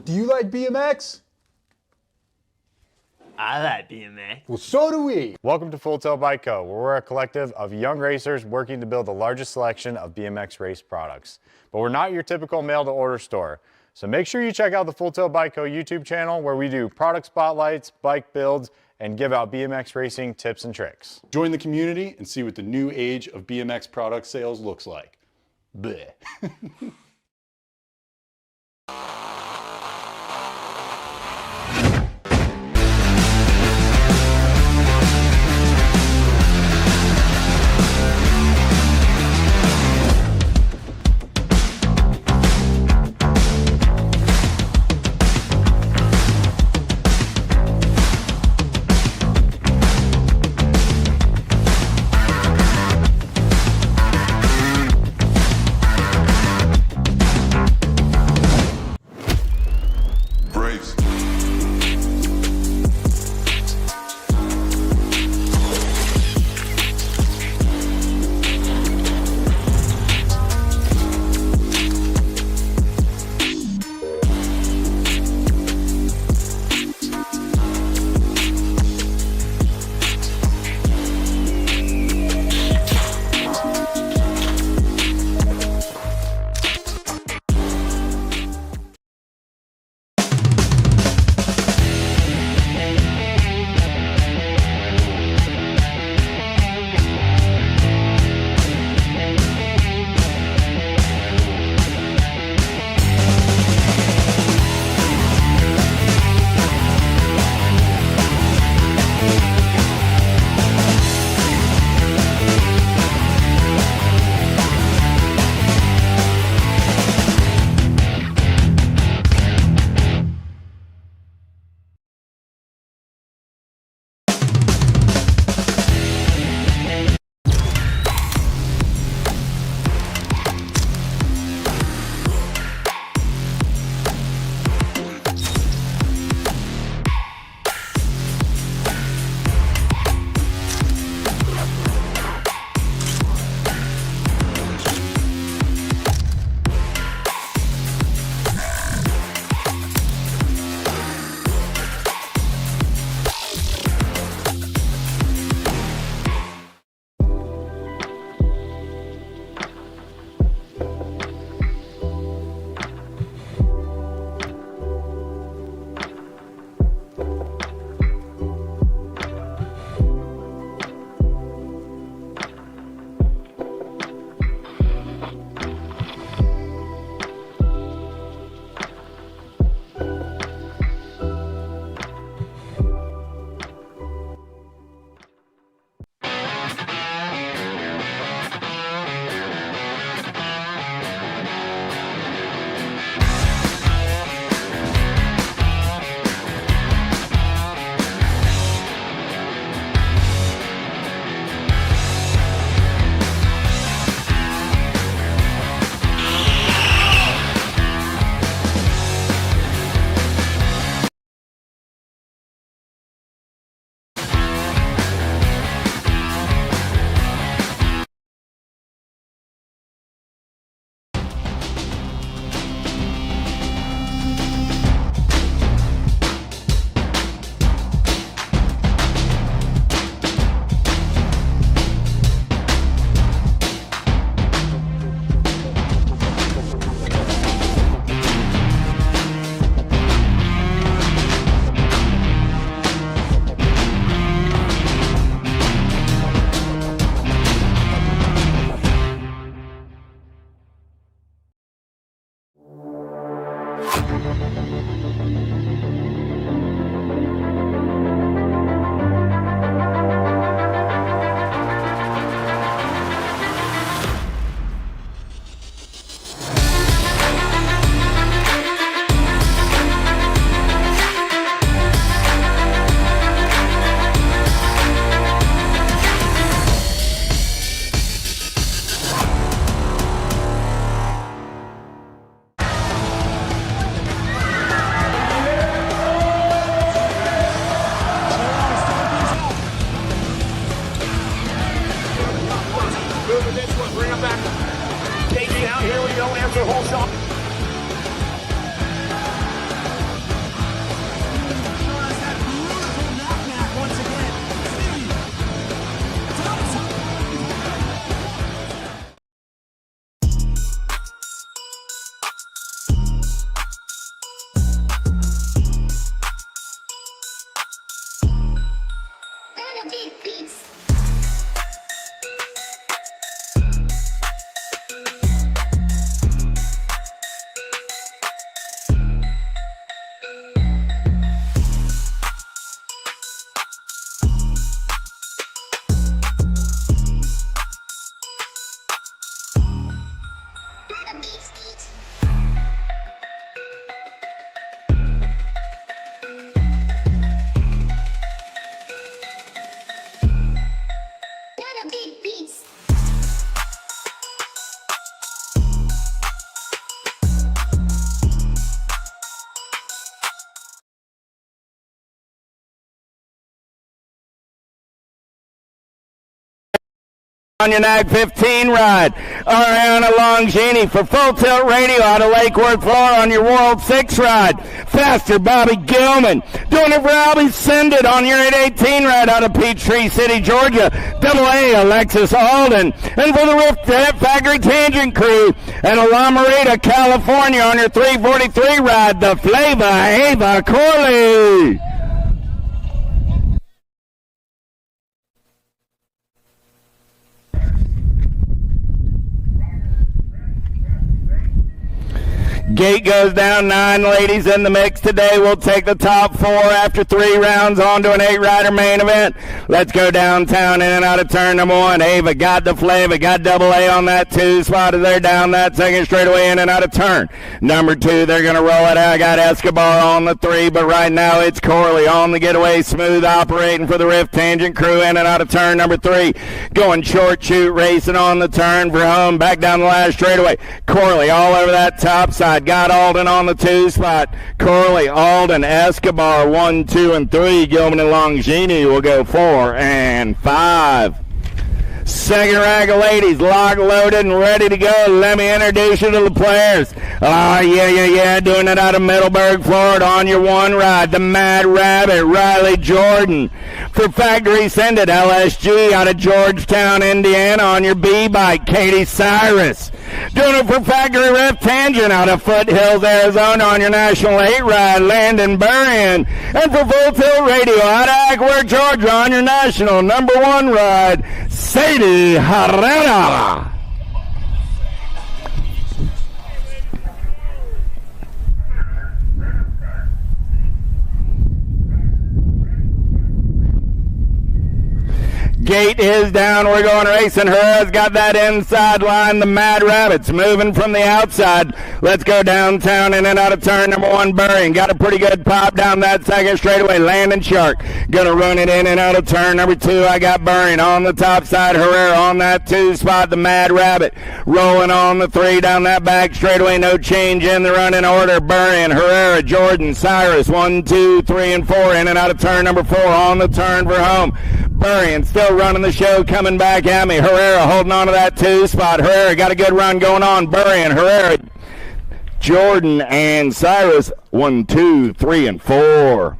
Do you like BMX? I like BMX. Well, so do we. Welcome to Full Tilt Bike Co., where we're a collective of young racers working to build the largest selection of BMX race products. But we're not your typical mail-to-order store. So make sure you check out the Full Tilt Bike Co. YouTube channel, where we do product spotlights, bike builds, and give out BMX racing tips and tricks. Join the community and see what the new age of BMX product sales looks like. Bleh. On your Nag 15 ride, Ariana Longini for Full Tilt Radio out of Lake Worth, Florida on your World 6 ride. Faster Bobby Gilman, doing it for Albie Send It on your 818 ride out of Peachtree City, Georgia. Double A Alexis Alden, and for the Rift Factory Tangent Crew and La Mirada, California on your 343 ride, the Flavor Ava Corley. Gate goes down, 9 ladies in the mix today. We'll take the top 4 after 3 rounds on to an 8-rider main event. Let's go downtown in and out of turn number 1. Ava got the flavor, got double A on that 2 spot as they're down that second straightaway in and out of turn number 2. They're going to roll it out. I got Escobar on the 3, but right now it's Corley on the getaway, smooth operating for the Rift Tangent Crew in and out of turn number 3. Going short shoot, racing on the turn for home, back down the last straightaway. Corley all over that top side. Got Alden on the 2 spot. Corley, Alden, Escobar, 1, 2, and 3. Gilman and Longini will go 4 and 5. Second rack of ladies, locked, loaded, and ready to go. Let me introduce you to the players. Yeah. Doing it out of Middleburg, Florida on your 1 ride. The Mad Rabbit, Riley Jordan. For Factory Send It, LSG out of Georgetown, Indiana on your B bike. Katie Cyrus. Doing it for Factory Rift Tangent out of Foothills, Arizona on your National 8 ride. Landon Burrian. And for Full Tilt Radio out of Ackworth, Georgia on your National number 1 ride. Sadie Herrera. Gate is down. We're going racing. Herrera's got that inside line. The Mad Rabbits moving from the outside. Let's go downtown in and out of turn number 1. Burring got a pretty good pop down that second straightaway. Landon Shark gonna run it in and out of turn number 2. I got Burring on the top side. Herrera on that 2 spot. The Mad Rabbit rolling on the 3 down that back straightaway. No change in the running order. Burring, Herrera, Jordan, Cyrus, 1, 2, 3, and 4 in and out of turn number 4 on the turn for home. Burrian still running the show, coming back at me. Herrera holding on to that 2 spot. Herrera got a good run going on. Burrian, Herrera, Jordan, and Cyrus, 1, 2, 3, and 4.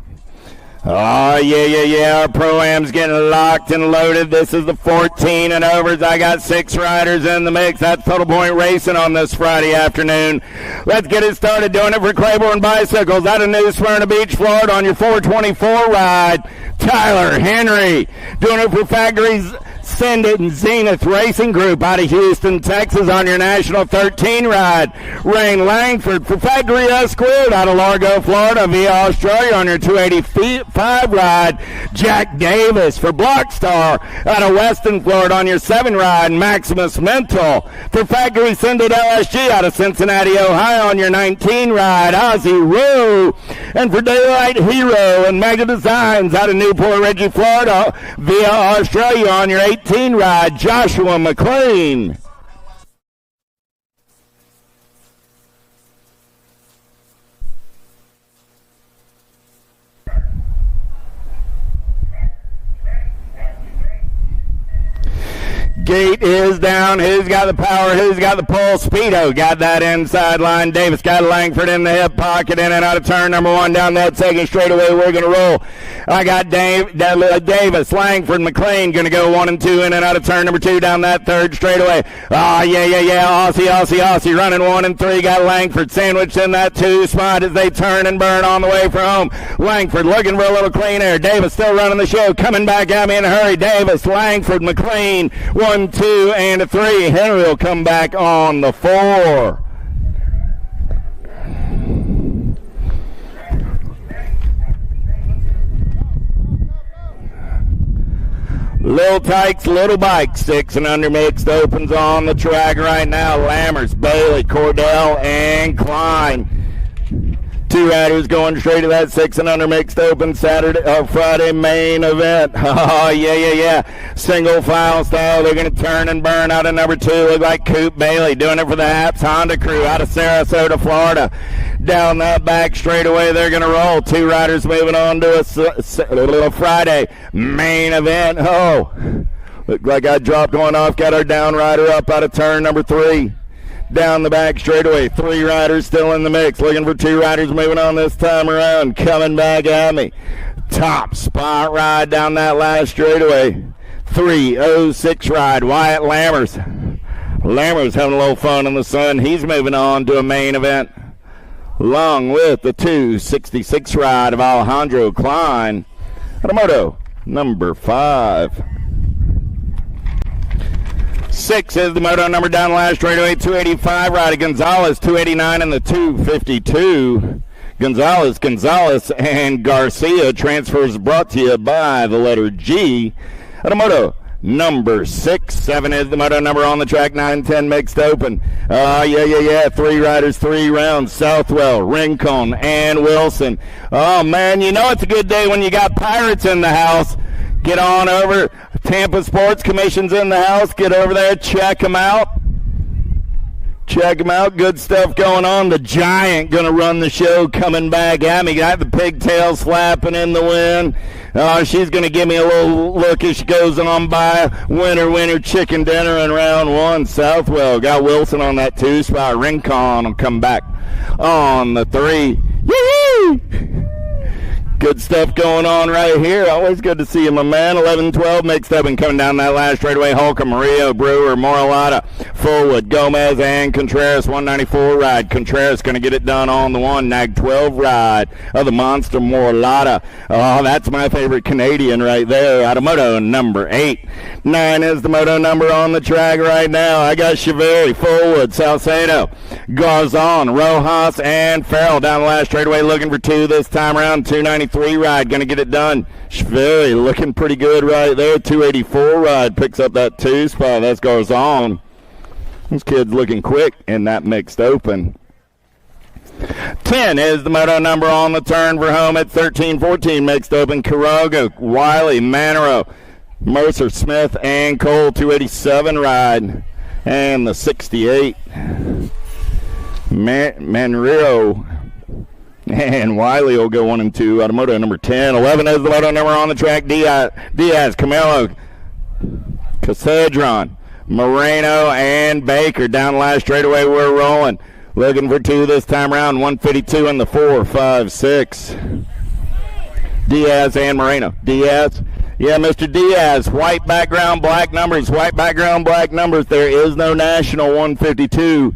Oh, yeah. Our Pro-Am's getting locked and loaded. This is the 14 and overs. I got 6 riders in the mix. That's Total Point Racing on this Friday afternoon. Let's get it started. Doing it for Claiborne Bicycles out of New Smyrna Beach, Florida on your 424 ride. Tyler Henry. Doing it for Factories Send It and Zenith Racing Group out of Houston, Texas on your National 13 ride. Rain Langford for Factory Squared out of Largo, Florida via Australia on your 285 ride. Jack Davis for Blockstar out of Weston, Florida on your 7 ride. Maximus Mental for Factory Send It LSG out of Cincinnati, Ohio on your 19 ride. Ozzy Rue. And for Daylight Hero and Mega Designs out of Newport Reggie, Florida via Australia on your 18 ride, Joshua McLean. Gate is down. Who's got the power? Who's got the pull? Speedo got that inside line. Davis got Langford in the hip pocket, in and out of turn number 1 down that second straightaway. We're going to roll. I got Davis, Langford, McLean going to go 1 and 2 in and out of turn number 2 down that third straightaway. Yeah. Aussie running 1 and 3. Got Langford sandwiched in that 2 spot as they turn and burn on the way for home. Langford looking for a little clean air. Davis still running the show, coming back at me in a hurry. Davis, Langford, McLean, 1, 2, and a 3. Henry will come back on the 4. Little Tykes, Little Bikes, 6 and under mixed opens on the track right now. Lammers, Bailey, Cordell, and Klein. 2 riders going straight to that 6 and under mixed open Friday main event. Oh, yeah. Single file style. They're going to turn and burn out of number 2. Look like Coop Bailey doing it for the Haps Honda crew out of Sarasota, Florida. Down that back straightaway, they're going to roll. 2 riders moving on to a Friday main event. Oh, Looked like I dropped one off. Got our down rider up out of turn number 3. Down the back straightaway. 3 riders still in the mix. Looking for 2 riders moving on this time around. Coming back at me. Top spot ride down that last straightaway. 3:06 ride. Wyatt Lammers. Lammers having a little fun in the sun. He's moving on to a main event. Along with the 2:66 ride of Alejandro Klein. Automoto number 5. 6 is the moto number down the last straightaway. 285 ride of Gonzalez. 289 in the 252. Gonzalez, and Garcia. Transfers brought to you by the letter G. Automoto number 6. 7 is the moto number on the track. 9 and 10 mixed open. 3 riders, 3 rounds. Southwell, Rincon, and Wilson. Oh, man, you know it's a good day when you got Pirates in the house. Get on over. Tampa Sports Commission's in the house. Get over there. Check them out. Check them out. Good stuff going on. The Giant going to run the show coming back at me. Got the pigtails flapping in the wind. She's going to give me a little look as she goes on by. Winner, chicken dinner in round 1. Southwell got Wilson on that 2 spot. Rincon will come back on the 3. Yee! Good stuff going on right here. Always good to see you, my man. 11-12 mixed up and coming down that last straightaway. Holcomb, Murillo, Brewer, Moralata, Fullwood, Gomez, and Contreras. 194 ride. Contreras going to get it done on the 1. Nag 12 ride of the Monster Moralata. Oh, that's my favorite Canadian right there. Automoto number 8. 9 is the moto number on the track right now. I got Cheveri, Fullwood, Salcedo, Garzon, Rojas, and Farrell down the last straightaway looking for 2 this time around. 293 ride, going to get it done. Cheveri looking pretty good right there. 284 ride picks up that 2 spot. That's Garzon. This kid's looking quick in that mixed open. 10 is the moto number on the turn for home at 13-14 mixed open. Quiroga, Wiley, Manero, Mercer, Smith, and Cole. 287 ride. And the 68. Manero and Wiley will go 1 and 2. Automoto number 10. 11 is the moto number on the track. Diaz, Camelo, Casedron, Moreno, and Baker. Down last straightaway, we're rolling. Looking for 2 this time around. 152 in the 4, 5, 6. Diaz and Moreno. Diaz. Yeah, Mr. Diaz. White background, black numbers. White background, black numbers. There is no national 152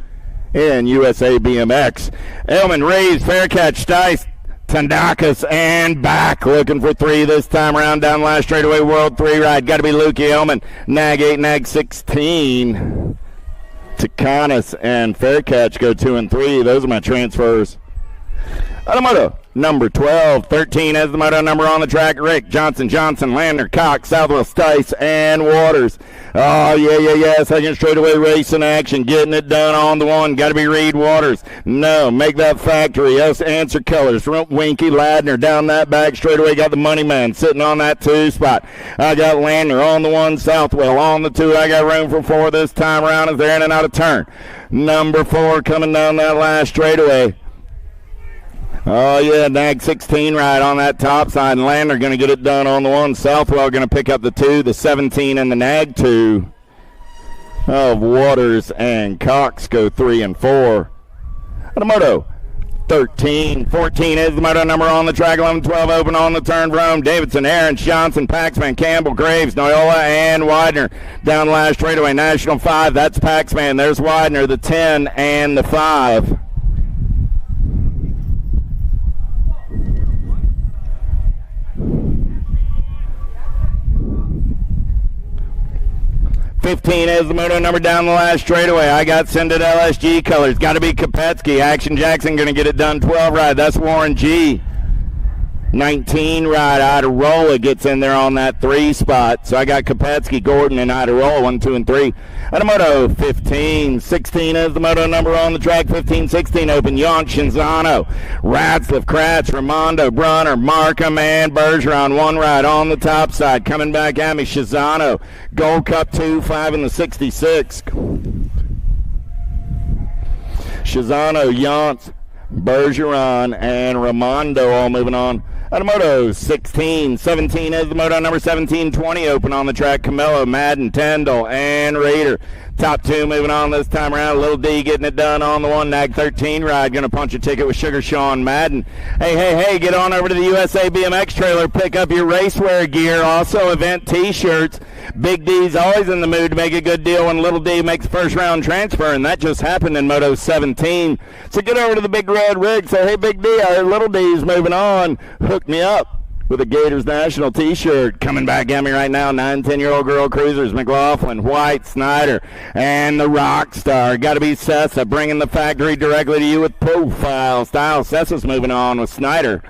in USA BMX. Elman, Reeves, Faircatch, Stice, Tandakas, and back. Looking for 3 this time around. Down last straightaway, World 3 ride. Got to be Lukey Elman. Nag 8, Nag 16. Takanis and Faircatch go 2 and 3. Those are my transfers. Automoto number 12. 13 as the moto number on the track. Rick, Johnson, Lander, Cox, Southwell, Stice, and Waters. Oh, yeah. Second straightaway racing action. Getting it done on the 1. Got to be Reed Waters. No, make that factory. Us answer colors. Winky, Ladner down that back straightaway. Got the money man sitting on that 2 spot. I got Lander on the 1. Southwell on the 2. I got room for 4 this time around as they're in and out of turn. Number 4 coming down that last straightaway. Oh, yeah, Nag 16 ride on that top side. And Lander going to get it done on the 1. Southwell going to pick up the 2, the 17, and the Nag 2 of Waters and Cox go 3 and 4. Automoto 13. 14 is the moto number on the track. 11-12 open on the turn for home. Davidson, Aarons, Johnson, Paxman, Campbell, Graves, Noyola, and Widener. Down the last straightaway, National 5. That's Paxman. There's Widener, the 10 and the 5. 15 is the moto number down the last straightaway. I got Sended LSG colors. Got to be Kopetsky. Action Jackson going to get it done. 12 ride. That's Warren G. 19 ride. Iderola gets in there on that 3 spot. So I got Kopetsky, Gordon, and Iderola 1, 2, and 3. Automoto 15. 16 is the moto number on the track. 15, 16 open. Yonk, Shinzano, Ratzliff, Kratz, Ramondo, Brunner, Markham, and Bergeron. 1 ride on the top side. Coming back at me, Shizano. Gold Cup 2, 5 in the 66. Shizano, Yonk, Bergeron and Raimondo all moving on. Out of moto 16, 17 is the moto number 17, 20 open on the track. Camillo, Madden, Tyndall, and Reeder. Top two moving on this time around. Little D getting it done on the one. Nag 13 ride. Going to punch a ticket with Sugar Sean Madden. Hey, get on over to the USA BMX trailer. Pick up your racewear gear. Also event t-shirts. Big D's always in the mood to make a good deal when Little D makes first round transfer, and that just happened in Moto 17. So get over to the Big Red Rig. Say, hey, Big D, our Little D's moving on. Hook me up with a Gators National t-shirt. Coming back at me right now, 9, 10-year-old girl cruisers, McLaughlin, White, Snyder, and the rock star. Got to be Sessa, bringing the factory directly to you with profile style. Sessa's moving on with Snyder.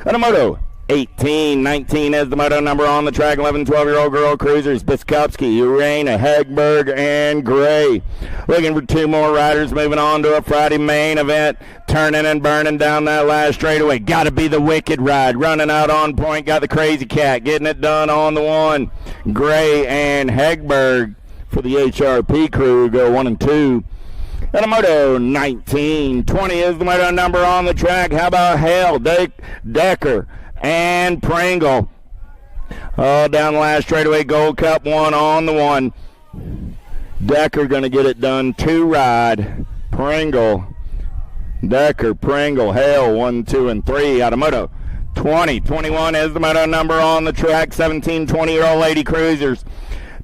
And a moto 18, 19 is the moto number on the track. 11, 12-year-old girl cruisers, Biskupski, Urena, Hegberg, and Gray. Looking for two more riders moving on to a Friday main event. Turning and burning down that last straightaway. Got to be the Wicked ride. Running out on point. Got the Crazy Cat. Getting it done on the one. Gray and Hegberg for the HRP crew go 1 and 2. And a moto 19, 20 is the moto number on the track. How about Hale, Decker, and Pringle? All down the last straightaway. Gold Cup 1 on the one. Decker going to get it done. 2 ride. Pringle. Decker, Pringle, Hale, 1, 2, and 3 out of moto 20. 21 is the moto number on the track. 17, 20-year-old lady cruisers.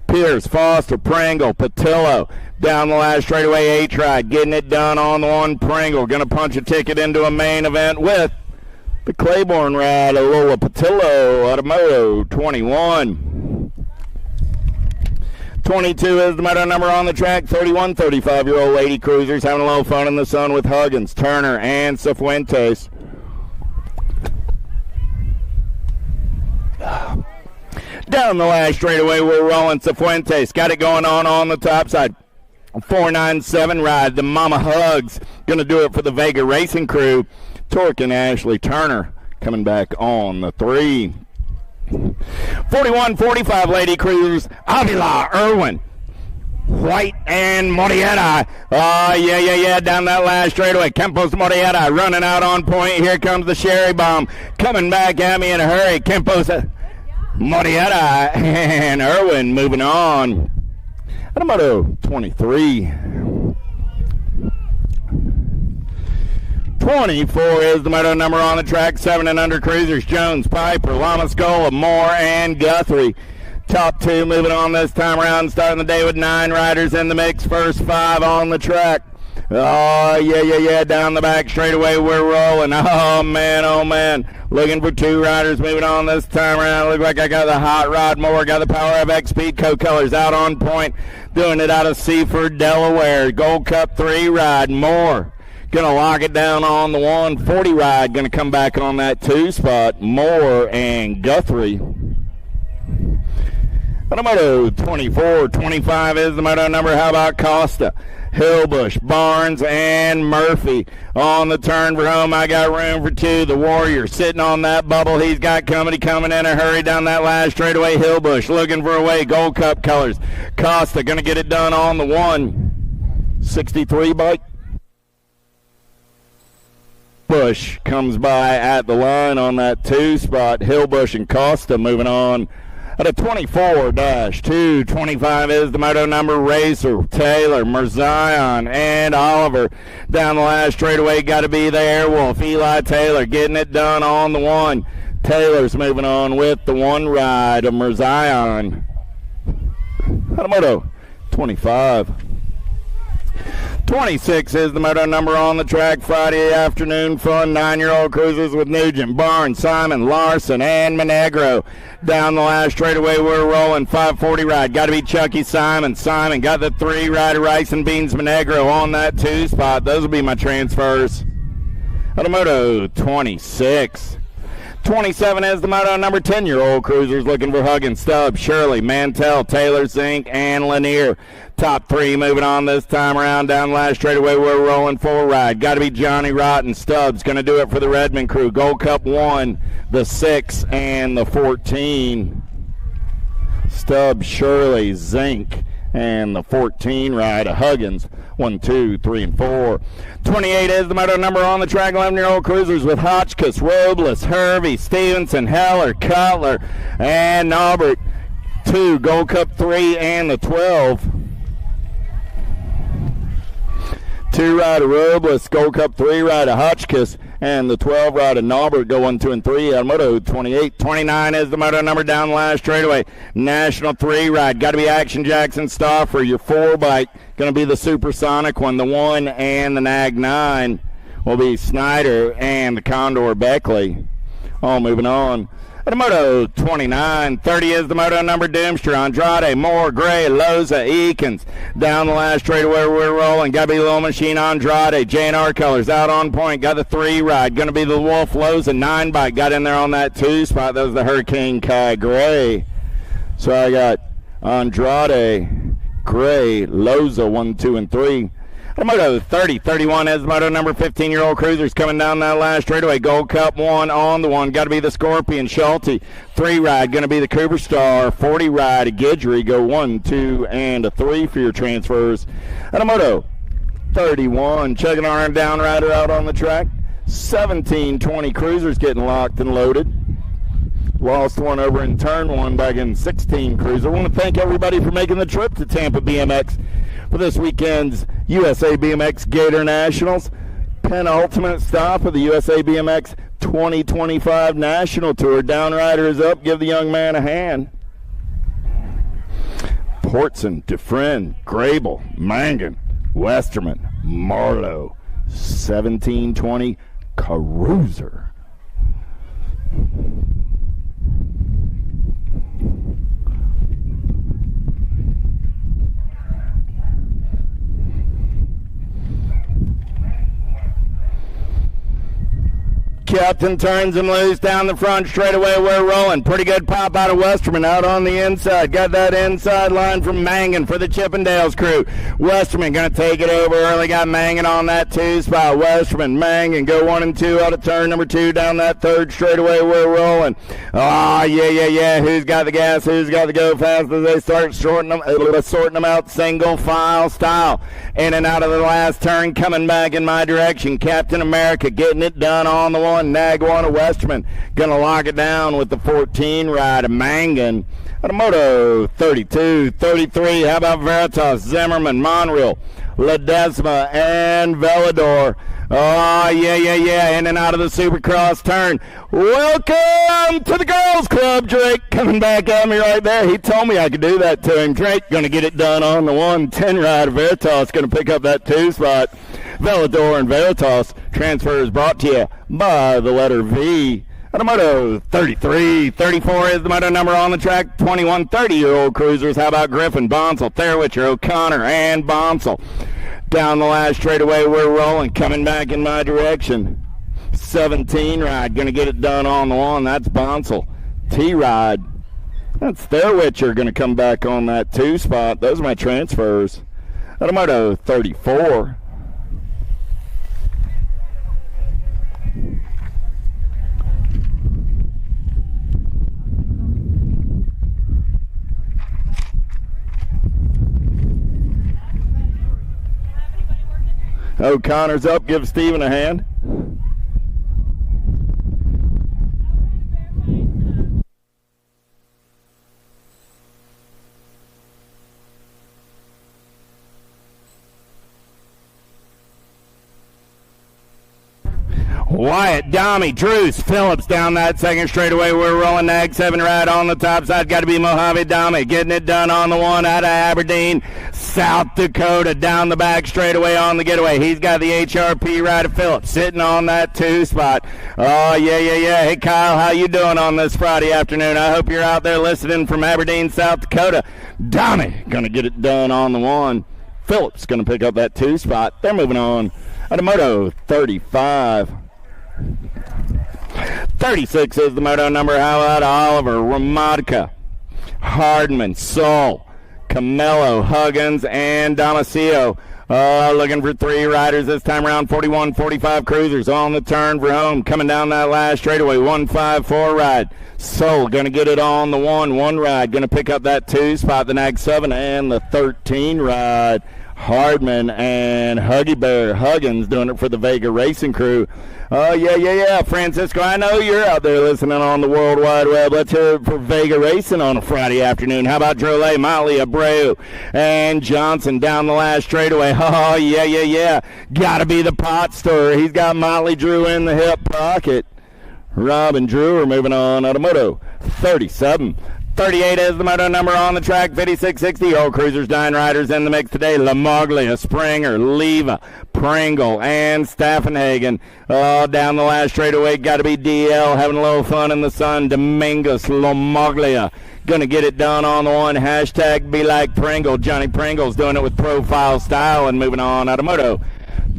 Pierce, Foster, Pringle, Patillo. Down the last straightaway, H-Ride. Getting it done on the one. Pringle going to punch a ticket into a main event with the Claiborne ride. Lola Patillo out of moto 21. 22 is the moto number on the track. 31, 35-year-old lady cruisers having a little fun in the sun with Huggins, Turner, and Cifuentes. Down the last straightaway, we're rolling. Cifuentes got it going on the top side. 497 ride. The Mama Hugs going to do it for the Vega Racing crew. Torque and Ashley Turner coming back on the 3. 41, 45 lady cruisers. Avila, Irwin, White, and Morietta. Yeah. Down that last straightaway. Kempos Morietta running out on point. Here comes the Sherry Bomb. Coming back at me in a hurry. Kempos Morietta and Irwin moving on. At a moto 23. 24 is the moto number on the track. 7 and under cruisers. Jones, Piper, Lamascola, Moore, and Guthrie. Top 2 moving on this time around. Starting the day with 9 riders in the mix. First 5 on the track. Oh, yeah. Down the back straightaway, we're rolling. Oh, man. Looking for 2 riders moving on this time around. Look like I got the Hot Rod Moore. Got the Power FX Speedco colors out on point. Doing it out of Seaford, Delaware. Gold Cup 3 ride. Moore going to lock it down on the 140 ride. Going to come back on that 2 spot. Moore and Guthrie. On moto 24, 25 is the moto number. How about Costa, Hillbush, Barnes, and Murphy on the turn for home? I got room for 2. The Warrior sitting on that bubble. He's got company coming in a hurry down that last straightaway. Hillbush looking for a way. Gold Cup colors. Costa going to get it done on the 163 bike. Bush comes by at the line on that 2 spot. Hillbush and Costa moving on. At a 24-2, 25 is the moto number. Racer, Taylor, Merzion, and Oliver. Down the last straightaway, got to be the Airwolf. Eli Taylor getting it done on the 1. Taylor's moving on with the 1 ride of Merzion. At a moto 25. 26 is the moto number on the track. Friday afternoon fun. 9-year-old cruisers with Nugent, Barnes, Simon, Larson, and Monegro. Down the last straightaway, we're rolling. 540 ride. Got to be Chucky Simon. Simon got the 3 rider Rice and Beans Monegro on that 2 spot. Those will be my transfers. Moto 26. 27 is the moto number. 10-year-old cruisers looking for Huggins, Stubbs, Shirley, Mantell, Taylor, Zink, and Lanier. Top 3 moving on this time around. Down the last straightaway, we're rolling 4 ride. Got to be Johnny Rotten. Stubbs going to do it for the Redmond crew. Gold Cup 1, the 6, and the 14. Stubbs, Shirley, Zink, and the 14 ride of Huggins. 1, 2, 3, and 4. 28 is the moto number on the track. 11-year-old cruisers with Hotchkiss, Robles, Hervey, Stevenson, Heller, Cutler, and Norbert. 2, Gold Cup 3, and the 12. 2 ride of Robles, Gold Cup 3 ride of Hotchkiss, and the 12 ride of Norbert go 1, 2, and 3 out of moto 28. 29 is the moto number down the last straightaway. National 3 ride. Got to be Action Jackson Stauffer. Your 4 bike going to be the Supersonic one. The 1 and the Nag 9 will be Snyder and the Condor Beckley. All moving on. At moto 29, 30 is the moto number Doomster, Andrade, Moore, Gray, Loza, Eakins. Down the last straightaway we're rolling. Got to be Little Machine Andrade. J&R Colors out on point. Got the 3 ride. Going to be the Wolf Loza 9 bike. Got in there on that 2 spot. That was the Hurricane Kai Gray. So I got Andrade, Gray, Loza 1, 2, and 3. Moto 30, 31 is the moto number 15-year-old cruisers coming down that last straightaway. Gold Cup 1 on the 1. Got to be the Scorpion Schulte. 3 ride going to be the Cooper Star. 40 ride a Guidry. Go 1, 2, and a 3 for your transfers. And a moto 31, chugging on down rider out on the track. 17-20 cruisers getting locked and loaded. Lost one over in turn 1 back in 16 cruiser. I want to thank everybody for making the trip to Tampa BMX for this weekend's USA BMX Gator Nationals. Penultimate stop of the USA BMX 2025 National Tour. Downrider is up. Give the young man a hand. Portson, Dufresne, Grable, Mangan, Westerman, Marlowe. 17-20 Cruiser. Captain turns him loose down the front straightaway. We're rolling. Pretty good pop out of Westerman out on the inside. Got that inside line from Mangan for the Chippendales crew. Westerman going to take it over early. Got Mangan on that 2 spot. Westerman, Mangan go 1 and 2 out of turn number 2 down that 3rd straightaway. We're rolling. Oh, yeah. Who's got the gas? Who's got to go fast as they start sorting them out single file style. In and out of the last turn, coming back in my direction. Captain America getting it done on the 1. Nag 1 of Westerman going to lock it down with the 14 ride of Mangan. At a moto 32, 33, how about Veritas, Zimmerman, Monreal, Ledesma, and Velador. Oh, yeah. In and out of the Supercross turn. Welcome to the Girls Club, Drake. Coming back at me right there. He told me I could do that to him. Drake going to get it done on the 110 ride of Veritas. Going to pick up that 2 spot. Velador and Veritas. Transfer is brought to you by the letter V. At a moto 33, 34 is the moto number on the track. 21, 30-year-old cruisers. How about Griffin, Bonsall, Therwitcher, O'Connor, and Bonsall. Down the last straightaway, we're rolling. Coming back in my direction. 17 ride. Going to get it done on the 1. That's Bonsall. T ride. That's Therwitcher going to come back on that 2 spot. Those are my transfers. At a moto 34. O'Connor's up. Give Steven a hand. Wyatt, Domi, Drews, Phillips down that 2nd straightaway. We're rolling. Nag 7 ride on the top side. Got to be Mojave Domi getting it done on the 1 out of Aberdeen, South Dakota. Down the back straightaway on the getaway. He's got the HRP ride of Phillips sitting on that 2 spot. Oh, yeah. Hey, Kyle, how you doing on this Friday afternoon? I hope you're out there listening from Aberdeen, South Dakota. Domi going to get it done on the 1. Phillips going to pick up that 2 spot. They're moving on. At a moto 35. 36 is the moto number. How about Oliver, Ramadka, Hardman, Saul, Camelo, Huggins, and Damasio. Looking for 3 riders this time around. 41, 45 cruisers on the turn for home. Coming down that last straightaway. 154 ride. Soul going to get it on the 1 ride. Going to pick up that 2 spot. The nag 7 and the 13 ride. Hardman and Huggy Bear Huggins doing it for the Vega Racing Crew. Oh, yeah. Francisco, I know you're out there listening on the World Wide Web. Let's hear it for Vega Racing on a Friday afternoon. How about Drolet, Motley, Abreu, and Johnson down the last straightaway? Oh, yeah. Got to be the pot stirrer. He's got Motley Drew in the hip pocket. Rob and Drew are moving on out of moto. 37. 38 is the moto number on the track. 5660. Old Cruisers, 9 riders in the mix today. Lamaglia, Springer, Leva, Pringle, and Staffenhagen. Down the last straightaway, got to be DL having a little fun in the sun. Domingos, Lamaglia. Gonna get it done on the 1. Hashtag be like Pringle. Johnny Pringle's doing it with profile style and moving on out of moto.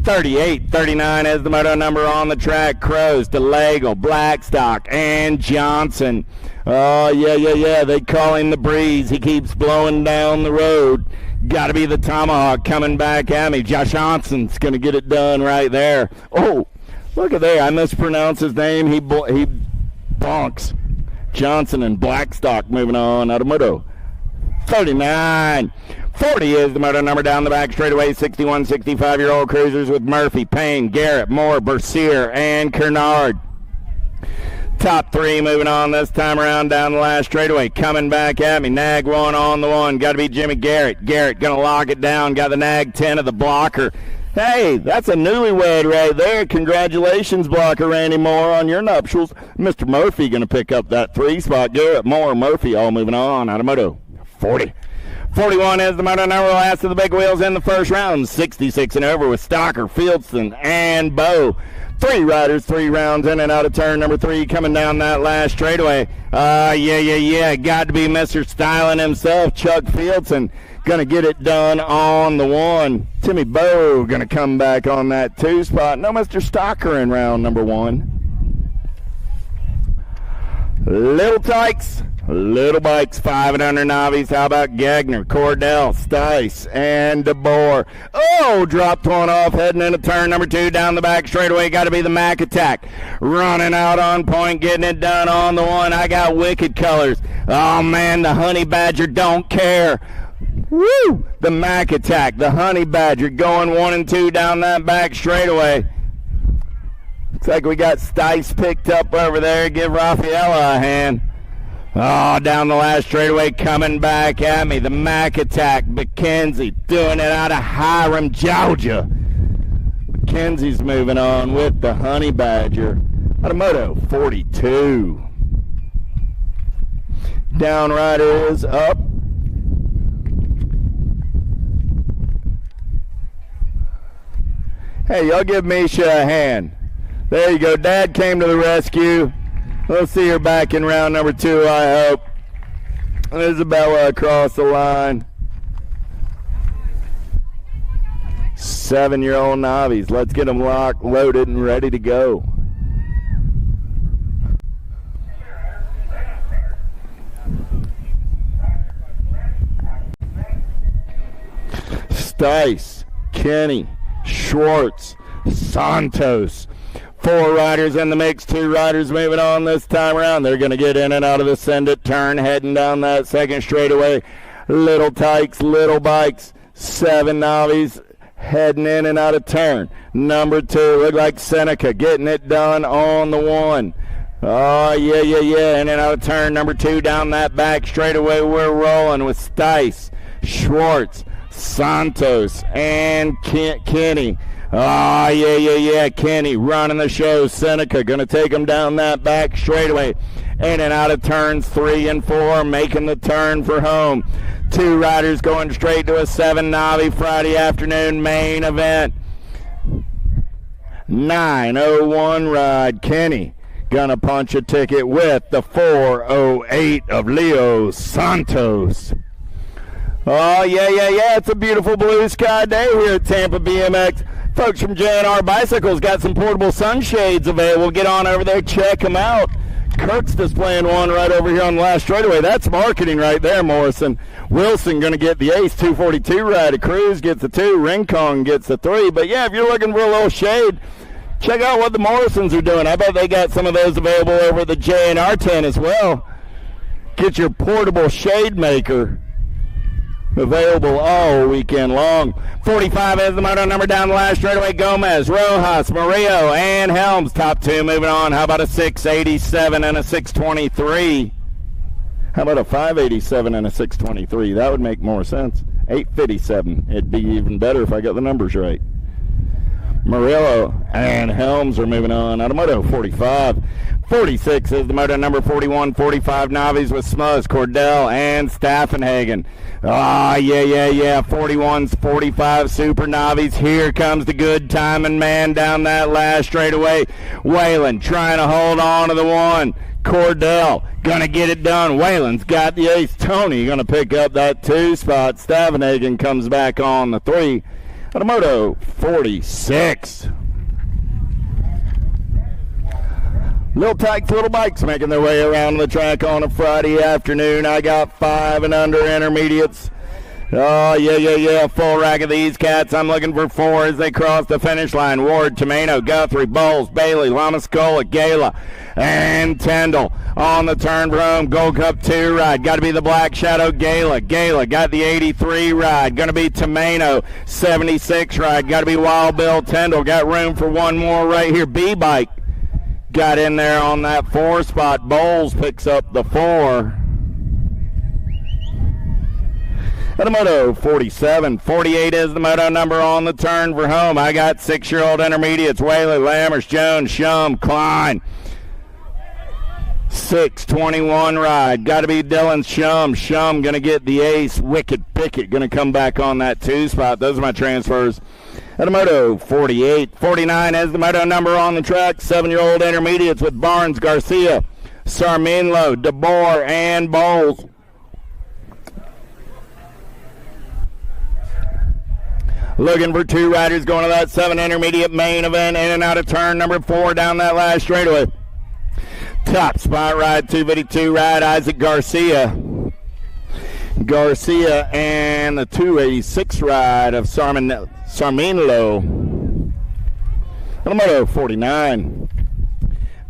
38, 39 is the moto number on the track. Crows, DeLagle, Blackstock, and Johnson. Oh, yeah. They call him the breeze. He keeps blowing down the road. Got to be the Tomahawk coming back at me. Josh Johnson's going to get it done right there. Oh, look at there. I mispronounced his name. He bonks. Johnson and Blackstock moving on out of moto. 39. 40 is the moto number down the back straightaway. 61, 65-year-old cruisers with Murphy, Payne, Garrett, Moore, Bercier, and Kernard. Top 3 moving on this time around down the last straightaway. Coming back at me. Nag 1 on the 1. Got to be Jimmy Garrett. Garrett going to lock it down. Got the Nag 10 of the blocker. Hey, that's a newlywed right there. Congratulations, blocker Randy Moore, on your nuptials. Mr. Murphy going to pick up that 3 spot. Garrett, Moore, Murphy all moving on out of moto. 40. 41 is the moto number, last of the big wheels in the first round. 66 and over with Stocker, Fieldston, and Bowe. 3 riders, 3 rounds in and out of turn number 3, coming down that last straightaway. Yeah. Got to be Mr. Styling himself, Chuck Fieldston. Going to get it done on the 1. Timmy Bowe going to come back on that 2 spot. No Mr. Stocker in round number 1. Little Tykes, Little Bikes, 5 and under novice. How about Gagner, Cordell, Stice, and DeBoer? Oh, dropped one off, heading into turn number 2 down the back straightaway. Got to be the Mac Attack. Running out on point, getting it done on the 1. I got wicked colors. Oh, man, the Honey Badger don't care. Woo! The Mac Attack, the Honey Badger going 1 and 2 down that back straightaway. Looks like we got Stice picked up over there. Give Raffaella a hand. Oh, down the last straightaway, coming back at me. The Mac Attack, McKenzie, doing it out of Hiram, Georgia. McKenzie's moving on with the Honey Badger. Out of moto, 42. Down rider is up. Hey, y'all give Misha a hand. There you go. Dad came to the rescue. We'll see her back in round number 2, I hope. Isabella across the line. 7-year-old novice. Let's get them locked, loaded, and ready to go. Stice, Kenny, Schwartz, Santos. 4 riders in the mix, 2 riders moving on this time around. They're going to get in and out of the send-it turn, heading down that second straightaway. Little Tykes, Little Bikes, 7 novice, heading in and out of turn. Number 2, look like Seneca getting it done on the 1. Oh, yeah. In and out of turn number 2 down that back straightaway. We're rolling with Stice, Schwartz, Santos, and Kenny. Oh, yeah. Kenny running the show. Seneca going to take him down that back straightaway. In and out of turns 3 and 4, making the turn for home. 2 riders going straight to a 7 Navi Friday afternoon main event. 9:01 ride. Kenny going to punch a ticket with the 4:08 of Leo Santos. Oh, yeah. It's a beautiful blue sky day here at Tampa BMX. Folks from J&R Bicycles got some portable sunshades available. Get on over there, check them out. Kurt's displaying one right over here on the last straightaway. That's marketing right there, Morrison. Wilson going to get the ace, 242 ride. Cruz gets the 2. Rincon gets the 3. But, yeah, if you're looking for a little shade, check out what the Morrisons are doing. I bet they got some of those available over at the J&R tent as well. Get your portable shade maker. Available all weekend long. 45 is the moto number down the last straightaway. Gomez, Rojas, Murillo, and Helms. Top 2 moving on. How about a 687 and a 623? How about a 587 and a 623? That would make more sense. 857. It'd be even better if I got the numbers right. Murillo and Helms are moving on. Out of moto 45. 46 is the moto number 41. 45 Novice with Smuzz, Cordell, and Staffenhagen. Ah, yeah. 41's 45 Super Novice. Here comes the good timing man down that last straightaway. Whalen trying to hold on to the 1. Cordell gonna get it done. Whalen's got the ace. Tony gonna pick up that 2 spot. Staffenhagen comes back on the 3. Moto 46. Little Tykes, Little Bikes making their way around the track on a Friday afternoon. I got 5 and under intermediates. Oh, yeah. Full rack of these cats. I'm looking for 4 as they cross the finish line. Ward, Tomeno, Guthrie, Bowles, Bailey, Lamascola, Gala, and Tyndall on the turn for home. Gold Cup 2 ride. Got to be the Black Shadow Gala. Gala got the 83 ride. Going to be Tomeno, 76 ride. Got to be Wild Bill Tyndall. Got room for one more right here. B-Bike got in there on that 4 spot. Bowles picks up the 4. And a moto 47. 48 is the moto number on the turn for home. I got 6-year-old intermediates. Whaley, Lammers, Jones, Shum, Klein. 621 ride. Got to be Dylan Shum. Shum going to get the ace. Wicked Pickett going to come back on that 2 spot. Those are my transfers. And a moto 48. 49 is the moto number on the track. 7-year-old intermediates with Barnes, Garcia, Sarminlo, DeBoer, and Bowles. Looking for 2 riders going to that 7 intermediate main event. In and out of turn number 4 down that last straightaway. Top spot ride, 252 ride, Isaac Garcia. Garcia and the 286 ride of Sarminlo. Moto 49.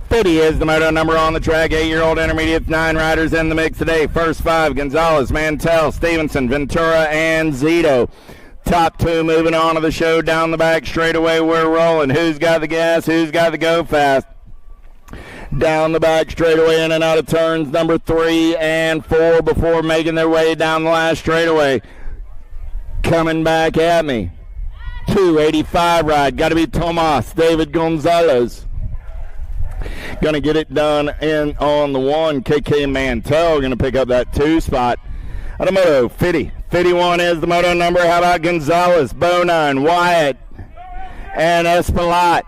50 is the moto number on the track. 8-year-old intermediate, 9 riders in the mix today. First 5, Gonzalez, Mantell, Stevenson, Ventura, and Zito. Top 2 moving on to the show down the back straightaway. We're rolling. Who's got the gas? Who's got the go fast? Down the back straightaway, in and out of turns number 3 and 4 before making their way down the last straightaway. Coming back at me. 285 ride. Got to be Tomas David Gonzalez. Going to get it done in on the 1. KK Mantell going to pick up that 2 spot. Moto 50. 51 is the moto number. How about Gonzalez, Bonine, Wyatt, and Espaillat?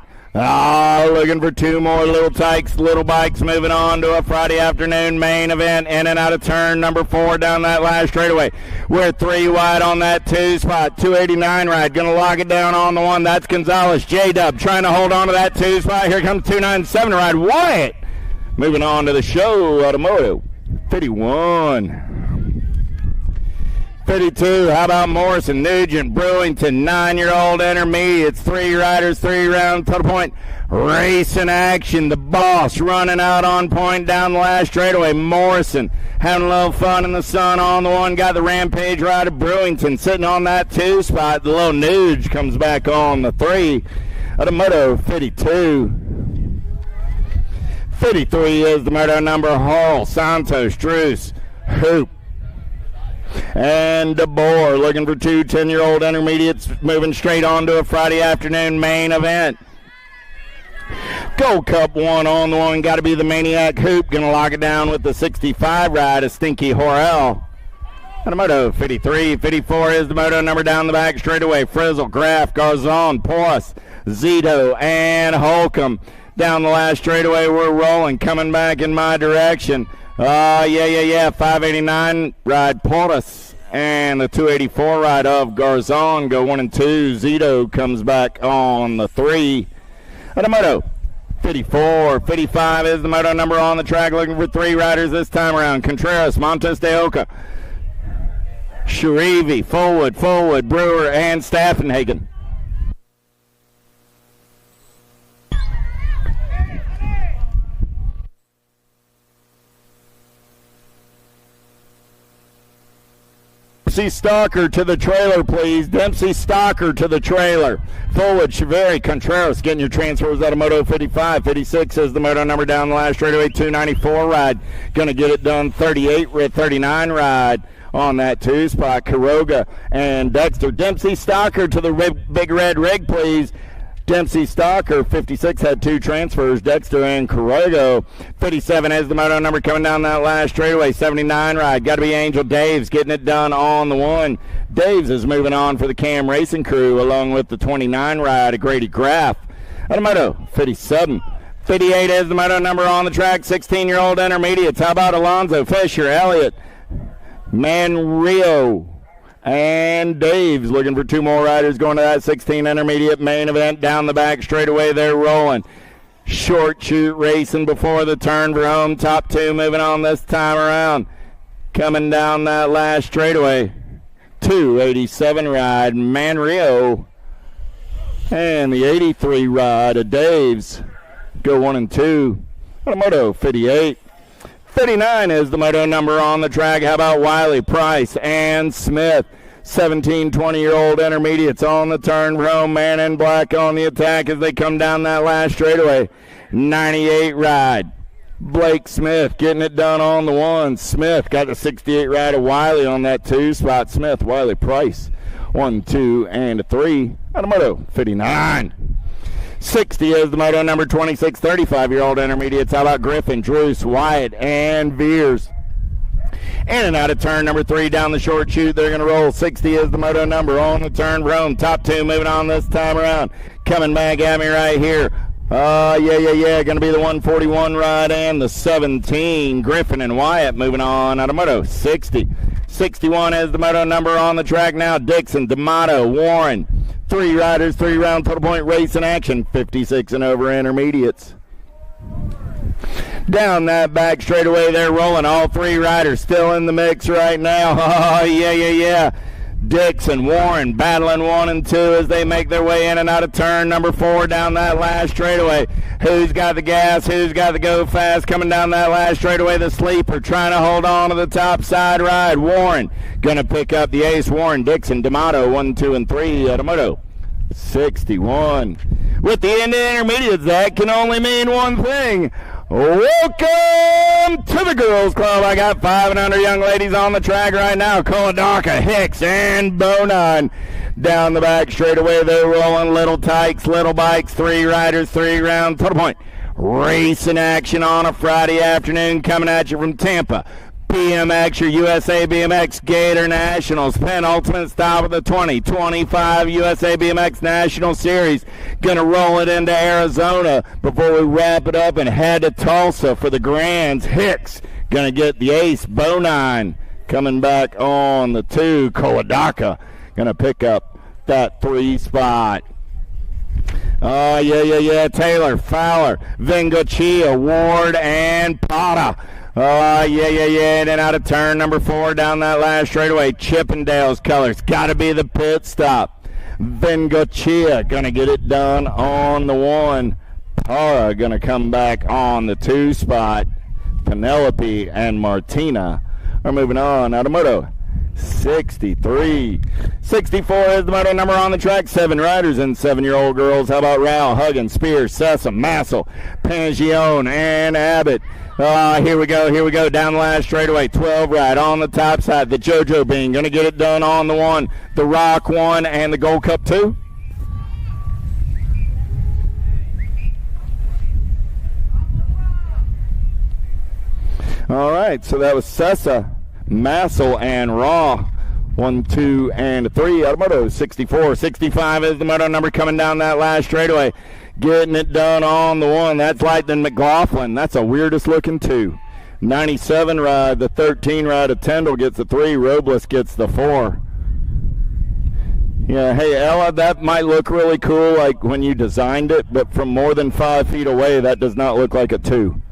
Looking for 2 more Little Tykes, Little Bikes moving on to a Friday afternoon main event. In and out of turn number 4 down that last straightaway. We're 3 wide on that 2 spot. 289 ride. Going to lock it down on the 1. That's Gonzalez. J-Dub trying to hold on to that 2 spot. Here comes 297 ride. Wyatt moving on to the show. Automotive 51. 52, how about Morrison, Nugent, Brewington, 9-year-old intermediates, 3 riders, 3 round total point, racing action, the boss running out on point down the last straightaway. Morrison having a little fun in the sun on the 1, got the Rampage rider, Brewington sitting on that 2 spot. The little Nuge comes back on the 3. Moto 52. 53 is the moto number. Hall, Santos, Druce, Hoop, and DeBoer looking for 2 10-year-old intermediates moving straight on to a Friday afternoon main event. Gold Cup 1 on the 1. Got to be the Maniac Hoop. Going to lock it down with the 65 ride of Stinky Horrell. And a moto 53. 54 is the moto number down the back straightaway. Frizzle, Graff, Garzon, Porras, Zito, and Holcomb. Down the last straightaway, we're rolling. Coming back in my direction. 589 ride Porras and the 284 ride of Garzon go 1 and 2. Zito comes back on the 3. Moto 54, 55 is the moto number on the track, looking for 3 riders this time around. Contreras, Montes de Oca, Sharivi, Forward, Brewer, and Staffenhagen. Dempsey Stalker to the trailer, please. Dempsey Stalker to the trailer. Forward, Chaveri, Contreras getting your transfers out of Moto 55. 56 is the moto number down the last straightaway. 294 ride. Going to get it done. 39 ride on that 2 spot. Quiroga and Dexter. Dempsey Stalker to the big red rig, please. Dempsey Stalker, 56, had 2 transfers. Dexter and Quiroga. 57 is the moto number coming down that last straightaway. 79 ride. Got to be Angel Daves getting it done on the 1. Daves is moving on for the Cam Racing crew along with the 29 ride of Grady Graff. Out of moto 57. 58 is the moto number on the track. 16-year-old intermediates. How about Alonzo, Fisher, Elliott, Manrio, and Dave's looking for 2 more riders going to that 16 intermediate main event. Down the back straightaway, they're rolling. Short shoot racing before the turn for home. Top 2 moving on this time around. Coming down that last straightaway. 287 ride, Manrio. And the 83 ride of Dave's. Go 1 and 2. Moto 58. 39 is the moto number on the track. How about Wiley, Price, and Smith? 17, 20-year-old intermediates on the turn for home. Man in black on the attack as they come down that last straightaway. 98 ride. Blake Smith getting it done on the 1. Smith got the 68 ride of Wiley on that 2 spot. Smith, Wiley, Price. 1, 2, and a 3. Out of moto 59. 60 is the moto number 26, 35-year-old intermediates. How about Griffin, Druce, Wyatt, and Veers? In and out of turn number 3 down the short chute. They're going to roll. 60 is the moto number on the turn Rome. Top 2 moving on this time around. Coming back at me right here. Yeah. Going to be the 141 ride and the 17. Griffin and Wyatt moving on out of moto 60. 61 is the moto number on the track now. Dixon, D'Amato, Warren. 3 riders, 3-round total point race in action. 56 and over intermediates. Down that back straightaway, they're rolling. All 3 riders still in the mix right now. Oh, yeah. Dixon, Warren battling 1 and 2 as they make their way in and out of turn number 4 down that last straightaway. Who's got the gas? Who's got the go fast? Coming down that last straightaway, the sleeper trying to hold on to the top side ride. Warren going to pick up the ace. Warren, Dixon, D'Amato, 1, 2, and 3 at a moto 61. With the intermediates, that can only mean one thing. Welcome to the Girls Club. I got 5 and under young ladies on the track right now. Kolodaka, Hicks, and Bonon. Down the back straightaway, they're rolling. Little tykes, little bikes, 3 riders, 3-round total point racing action on a Friday afternoon. Coming at you from Tampa. BMX, your USA BMX Gator Nationals, penultimate stop of the 2025 USA BMX National Series. Gonna roll it into Arizona before we wrap it up and head to Tulsa for the Grands. Hicks gonna get the ace. Bonon coming back on the 2. Kolodaka gonna pick up that 3 spot. Oh, yeah. Taylor, Fowler, Vengochia, Ward, and Pata. Oh, yeah. And then out of turn number 4 down that last straightaway. Chippendale's colors. Got to be the pit stop. Vengochia going to get it done on the 1. Para going to come back on the 2 spot. Penelope and Martina are moving on out of moto 63. 64 is the moto number on the track. 7 riders and 7-year-old girls. How about Rao, Huggins, Spears, Sessa, Massel, Pangione, and Abbott? Here we go. Down the last straightaway. 12 ride on the top side. The JoJo Bean going to get it done on the 1. The Rock 1 and the Gold Cup 2. All right, so that was Sessa, Massel, and Raw. 1, 2, and 3 out of moto 64. 65 is the moto number coming down that last straightaway. Getting it done on the 1. That's Lightning McLaughlin. That's a weirdest looking 2. 97 ride. The 13 ride of Tyndall gets the 3. Robles gets the 4. Yeah, hey, Ella, that might look really cool, like when you designed it, but from more than 5 feet away, that does not look like a 2.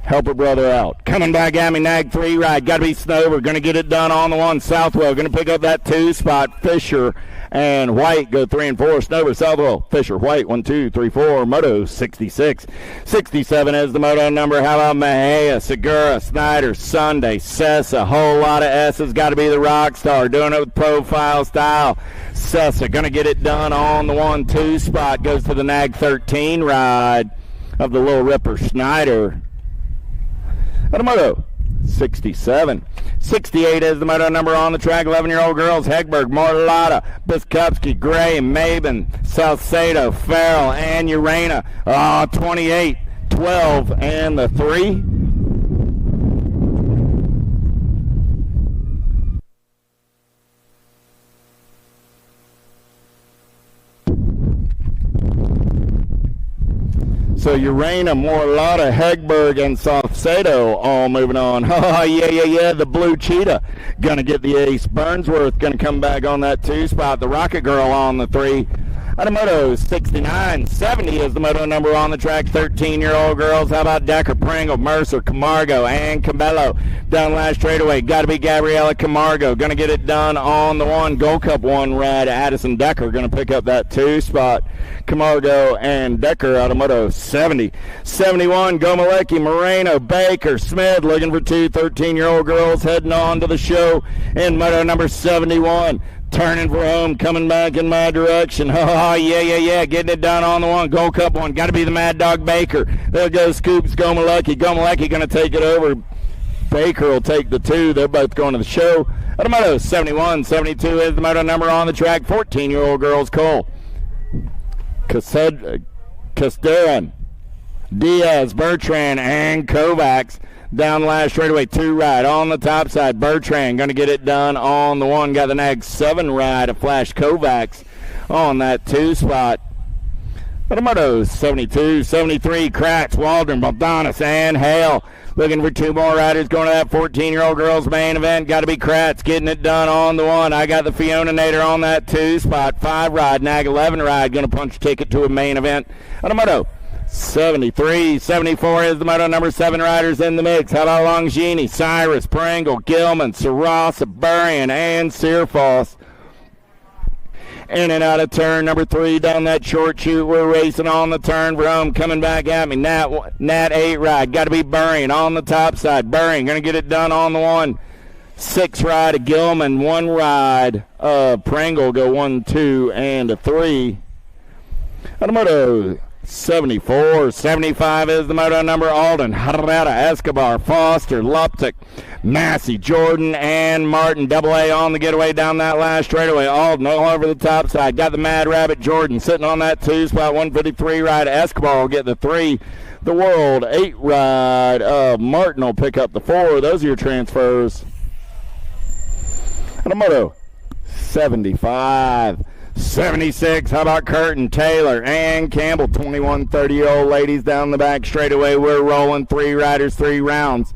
Help a brother out. Coming back at me, nag 3 right. Got to be Snover. Going to get it done on the 1. Southwell going to pick up that 2 spot. Fisher and White go 3 and 4. Snover, Southwell, Fisher, White, 1, 2, 3, 4. Moto 66. 67 is the moto number. How about Mejia, Segura, Snyder, Sunday, Sessa? A whole lot of S's. Got to be the rock star. Doing it with profile style. Sessa going to get it done on the 1, 2 spot. Goes to the nag 13 ride of the Little Ripper Snyder. The moto 67. 68 is the moto number on the track. 11-year-old girls, Hegberg, Mortalotta, Biskupski, Gray, Maben, Salcedo, Farrell, and Urena. 28, 12, and the 3. So Urena, Mortalotta, Hegberg, and Salcedo all moving on. Oh, yeah. The Blue Cheetah going to get the ace. Burnsworth going to come back on that 2 spot. The Rocket Girl on the 3. Moto 69. 70 is the moto number on the track. 13-year-old girls. How about Decker, Pringle, Mercer, Camargo, and Cabello down last straightaway? Got to be Gabriella Camargo. Going to get it done on the 1. Gold Cup 1 ride. Addison Decker going to pick up that 2 spot. Camargo and Decker out of moto 70. 71, Gomalecki, Moreno, Baker, Smith looking for 2 13-year-old girls heading on to the show in moto number 71. Turning for home, coming back in my direction. Oh, yeah. Getting it done on the 1. Gold Cup 1. Got to be the Mad Dog Baker. There goes Scoops, Gomalecki. Gomalecki going to take it over. Baker will take the 2. They're both going to the show. At the moto 71. 72 is the moto number on the track. 14-year-old girls, Cole. Casteran, Diaz, Bertrand, and Kovacs down last straightaway. 2 ride on the top side. Bertrand going to get it done on the 1. Got the nag 7 ride of Flash Kovacs on that 2 spot. Moto 72, 73, Kratz, Waldron, Baldonis, and Hale. Looking for 2 more riders going to that 14-year-old girls main event. Got to be Kratz getting it done on the 1. I got the Fiona Nader on that 2 spot. 5 ride, nag 11 ride. Going to punch a ticket to a main event. Moto 73, 74 is the moto number. 7 riders in the mix. How about Longini, Cyrus, Pringle, Gilman, Sarasa, Burrion, and Searfoss. In and out of turn number 3 down that short chute. We're racing on the turn for home. Coming back at me. Nat 8 ride. Got to be Burrion on the top side. Burrion going to get it done on the 1. 6 ride of Gilman. 1 ride of Pringle. Go 1, 2, and a 3. Moto 74, 75 is the moto number. Alden, Herrera, Escobar, Foster, Luptic, Massey, Jordan, and Martin. Double A on the getaway down that last straightaway. Alden all over the top side. Got the Mad Rabbit Jordan sitting on that 2 spot. 153 ride. Escobar will get the 3. The World 8 ride. Martin will pick up the 4. Those are your transfers. And a moto 75. 76, how about Curtin, Taylor, and Campbell. 21, 30-year-old ladies down the back straightaway. We're rolling 3 riders, 3 rounds.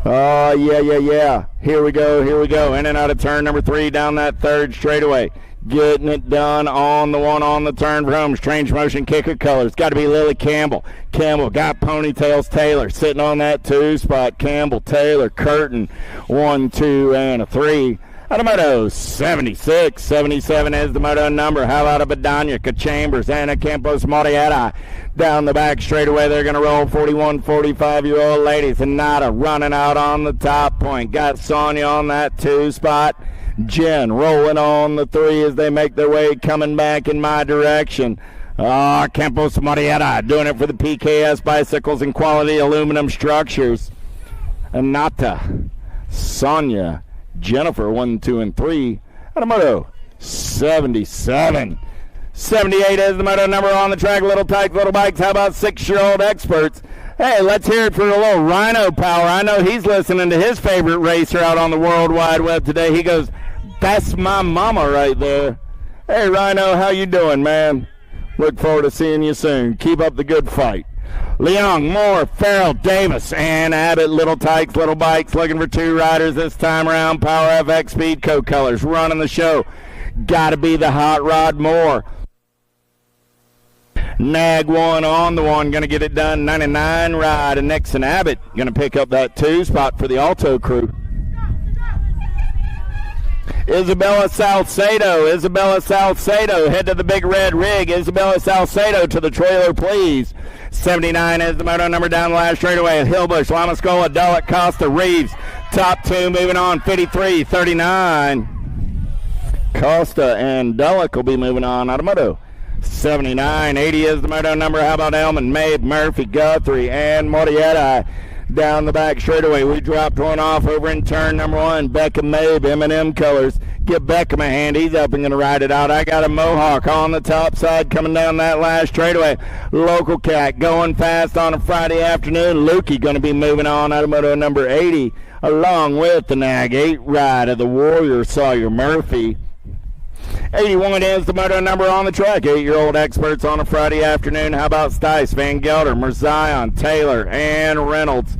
Oh, yeah. Here we go. In and out of turn number 3 down that 3rd straightaway. Getting it done on the 1 on the turn for home. Strange motion kick of colors. Got to be Lily Campbell. Campbell got ponytails. Taylor sitting on that 2 spot. Campbell, Taylor, Curtin. 1, 2, and a 3. Moto 76, 77 is the moto number. How about a Badania, Chambers, and a Campos Marietta down the back straightaway? They're going to roll 41, 45-year-old ladies. And Nada running out on the top point. Got Sonia on that 2 spot. Jen rolling on the 3 as they make their way coming back in my direction. Campos Marietta doing it for the PKS Bicycles and Quality Aluminum Structures. Anata, Sonia, Jennifer, 1, 2, and 3. Moto 77. 78 is the moto number on the track. Little Tykes, Little Bikes. How about 6-year-old experts? Hey, let's hear it for a little Rhino Power. I know he's listening to his favorite racer out on the World Wide Web today. He goes, that's my mama right there. Hey, Rhino, how you doing, man? Look forward to seeing you soon. Keep up the good fight. Leong, Moore, Farrell, Davis, and Abbott. Little Tykes, Little Bikes looking for 2 riders this time around. Power FX Speed Coat Colors running the show. Got to be the Hot Rod Moore. Nag 1 on the one, going to get it done. 99 ride, and Nixon Abbott going to pick up that 2 spot for the Alto crew. Isabella Salcedo, head to the big red rig. Isabella Salcedo to the trailer, please. 79 is the moto number down the last straightaway. Hillbush, Lamascola, Dullock, Costa, Reeves. Top 2 moving on, 53, 39. Costa and Dullock will be moving on. Automoto 79, 80 is the moto number. How about Elman, Mabe, Murphy, Guthrie, and Mortietta? Down the back straightaway, we dropped one off over in turn number 1. Beckham Mabe, M&M colors. Give Beckham a hand. He's up and going to ride it out. I got a Mohawk on the top side coming down that last straightaway. Local Cat going fast on a Friday afternoon. Lukey going to be moving on. Automoto number 80, along with the Nag 8 ride of the Warrior Sawyer Murphy. 81 is the moto number on the track. 8-year-old experts on a Friday afternoon. How about Stice, Van Gelder, Merzion, Taylor, and Reynolds?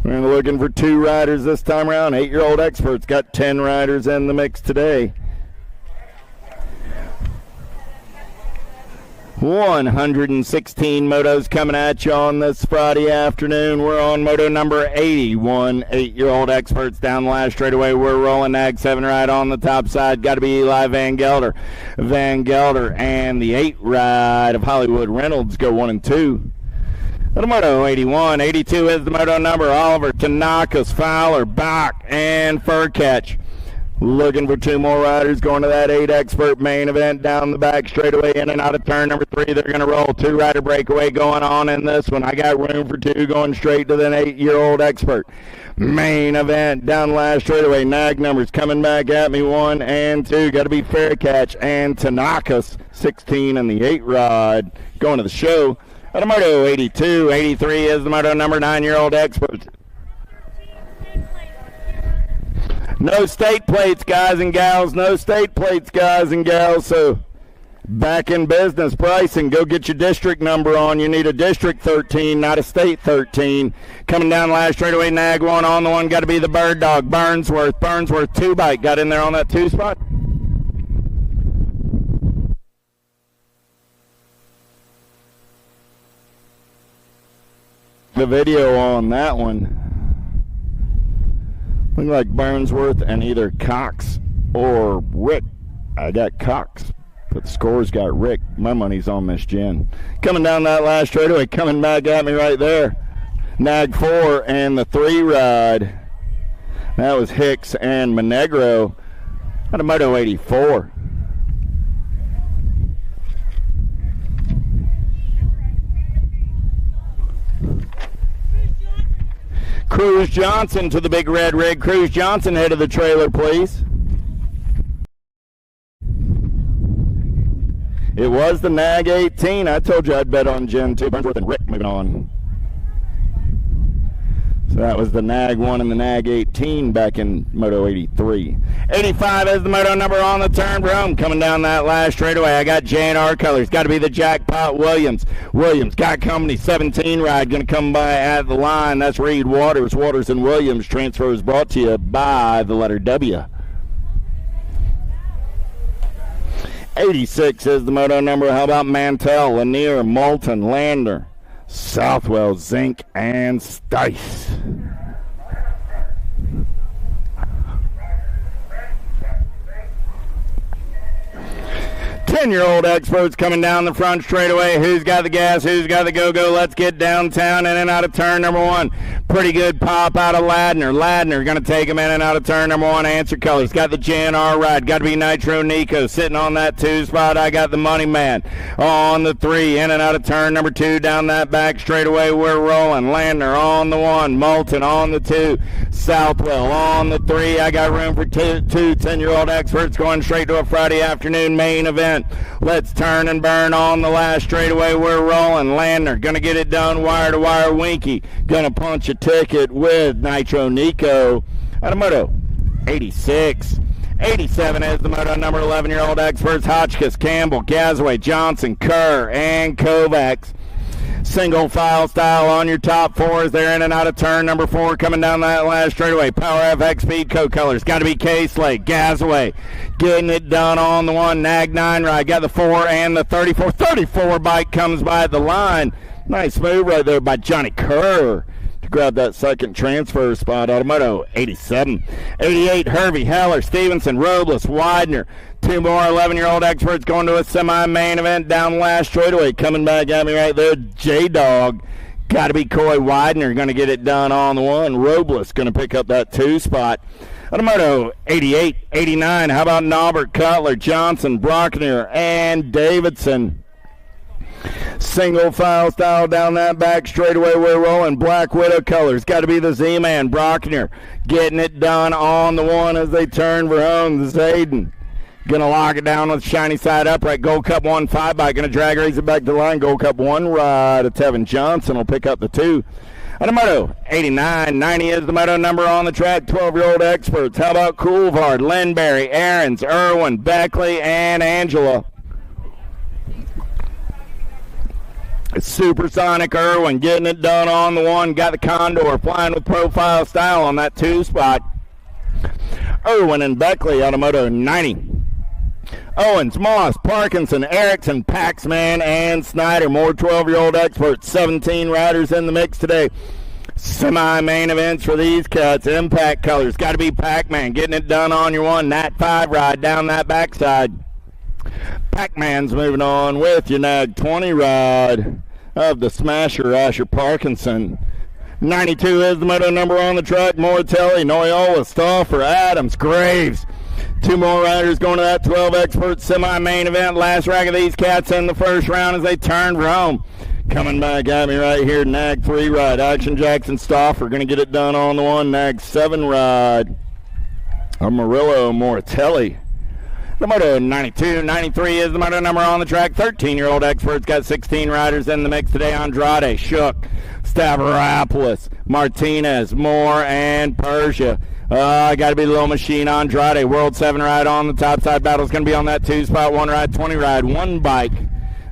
We're looking for 2 riders this time around. 8-year-old experts got 10 riders in the mix today. 116 motos coming at you on this Friday afternoon. We're on moto number 81. 8-year-old experts down the last straightaway. We're rolling Nag 7 ride on the top side. Got to be Eli Van Gelder. Van Gelder and the 8 ride of Hollywood Reynolds go 1 and 2. The moto 81. 82 is the moto number. Oliver, Tanaka's, Fowler, Bach, and Furcatch. Looking for 2 more riders going to that 8 expert main event down the back straightaway in and out of turn number 3. They're going to roll 2 rider breakaway going on in this one. I got room for 2 going straight to the 8-year-old expert main event down the last straightaway. Nag numbers coming back at me 1 and 2. Got to be Faircatch and Tanaka's 16 and the 8 ride going to the show. The moto 82. 83 is the moto number 9-year-old expert. No state plates, guys and gals. No state plates, guys and gals. So back in business pricing. Go get your district number on. You need a district 13, not a state 13. Coming down last straightaway, Nag 1 on the one. Got to be the Bird Dog. Burnsworth 2 bike. Got in there on that 2 spot. The video on that one. Look like Burnsworth and either Cox or Rick. I got Cox, but the score's got Rick. My money's on Miss Jen. Coming down that last straightaway, coming back at me right there. Nag 4 and the 3 ride. That was Hicks and Monegro at a moto 84. Cruz Johnson to the big red rig. Cruz Johnson, head of the trailer, please. It was the Nag 18. I told you I'd bet on Jen 2. Burnsworth and Rick moving on. So that was the Nag 1 and the Nag 18 back in Moto 83. 85 is the moto number on the turn for home. Coming down that last straightaway, I got J&R colors. Got to be the Jackpot Williams. Williams got company 17 ride. Going to come by at the line. That's Reed Waters. Waters and Williams. Transfer is brought to you by the letter W. 86 is the moto number. How about Mantell, Lanier, Moulton, Lander, Southwell, Zink, and Stice. 10-year-old experts coming down the front straightaway. Who's got the gas? Who's got the go-go? Let's get downtown in and out of turn number 1. Pretty good pop out of Ladner. Ladner going to take him in and out of turn number 1. Answer colors. Got the JNR ride. Got to be Nitro Nico sitting on that 2 spot. I got the Money Man on the 3. In and out of turn number 2. Down that back straightaway, we're rolling. Ladner on the 1. Moulton on the 2. Southwell on the 3. I got room for two 10-year-old experts going straight to a Friday afternoon main event. Let's turn and burn on the last straightaway. We're rolling. Landner going to get it done wire to wire. Winky going to punch a ticket with Nitro Nico. Automoto 86. 87 is the moto number 11-year-old experts. Hotchkiss, Campbell, Gasaway, Johnson, Kerr, and Kovacs. Single file style on your top four as they're in and out of turn number 4, coming down that last straightaway. Power FX Speed Co colors. Got to be K-Slate. Gasaway getting it done on the 1. Nag 9 ride. Got the 4 and the 34. 34 bike comes by the line. Nice move right there by Johnny Kerr to grab that second transfer spot. Automoto 87. 88, Hervey, Heller, Stevenson, Robles, Widener. 2 more 11-year-old experts going to a semi-main event down last straightaway. Coming back at me right there, J-Dog. Got to be Coy Widener going to get it done on the 1. Robles going to pick up that 2 spot. Automoto 88, 89. How about Norbert, Cutler, Johnson, Brockner, and Davidson? Single file style down that back straightaway. We're rolling. Black Widow colors. Got to be the Z-Man, Brockner. Getting it done on the 1 as they turn for home. Zayden going to lock it down with shiny side upright. Gold Cup 1 5 bike. Going to drag race it back to the line. Gold Cup 1 ride. Tevin Johnson will pick up the 2. Automoto 89, 90 is the moto number on the track. 12-year-old experts. How about Coulvard, Lindberry, Aarons, Irwin, Beckley, and Angela? Supersonic Irwin getting it done on the 1. Got the Condor flying with profile style on that 2 spot. Irwin and Beckley, Automoto 90. Owens, Moss, Parkinson, Erickson, Paxman, and Snyder. More 12-year-old experts. 17 riders in the mix today. Semi-main events for these cuts. Impact colors. Got to be Pac-Man getting it done on your 1. Nat 5 ride down that backside. Pac-Man's moving on with your Nag 20 ride of the Smasher, Asher Parkinson. 92 is the moto number on the track. Mortelli, Noyola, Stauffer, Adams, Graves. 2 more riders going to that 12 expert semi-main event. Last rack of these cats in the first round as they turn for home. Coming back at me right here, Nag 3 ride. Action Jackson, Stauffer going to get it done on the 1. Nag 7 ride. Amarillo, Mortelli. The moto 92, 93 is the moto number on the track. 13-year-old experts got 16 riders in the mix today. Andrade, Shook, Stavropoulos, Martinez, Moore, and Persia. Got to be the little machine Andrade. World 7 ride on the top side. Battle's going to be on that 2 spot. 1 ride, 20 ride, 1 bike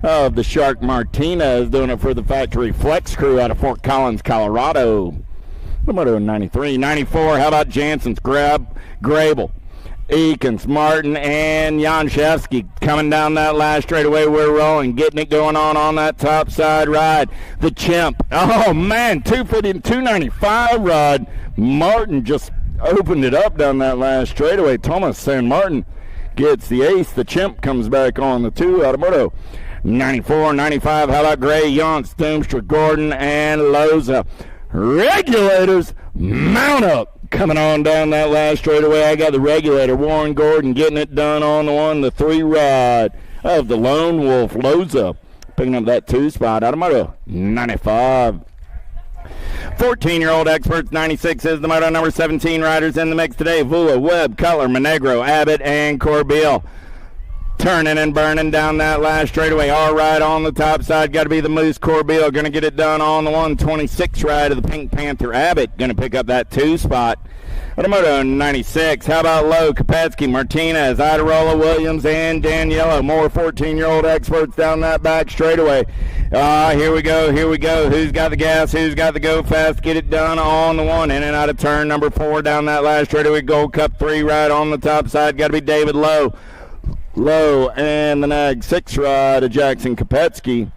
of the Shark Martinez doing it for the Factory Flex crew out of Fort Collins, Colorado. The moto 93, 94. How about Jansen's Grable? Eakins, Martin, and Janszewski coming down that last straightaway. We're rolling, getting it going on that top side ride. The Chimp. Oh, man, 250 and 295 ride. Martin just opened it up down that last straightaway. Thomas San Martin gets the ace. The Chimp comes back on the 2. Automoto 94, 95. How about Gray, Yonts, Doomstra, Gordon, and Loza? Regulators, mount up. Coming on down that last straightaway, I got the Regulator, Warren Gordon, getting it done on the 1, the 3 ride of the Lone Wolf, Loza, picking up that 2 spot. Automoto 95. 14-year-old experts, 96 is the moto number. 17 riders in the mix today. Vula, Webb, Cutler, Monegro, Abbott, and Corbeil. Turning and burning down that last straightaway. Our ride on the top side. Got to be the Moose Corbeil. Going to get it done on the 126 ride of the Pink Panther Abbott. Going to pick up that 2 spot. Automoto 96. How about Lowe, Kopetsky, Martinez, Idarola, Williams, and Daniela. More 14-year-old experts down that back straightaway. Here we go. Who's got the gas? Who's got the go fast? Get it done on the 1. In and out of turn number 4 down that last straightaway. Gold Cup 3 ride on the top side. Got to be David Lowe. And the Nag 6 ride of Jackson Kopetsky.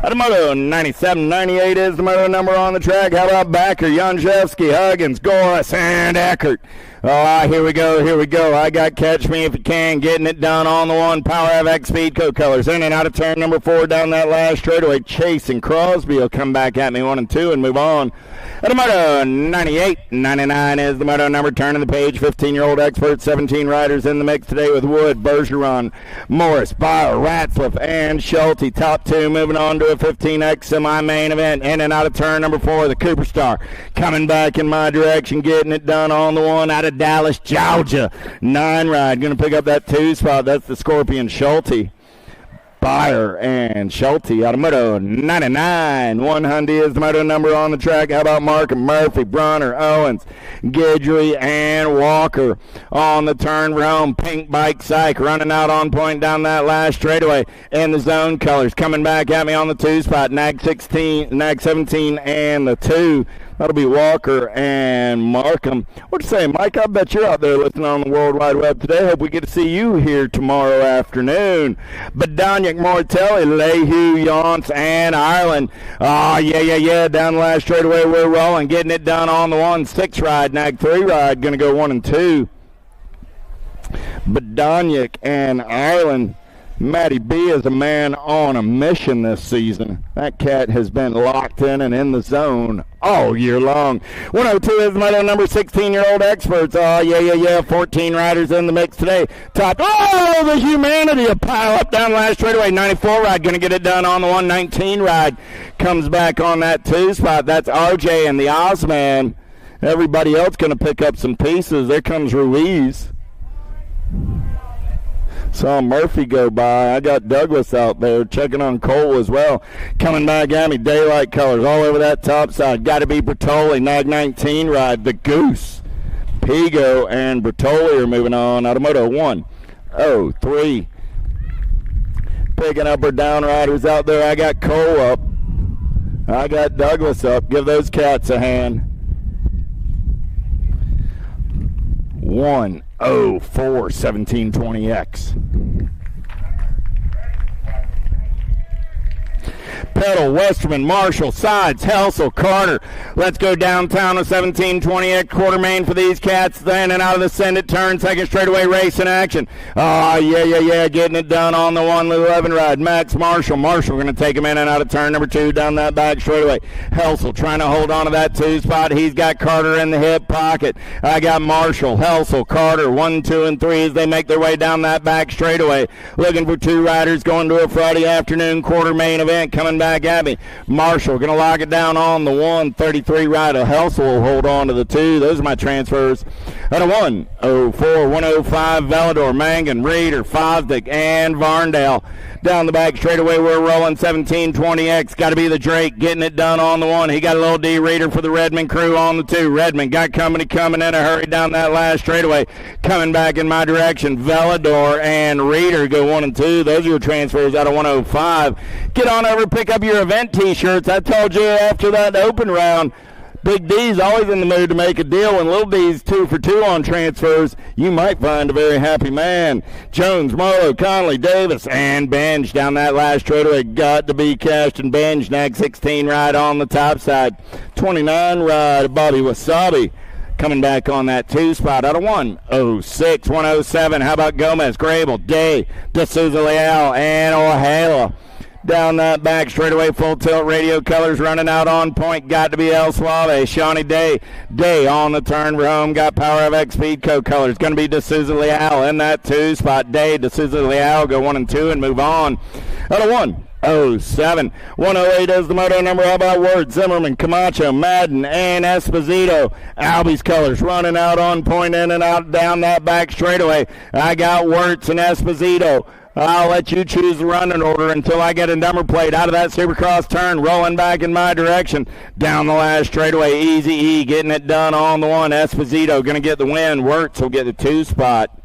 Automoto 97, 98 is the moto number on the track. How about Backer, Janszewski, Huggins, Goris, and Eckert. Here we go. I got Catch Me If You Can, getting it done on the 1. Power FX Speed Co colors. In and out of turn number 4 down that last straightaway. Chase and Crosby will come back at me 1 and 2 and move on. Automoto 98, 99 is the moto number. Turning the page. 15-year-old expert. 17 riders in the mix today with Wood, Bergeron, Morris, Bauer, Ratzlaff, and Schulte. Top 2 moving on to a 15X semi-main event. In and out of turn number 4, the Cooper Star coming back in my direction, getting it done on the 1 out of Dallas, Georgia. 9 ride, going to pick up that 2 spot. That's the Scorpion Schulte. Byer and Schulte out of Moto 99. 100 is the Moto number on the track. How about Mark Murphy, Bronner, Owens, Guidry, and Walker on the turn for home. Pink Bike Psych running out on point down that last straightaway in the zone colors. Coming back at me on the 2 spot. Nag 17 and the 2. That'll be Walker and Markham. What do you say, Mike? I bet you're out there listening on the World Wide Web today. Hope we get to see you here tomorrow afternoon. Badoniak, Mortelli, Lehue, Yance, and Ireland. Oh, yeah. Down the last straightaway, we're rolling. Getting it done on the 1-6 ride. Nag 3 ride. Going to go 1 and 2. Badoniak and Ireland. Matty B is a man on a mission this season. That cat has been locked in and in the zone all year long. 102 is the Moto number 16-year-old experts. Oh, yeah. 14 riders in the mix today. Top. Oh, the humanity. A pile up down the last straightaway. 94 ride. Going to get it done on the 119 ride. Comes back on that 2 spot. That's RJ and the Ozman. Everybody else going to pick up some pieces. There comes Ruiz. Saw Murphy go by. I got Douglas out there checking on Cole as well. Coming back at me, daylight colors all over that top side. Got to be Bertoli, Nag 19 ride, the Goose. Pigo and Bertoli are moving on. Automoto 103. Picking up our down riders out there. I got Cole up. I got Douglas up. Give those cats a hand. 104 1720X. Pedal, Westerman, Marshall, Sides, Helsel, Carter. Let's go downtown to 1720X quarter main for these cats. Then and out of the send it turn, second straightaway race in action. Oh, yeah. Getting it done on the 111 ride. Max Marshall. Marshall going to take him in and out of turn number 2 down that back straightaway. Helsel trying to hold on to that 2 spot. He's got Carter in the hip pocket. I got Marshall, Helsel, Carter, 1, 2, and 3 as they make their way down that back straightaway. Looking for 2 riders going to a Friday afternoon quarter main event. Coming back at me. Marshall going to lock it down on the 133 rider. Helsel will hold on to the 2. Those are my transfers. At a 104, 105, Velador, Mangan, Reeder, Fosdick, and Varndale. Down the back straightaway, we're rolling 1720X. Got to be the Drake getting it done on the 1. He got a little D Reeder for the Redmond crew on the 2. Redmond got company coming in a hurry down that last straightaway. Coming back in my direction, Velador and Reeder go 1 and 2. Those are your transfers out of 105. Get on over, pick up your event t-shirts. I told you after that open round, Big D's always in the mood to make a deal, and Little D's 2 for 2 on transfers. You might find a very happy man. Jones, Marlowe, Conley, Davis, and Benj down that last straightaway. Got to be cashed and Benj. Nag 16 ride on the top side. 29 ride, Bobby Wasabi. Coming back on that 2 spot out of 106, 107. How about Gomez, Grable, Day, D'Souza Leal, and O'Hala. Down that back straightaway, full tilt radio colors running out on point. Got to be El Suave. Shawnee Day. Day on the turn for home. Got Power of X Speedco colors. Going to be D'Souza Leal in that 2 spot. Day, D'Souza Leal go 1 and 2 and move on. Out of 107. 108 is the moto number. How about Word, Zimmerman, Camacho, Madden, and Esposito. Albie's colors running out on point in and out down that back straightaway. I got Wirtz and Esposito. I'll let you choose the running order until I get a number plate out of that Supercross turn, rolling back in my direction. Down the last straightaway, Easy E getting it done on the 1. Esposito going to get the win. Wirtz will get the 2 spot.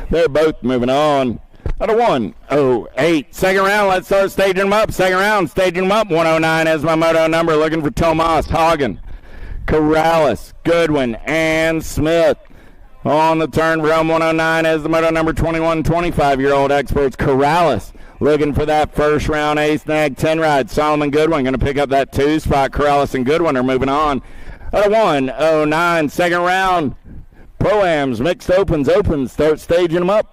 They're both moving on. Out of 108. Second round, let's start staging them up. Second round, staging them up. 109 is my moto number. Looking for Tomas, Hagen, Corrales, Goodwin, and Smith. On the turn, round 109 is the moto number 21, 25-year-old experts. Corrales looking for that first round ace nag 10 ride. Solomon Goodwin going to pick up that 2 spot. Corrales and Goodwin are moving on. At a 109, second round. Pro-Ams, mixed opens, start staging them up.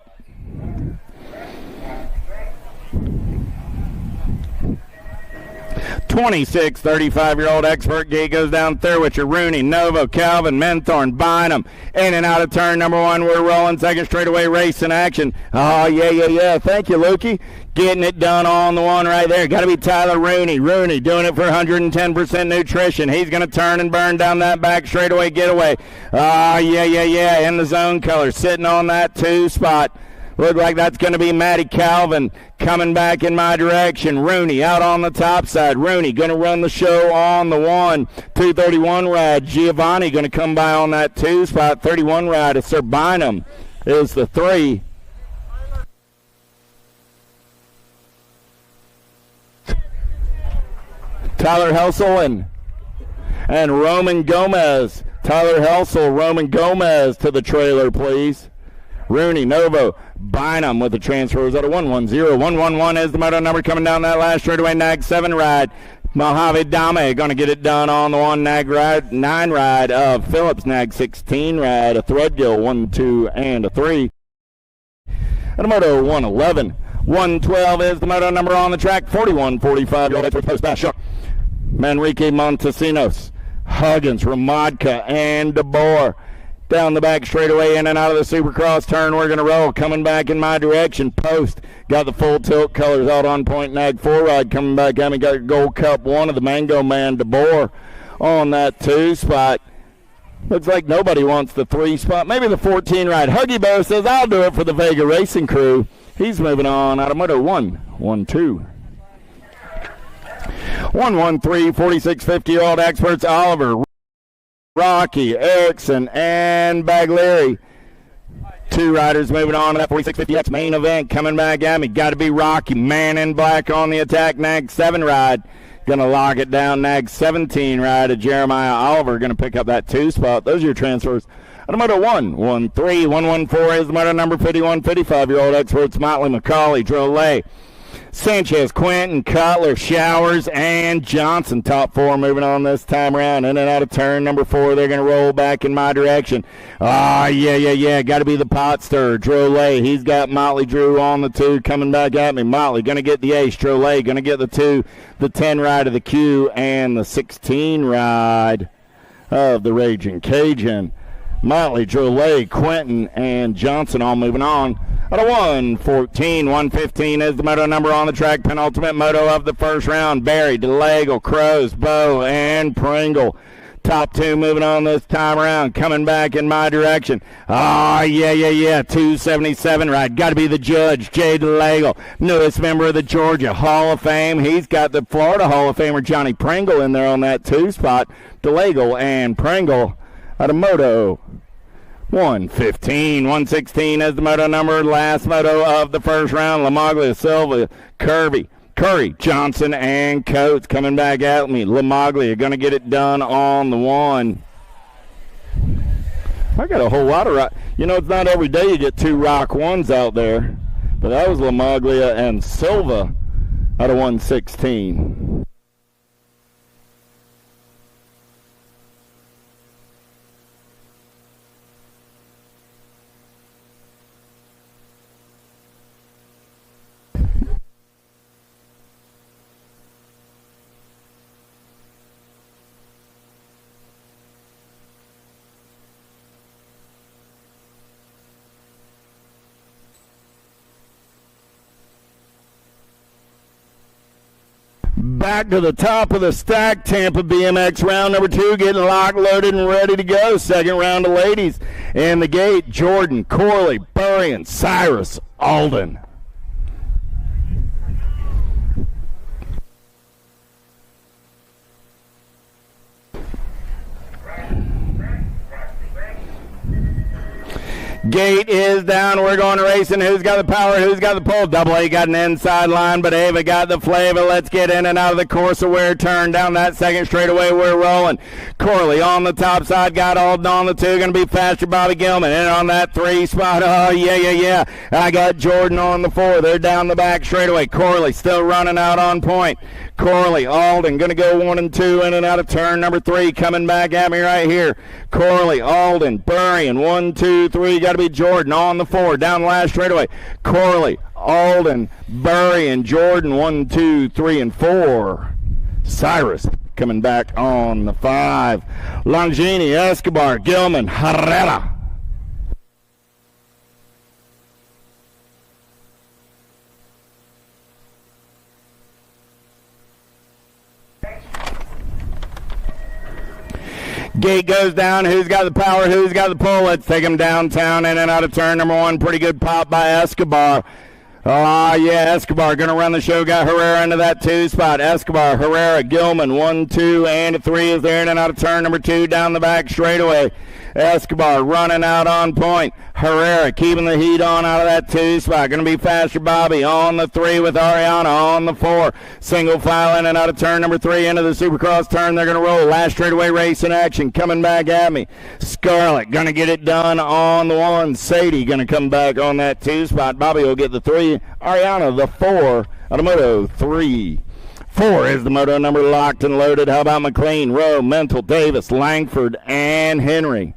26, 35-year-old expert gate goes down Thurwitcher, Rooney, Novo, Calvin, Menthorn, Bynum. In and out of turn number 1. We're rolling second straightaway race in action. Oh, yeah. Thank you, Lukey. Getting it done on the 1 right there. Got to be Tyler Rooney. Rooney doing it for 110% nutrition. He's going to turn and burn down that back straightaway getaway. Oh, yeah. In the zone color. Sitting on that 2 spot. Look like that's going to be Matty Calvin coming back in my direction. Rooney out on the top side. Rooney going to run the show on the 1. 231 ride. Giovanni going to come by on that 2 spot. 31 ride of Sir Bynum is the 3. Tyler Helsel and Roman Gomez. Tyler Helsel, Roman Gomez to the trailer, please. Rooney, Novo, Bynum with the transfers out of 110. 111 is the moto number coming down that last straightaway. Nag 7 ride. Mojave Dame going to get it done on the 1 nag ride. 9 ride of Phillips. Nag 16 ride. A Threadgill 1, 2, and a 3. And a moto 111. 112 is the moto number on the track. 41, 45. You'll get post bash. Manrique Montesinos, Huggins, Ramadka, and DeBoer. Down the back straightaway, in and out of the Supercross turn. We're going to roll. Coming back in my direction. Post. Got the full tilt colors out on point. Nag 4 ride coming back at me. Got a Gold Cup 1 of the Mango Man DeBoer on that 2 spot. Looks like nobody wants the 3 spot. Maybe the 14 ride. Huggy Bear says, I'll do it for the Vega Racing Crew. He's moving on out of moto 1, 1, 2. 113, 46-50-year-old experts. Oliver, Rocky, Erickson, and Baglieri. 2 riders moving on to that 46-50X main event. Coming back at me. Got to be Rocky. Man in black on the attack. Nag 7 ride. Going to lock it down. Nag 17 ride of Jeremiah Oliver. Going to pick up that 2 spot. Those are your transfers. And moto 1, 1, 3, 114 is the moto number 51, 55-year-old experts. Motley, McCauley, Drolet, Sanchez, Quentin, Cutler, Showers, and Johnson. Top 4 moving on this time around. In and out of turn number 4. They're going to roll back in my direction. Yeah. Got to be the pot stirrer. Drolet. He's got Motley Drew on the 2 coming back at me. Motley going to get the ace. Drolet going to get the 2, the 10 ride of the Q, and the 16 ride of the Raging Cajun. Motley, Drolet, Quentin, and Johnson all moving on. Out of 114, 115 is the moto number on the track. Penultimate moto of the first round. Barry, DeLagle, Crows, Bow, and Pringle. Top 2 moving on this time around. Coming back in my direction. Yeah. 277 ride. Got to be the judge, Jay DeLagle. Newest member of the Georgia Hall of Fame. He's got the Florida Hall of Famer Johnny Pringle in there on that 2 spot. DeLagle and Pringle out of moto 115, 116 is the moto number. Last moto of the first round. Lamaglia, Silva, Curry, Johnson, and Coates coming back at me. Lamaglia going to get it done on the 1. I got a whole lot of rock. You know, it's not every day you get 2 rock 1s out there. But that was Lamaglia and Silva out of 116. Back to the top of the stack. Tampa BMX round number 2 getting locked, loaded, and ready to go. Second round of ladies. In the gate, Jordan, Corley, Burrian, Cyrus, Alden. Gate is down. We're going to racing. Who's got the power? Who's got the pull? Double A got an inside line, but Ava got the flavor. Let's get in and out of the course aware turn. Down that second straightaway, we're rolling. Corley on the top side, got Alden on the 2. Going to be faster, Bobby Gilman. In on that 3 spot. Oh, yeah. I got Jordan on the 4. They're down the back straightaway. Corley still running out on point. Corley, Alden, going to go 1 and 2 in and out of turn number 3. Coming back at me right here. Corley, Alden, Burrian, 1, 2, 3. Got to be Jordan on the 4. Down the last straightaway. Corley, Alden, Burrian, Jordan, 1, 2, 3, and 4. Cyrus coming back on the 5. Longini, Escobar, Gilman, Herrera. Gate goes down. Who's got the power? Who's got the pull? Let's take him downtown in and out of turn number 1. Pretty good pop by Escobar. Oh, yeah, Escobar going to run the show. Got Herrera into that 2 spot. Escobar, Herrera, Gilman, 1, 2, and a 3 is there in and out of turn number 2 down the back straightaway. Escobar running out on point. Herrera keeping the heat on out of that 2 spot. Going to be faster. Bobby on the 3 with Ariana on the 4. Single file in and out of turn number 3 into the Supercross turn. They're going to roll. Last straightaway race in action. Coming back at me. Scarlett going to get it done on the 1. Sadie going to come back on that 2 spot. Bobby will get the 3. Ariana the 4. Automoto 3. 4 is the moto number locked and loaded. How about McLean, Rowe, Mental, Davis, Langford, and Henry?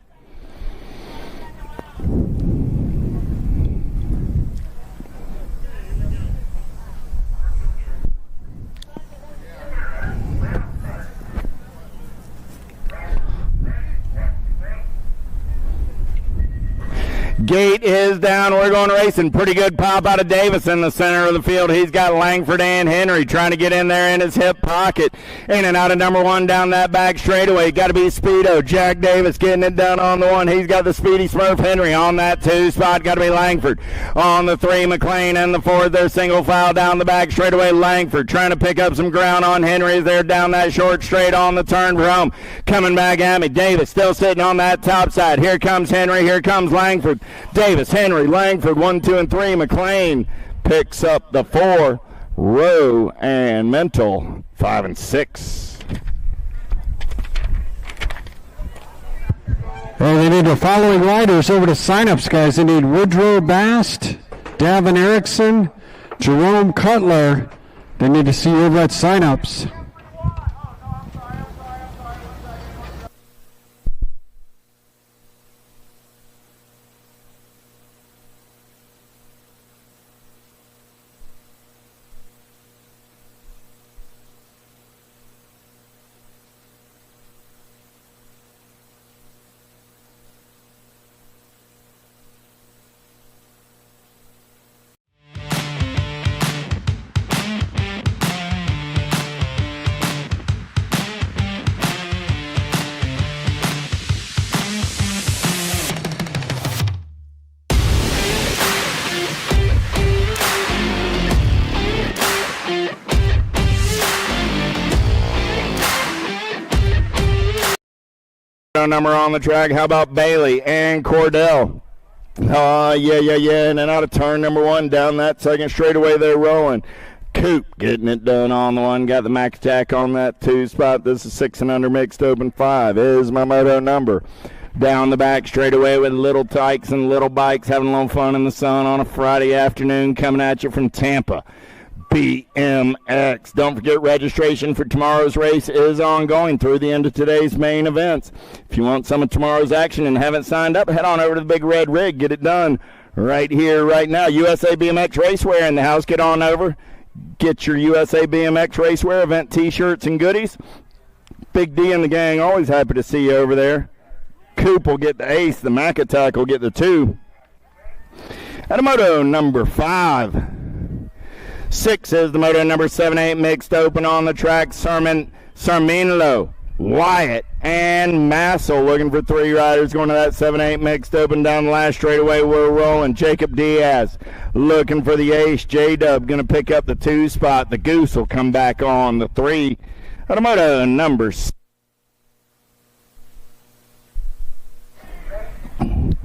Gate is down. We're going racing. Pretty good pop out of Davis in the center of the field. He's got Langford and Henry trying to get in there in his hip pocket. In and out of number 1 down that back straightaway. Got to be Speedo. Jack Davis getting it done on the 1. He's got the Speedy Smurf Henry on that 2 spot. Got to be Langford. On the 3, McLean and the 4. They're single file down the back straightaway. Langford trying to pick up some ground on Henry. They're down that short straight on the turn for home. Coming back at me. Davis still sitting on that top side. Here comes Henry. Here comes Langford. Davis, Henry, Langford, 1, 2, and 3. McLean picks up the 4. Rowe and Mental, 5 and 6. Well, they need the following riders over to signups, guys. They need Woodrow Bast, Davin Erickson, Jerome Cutler. They need to see you over at signups. Number on the track. How about Bailey and Cordell? Yeah. And then out of turn number 1 down that second straightaway they're rolling. Coop getting it done on the 1. Got the Mac Attack on that 2 spot. This is 6 and under mixed open 5 is my moto number. Down the back straightaway with little tykes and little bikes having a little fun in the sun on a Friday afternoon coming at you from Tampa. BMX. Don't forget, registration for tomorrow's race is ongoing through the end of today's main events. If you want some of tomorrow's action and haven't signed up, head on over to the Big Red Rig. Get it done right here, right now. USA BMX Racewear in the house. Get on over. Get your USA BMX Racewear event T-shirts and goodies. Big D and the gang, always happy to see you over there. Coop will get the ace. The Mac Attack will get the 2. At a moto number 5. 6 is the moto number 7-8 mixed open on the track. Sarminlo, Wyatt, and Massel looking for 3 riders going to that 7-8 mixed open down the last straightaway. We're rolling. Jacob Diaz looking for the ace. J-Dub going to pick up the 2 spot. The Goose will come back on the 3. At a moto number 6.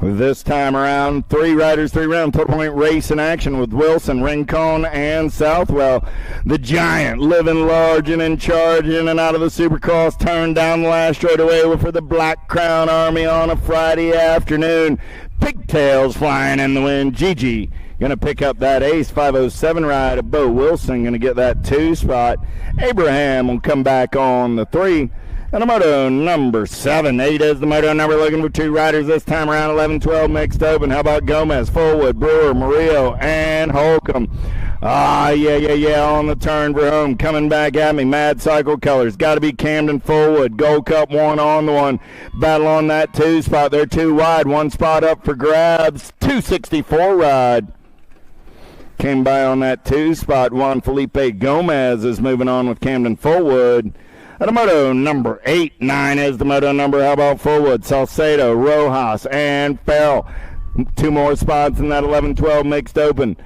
This time around, 3 riders, 3 round total point race in action with Wilson, Rincon, and Southwell. The Giant living large and in charge in and out of the Supercross turn down the last straightaway for the Black Crown Army on a Friday afternoon. Pigtails flying in the wind. Gigi going to pick up that ace 507 ride. Bo Wilson going to get that 2 spot. Abraham will come back on the 3. And a moto number 7. 8 is the moto number looking for 2 riders this time around. 11-12 mixed open. How about Gomez, Fullwood, Brewer, Murillo, and Holcomb? Yeah, on the turn for home. Coming back at me, Mad Cycle Colors. Got to be Camden, Fullwood. Gold Cup 1 on the 1. Battle on that 2 spot. They're 2 wide. 1 spot up for grabs. 264 ride. Came by on that 2 spot. Juan Felipe Gomez is moving on with Camden, Fullwood. The moto number 8, 9 is the moto number. How about Fullwood, Salcedo, Rojas, and Farrell? 2 more spots in that 11-12 mixed open.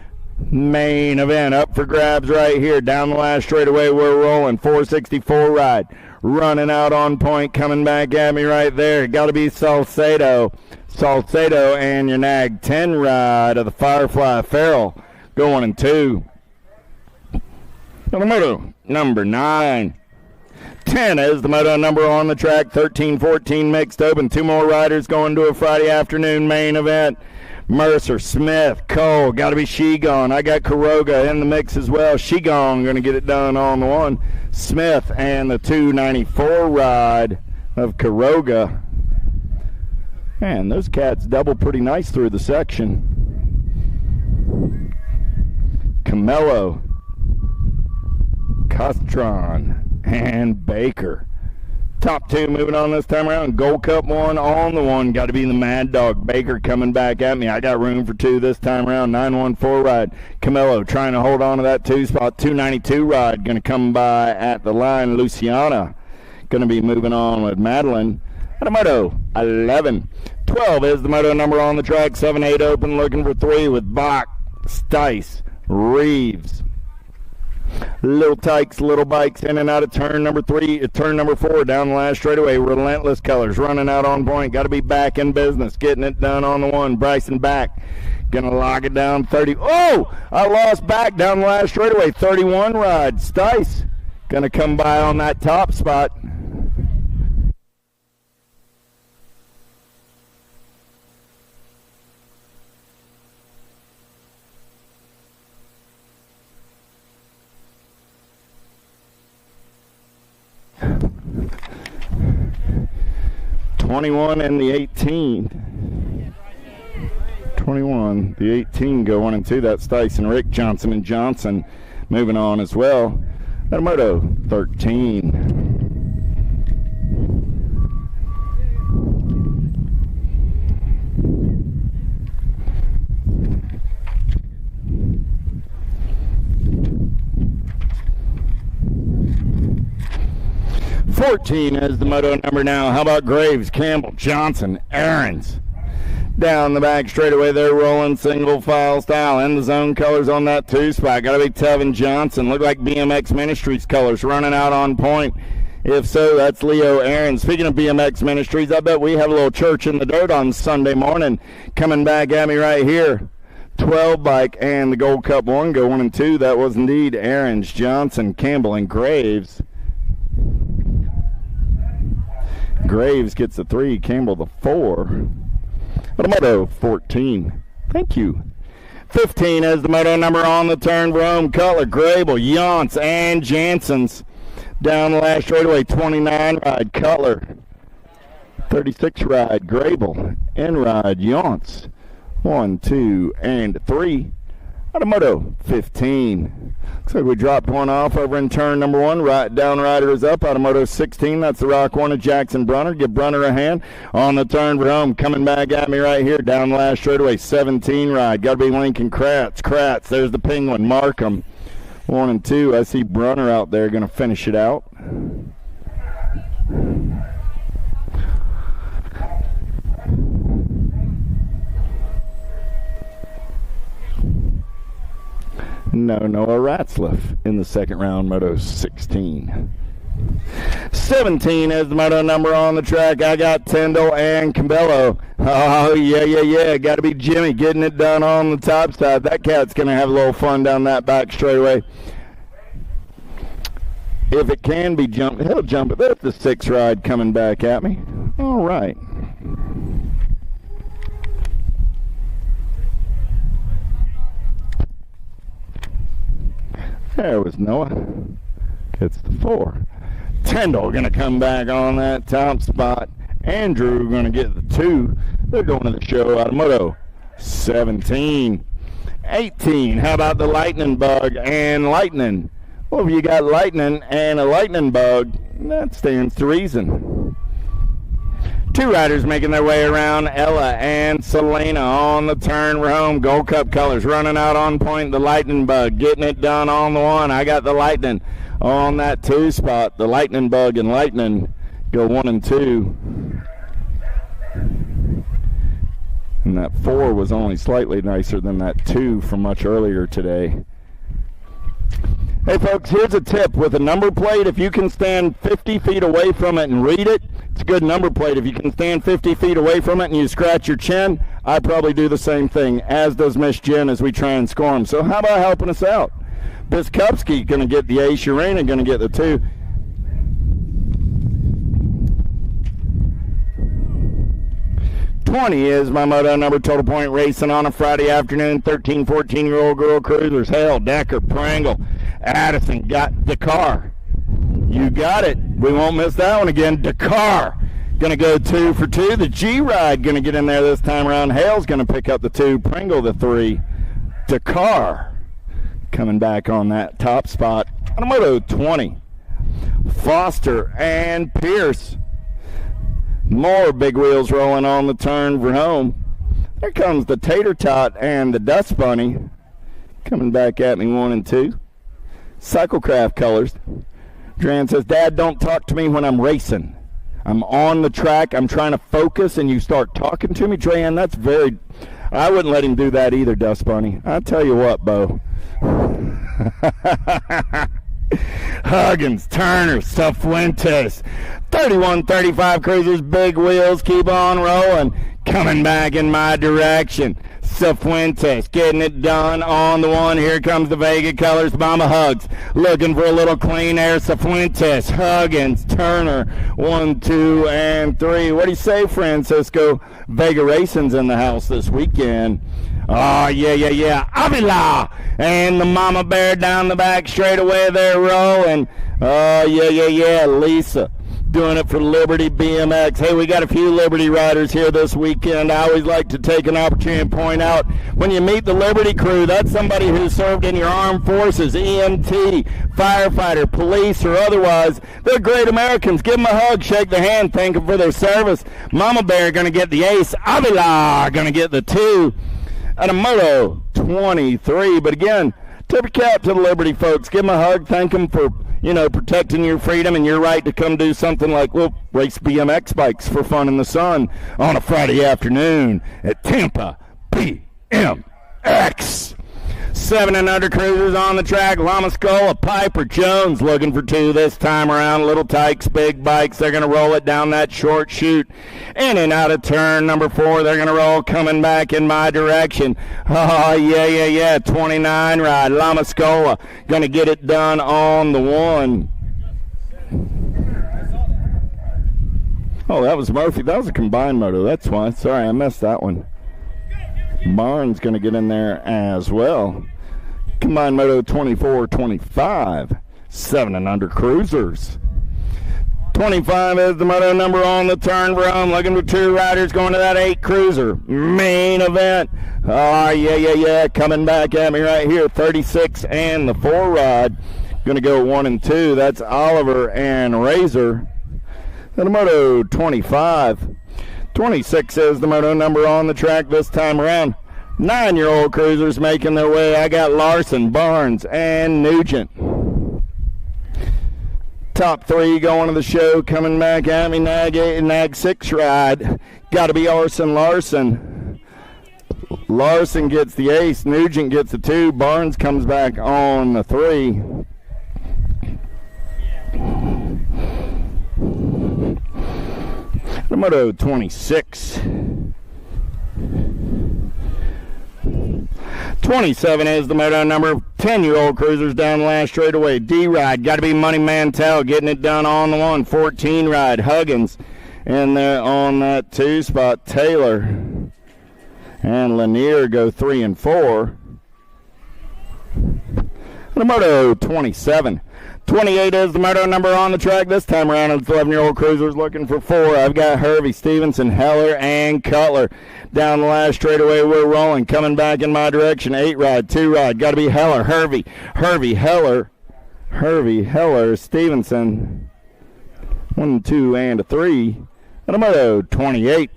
Main event up for grabs right here. Down the last straightaway, we're rolling. 464 ride. Running out on point, coming back at me right there. Got to be Salcedo. Salcedo and your nag 10 ride of the Firefly. Farrell going in 2. The moto number 9. 10 is the moto number on the track. 13-14 mixed open. 2 more riders going to a Friday afternoon main event. Mercer, Smith, Cole, got to be Shigon. I got Kuroga in the mix as well. Shigon going to get it done on the 1. Smith and the 294 ride of Kuroga. Man, those cats double pretty nice through the section. Camelo, Castron, and Baker. Top 2 moving on this time around. Gold Cup 1 on the 1. Got to be the Mad Dog. Baker coming back at me. I got room for 2 this time around. 914 ride. Camelo trying to hold on to that 2 spot. 292 ride going to come by at the line. Luciana going to be moving on with Madeline. At a moto 11. 12 is the moto number on the track. 7-8 open looking for 3 with Bach, Stice, Reeves. Little Tykes, Little Bikes in and out of turn number 3, turn number 4 down the last straightaway. Relentless Colors running out on point. Got to be back in business, getting it done on the 1. Bryson back, gonna lock it down 30. Oh, I lost back down the last straightaway. 31 ride. Stice gonna come by on that top spot. $21 and the 18. 21, the 18 go 1 and 2. That's Tyson, Rick, Johnson, and Johnson moving on as well. At moto 13. $14 is the moto number now. How about Graves, Campbell, Johnson, Aarons? Down the back straightaway, they're rolling single file style. In the zone colors on that 2 spot. Got to be Tevin Johnson. Look like BMX Ministries colors running out on point. If so, that's Leo Aaron. Speaking of BMX Ministries, I bet we have a little church in the dirt on Sunday morning. Coming back at me right here. 12 bike and the Gold Cup 1 go 1 and 2. That was indeed Aarons, Johnson, Campbell, and Graves. Graves gets the 3, Campbell the 4. But a moto 14. Thank you. 15 is the moto number on the turn. Rome, Cutler, Grable, Yance, and Jansen's. Down the last straightaway, 29 ride, Cutler. 36 ride, Grable. N ride, Yance. 1, 2, and 3. Automoto 15. Looks like we dropped one off over in turn number 1. Right down rider is up. Automoto 16. That's the Rock 1 of Jackson Brunner. Give Brunner a hand on the turn for home. Coming back at me right here. Down the last straightaway. 17 ride. Got to be Lincoln Kratz. Kratz. There's the Penguin. Markham. 1 and 2. I see Brunner out there going to finish it out. No, Noah Ratzliff in the second round, moto 16. 17 is the moto number on the track. I got Tyndall and Cabello. Oh, yeah. Got to be Jimmy getting it done on the top side. That cat's going to have a little fun down that back straightaway. If it can be jumped, he'll jump it. There's the 6 ride coming back at me. All right. There was Noah. Gets the 4. Tyndall going to come back on that top spot. Andrew going to get the 2. They're going to the show out of moto 17. 18. How about the lightning bug and lightning? Well, if you got lightning and a lightning bug, that stands to reason. 2 riders making their way around. Ella and Selena on the turn. We're home. Gold Cup colors running out on point. The lightning bug getting it done on the 1. I got the lightning On that 2 spot, the Lightning Bug and Lightning go 1 and 2. And that 4 was only slightly nicer than that 2 from much earlier today. Hey folks, here's a tip. With a number plate, if you can stand 50 feet away from it and read it, it's a good number plate. If you can stand 50 feet away from it and you scratch your chin, I probably do the same thing, as does Miss Jen, as we try and score them. So how about helping us out? Biskupski going to get the ace, Urena going to get the 2. $20 is my moto number. Total point racing on a Friday afternoon. 13, 14-year-old girl cruisers. Hale, Decker, Pringle, Addison got Dakar. You got it. We won't miss that one again. Dakar going to go 2 for 2. The G-Ride going to get in there this time around. Hale's going to pick up the 2. Pringle the 3. Dakar coming back on that top spot. On a moto 20. Foster and Pierce. More big wheels rolling on the turn for home. There comes the Tater Tot and the Dust Bunny coming back at me 1 and 2. Cyclecraft colors. Dran says, Dad, don't talk to me when I'm racing. I'm on the track. I'm trying to focus and you start talking to me. Dran, that's very... I wouldn't let him do that either, Dust Bunny. I'll tell you what, Bo. Huggins, Turner, Cifuentes, 31-35 cruisers, big wheels, keep on rolling, coming back in my direction. Cifuentes getting it done on the 1. Here comes the Vega colors. Mama Hugs looking for a little clean air. Cifuentes, Huggins, Turner, 1, 2, and 3. What do you say, Francisco? Vega Racing's in the house this weekend. Oh, yeah. Avila! And the Mama Bear down the back straight away there rolling. Oh, yeah. Lisa doing it for Liberty BMX. Hey, we got a few Liberty riders here this weekend. I always like to take an opportunity and point out, when you meet the Liberty crew, that's somebody who served in your armed forces, EMT, firefighter, police, or otherwise. They're great Americans. Give them a hug, shake their hand, thank them for their service. Mama Bear going to get the ace. Avila going to get the 2. And a moto 23. But again, tip your cap to the Liberty folks. Give them a hug. Thank them for, protecting your freedom and your right to come do something like, race BMX bikes for fun in the sun on a Friday afternoon at Tampa BMX. 7 and under cruisers on the track. Lamascola, Piper, Jones looking for 2 this time around. Little Tykes, big bikes. They're going to roll it down that short chute. In and out of turn number 4. They're going to roll coming back in my direction. Oh, yeah. 29 ride. Lamascola going to get it done on the 1. Oh, that was Murphy. That was a combined moto. That's why. Sorry, I missed that one. Barnes going to get in there as well. Combined moto 24-25. 7 and under cruisers. 25 is the moto number on the turn for home. Looking for 2 riders going to that 8 cruiser. Main event. Oh, yeah. Coming back at me right here. 36 and the 4 rod. Going to go 1 and 2. That's Oliver and Razor. And the moto 25. 26 is the moto number on the track this time around. 9-year-old cruisers making their way. I got Larson, Barnes, and Nugent. Top 3 going to the show. Coming back at me, Nag 6 ride. Got to be Larson. Larson gets the ace. Nugent gets the 2. Barnes comes back on the 3. The moto 26. 27 is the moto number. 10-year-old cruisers down the last straightaway. D-Ride, got to be Money Mantell getting it done on the 1. 14 ride, Huggins. And there on that 2 spot, Taylor and Lanier go 3 and 4. The moto 27. 28 is the moto number on the track this time around. It's 11-year-old cruisers looking for 4. I've got Hervey, Stevenson, Heller, and Cutler. Down the last straightaway, we're rolling. Coming back in my direction. 8 ride, 2 ride. Got to be Heller, Hervey, Heller, Stevenson. 1, 2, and a 3. And a moto 28.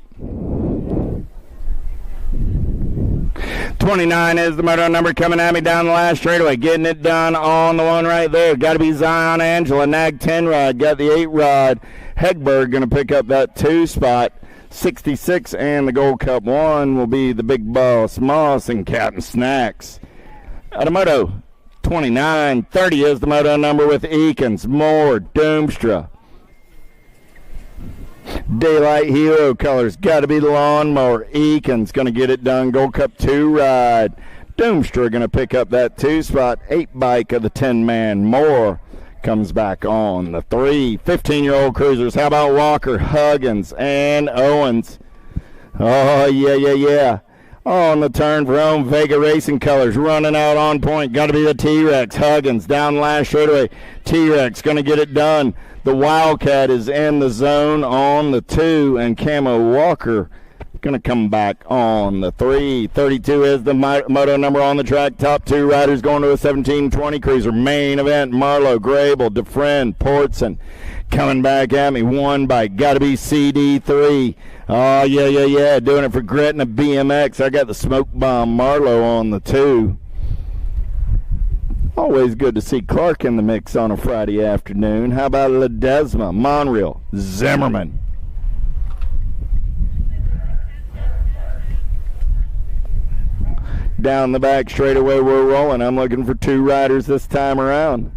29 is the moto number coming at me down the last straightaway. Getting it done on the one right there. Got to be Zion Angela. Nag 10 rod. Got the 8 rod. Hegberg going to pick up that 2 spot. 66 and the Gold Cup 1 will be the Big Boss Moss and Captain Snacks. Out of moto 29. 30 is the moto number with Eakins, Moore, Doomstra. Daylight Hero colors, got to be the Lawnmower. Eakins going to get it done. Gold Cup 2 ride. Doomstra going to pick up that 2 spot. 8 bike of the 10-man. Moore comes back on the 3. 15-year-old cruisers. How about Walker, Huggins, and Owens? Oh, yeah. On the turn for home, Vega Racing colors. Running out on point. Got to be the T-Rex. Huggins down last straightaway. T-Rex going to get it done. The Wildcat is in the zone on the 2, and Camo Walker going to come back on the 3. 32 is the moto number on the track. Top 2 riders going to a 1720 cruiser. Main event, Marlowe, Grable, DeFriend, Portson. Coming back at me, 1 bike. Got to be CD3. Oh, yeah. Doing it for Gretna BMX. I got the Smoke Bomb Marlowe on the 2. Always good to see Clark in the mix on a Friday afternoon. How about Ledesma, Monreal, Zimmerman? Down the back straightaway we're rolling. I'm looking for 2 riders this time around.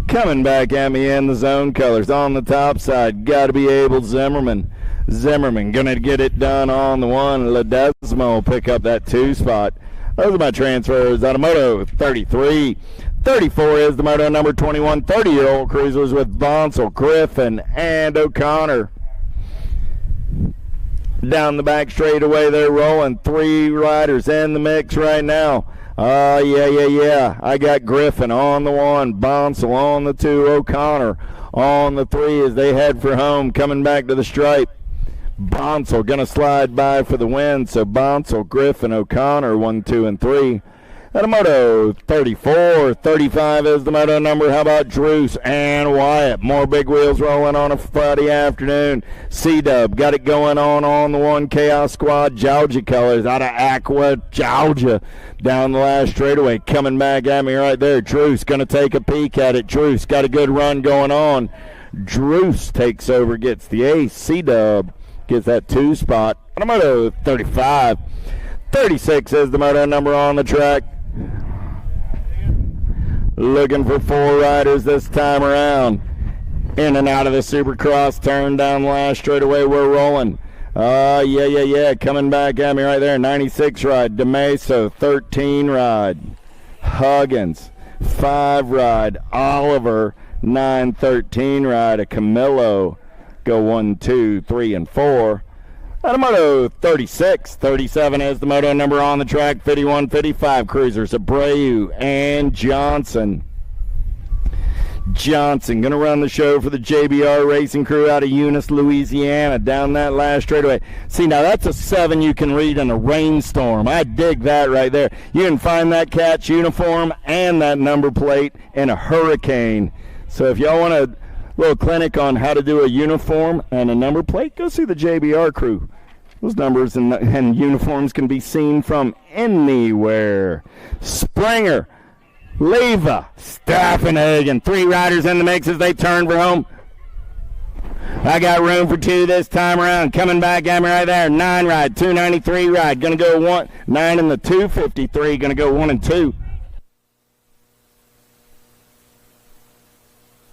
Coming back at me in the zone colors. On the top side, got to be Abel Zimmerman. Zimmerman going to get it done on the 1. Ledesma will pick up that 2 spot. Those are my transfers out of moto 33. 34 is the moto number 21. 30-year-old cruisers with Bonsall, Griffin, and O'Connor. Down the back straightaway they're rolling. 3 riders in the mix right now. Yeah. I got Griffin on the 1, Bonsall on the 2, O'Connor on the 3 as they head for home, coming back to the stripe. Bonsall going to slide by for the win, so Bonsall, Griffin, O'Connor, 1, 2, and 3. And a moto 34. 35 is the moto number. How about Druce and Wyatt? More big wheels rolling on a Friday afternoon. C-Dub got it going on the 1. Chaos Squad, Georgia colors out of Aqua, Georgia. Down the last straightaway, coming back at me right there. Druce going to take a peek at it. Druce got a good run going on. Druce takes over, gets the ace. C-Dub gets that 2 spot. On a moto 35. 36 is the moto number on the track. Looking for 4 riders this time around. In and out of the Supercross turn down the last straightaway we're rolling. Yeah. Coming back at me right there. 96 ride. DeMeso, 13 ride. Huggins, 5 ride. Oliver, 913 ride. A Camillo. Go 1, 2, 3, and 4. Out of moto 36. 37 is the moto number on the track. 51, 55 cruisers. Abreu and Johnson. Johnson going to run the show for the JBR Racing Crew out of Eunice, Louisiana. Down that last straightaway. See, now that's a 7 you can read in a rainstorm. I dig that right there. You can find that cat's uniform and that number plate in a hurricane. So if y'all want a little clinic on how to do a uniform and a number plate, go see the JBR Crew. Those numbers and uniforms can be seen from anywhere. Springer, Leva, Staffenhagen, 3 riders in the mix as they turn for home. I got room for 2 this time around. Coming back at me right there. 9 ride, 293 ride. Going to go 1, 9 in the 253. Going to go 1 and 2.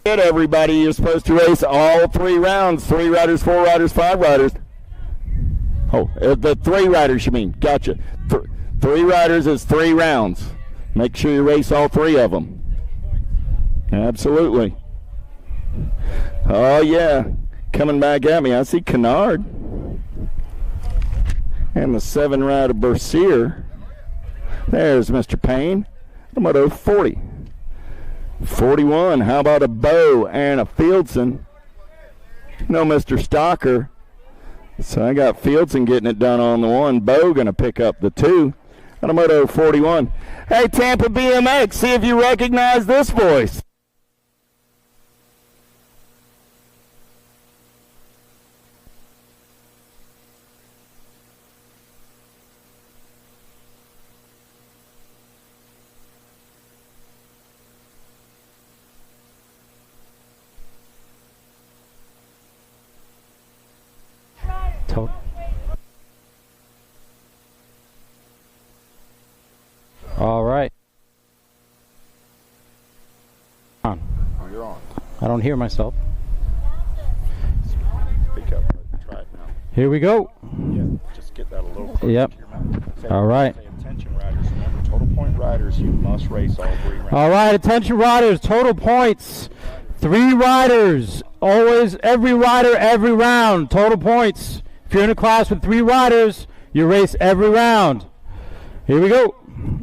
Good, everybody. You're supposed to race all 3 rounds. 3 riders, 4 riders, 5 riders. Oh, the 3 riders, you mean. Gotcha. 3 riders is 3 rounds. Make sure you race all 3 of them. Absolutely. Oh, yeah. Coming back at me, I see Kennard. And the 7 rider Bercier. There's Mr. Payne. The moto 40. 41. How about a Bow and a Fieldson? No, Mr. Stocker. So I got Fieldson getting it done on the 1. Bow going to pick up the 2. On a moto 41. Hey, Tampa BMX, see if you recognize this voice. All right. On. You're on. I don't hear myself. Speak up. Try it now. Here we go. Yeah, just get that a little closer Yep. to your mouth. Say, All right. Say attention riders. Remember, total point riders, you must race all 3 rounds. All right, attention riders, total points. 3 riders, always, every rider, every round, total points. If you're in a class with 3 riders, you race every round. Here we go.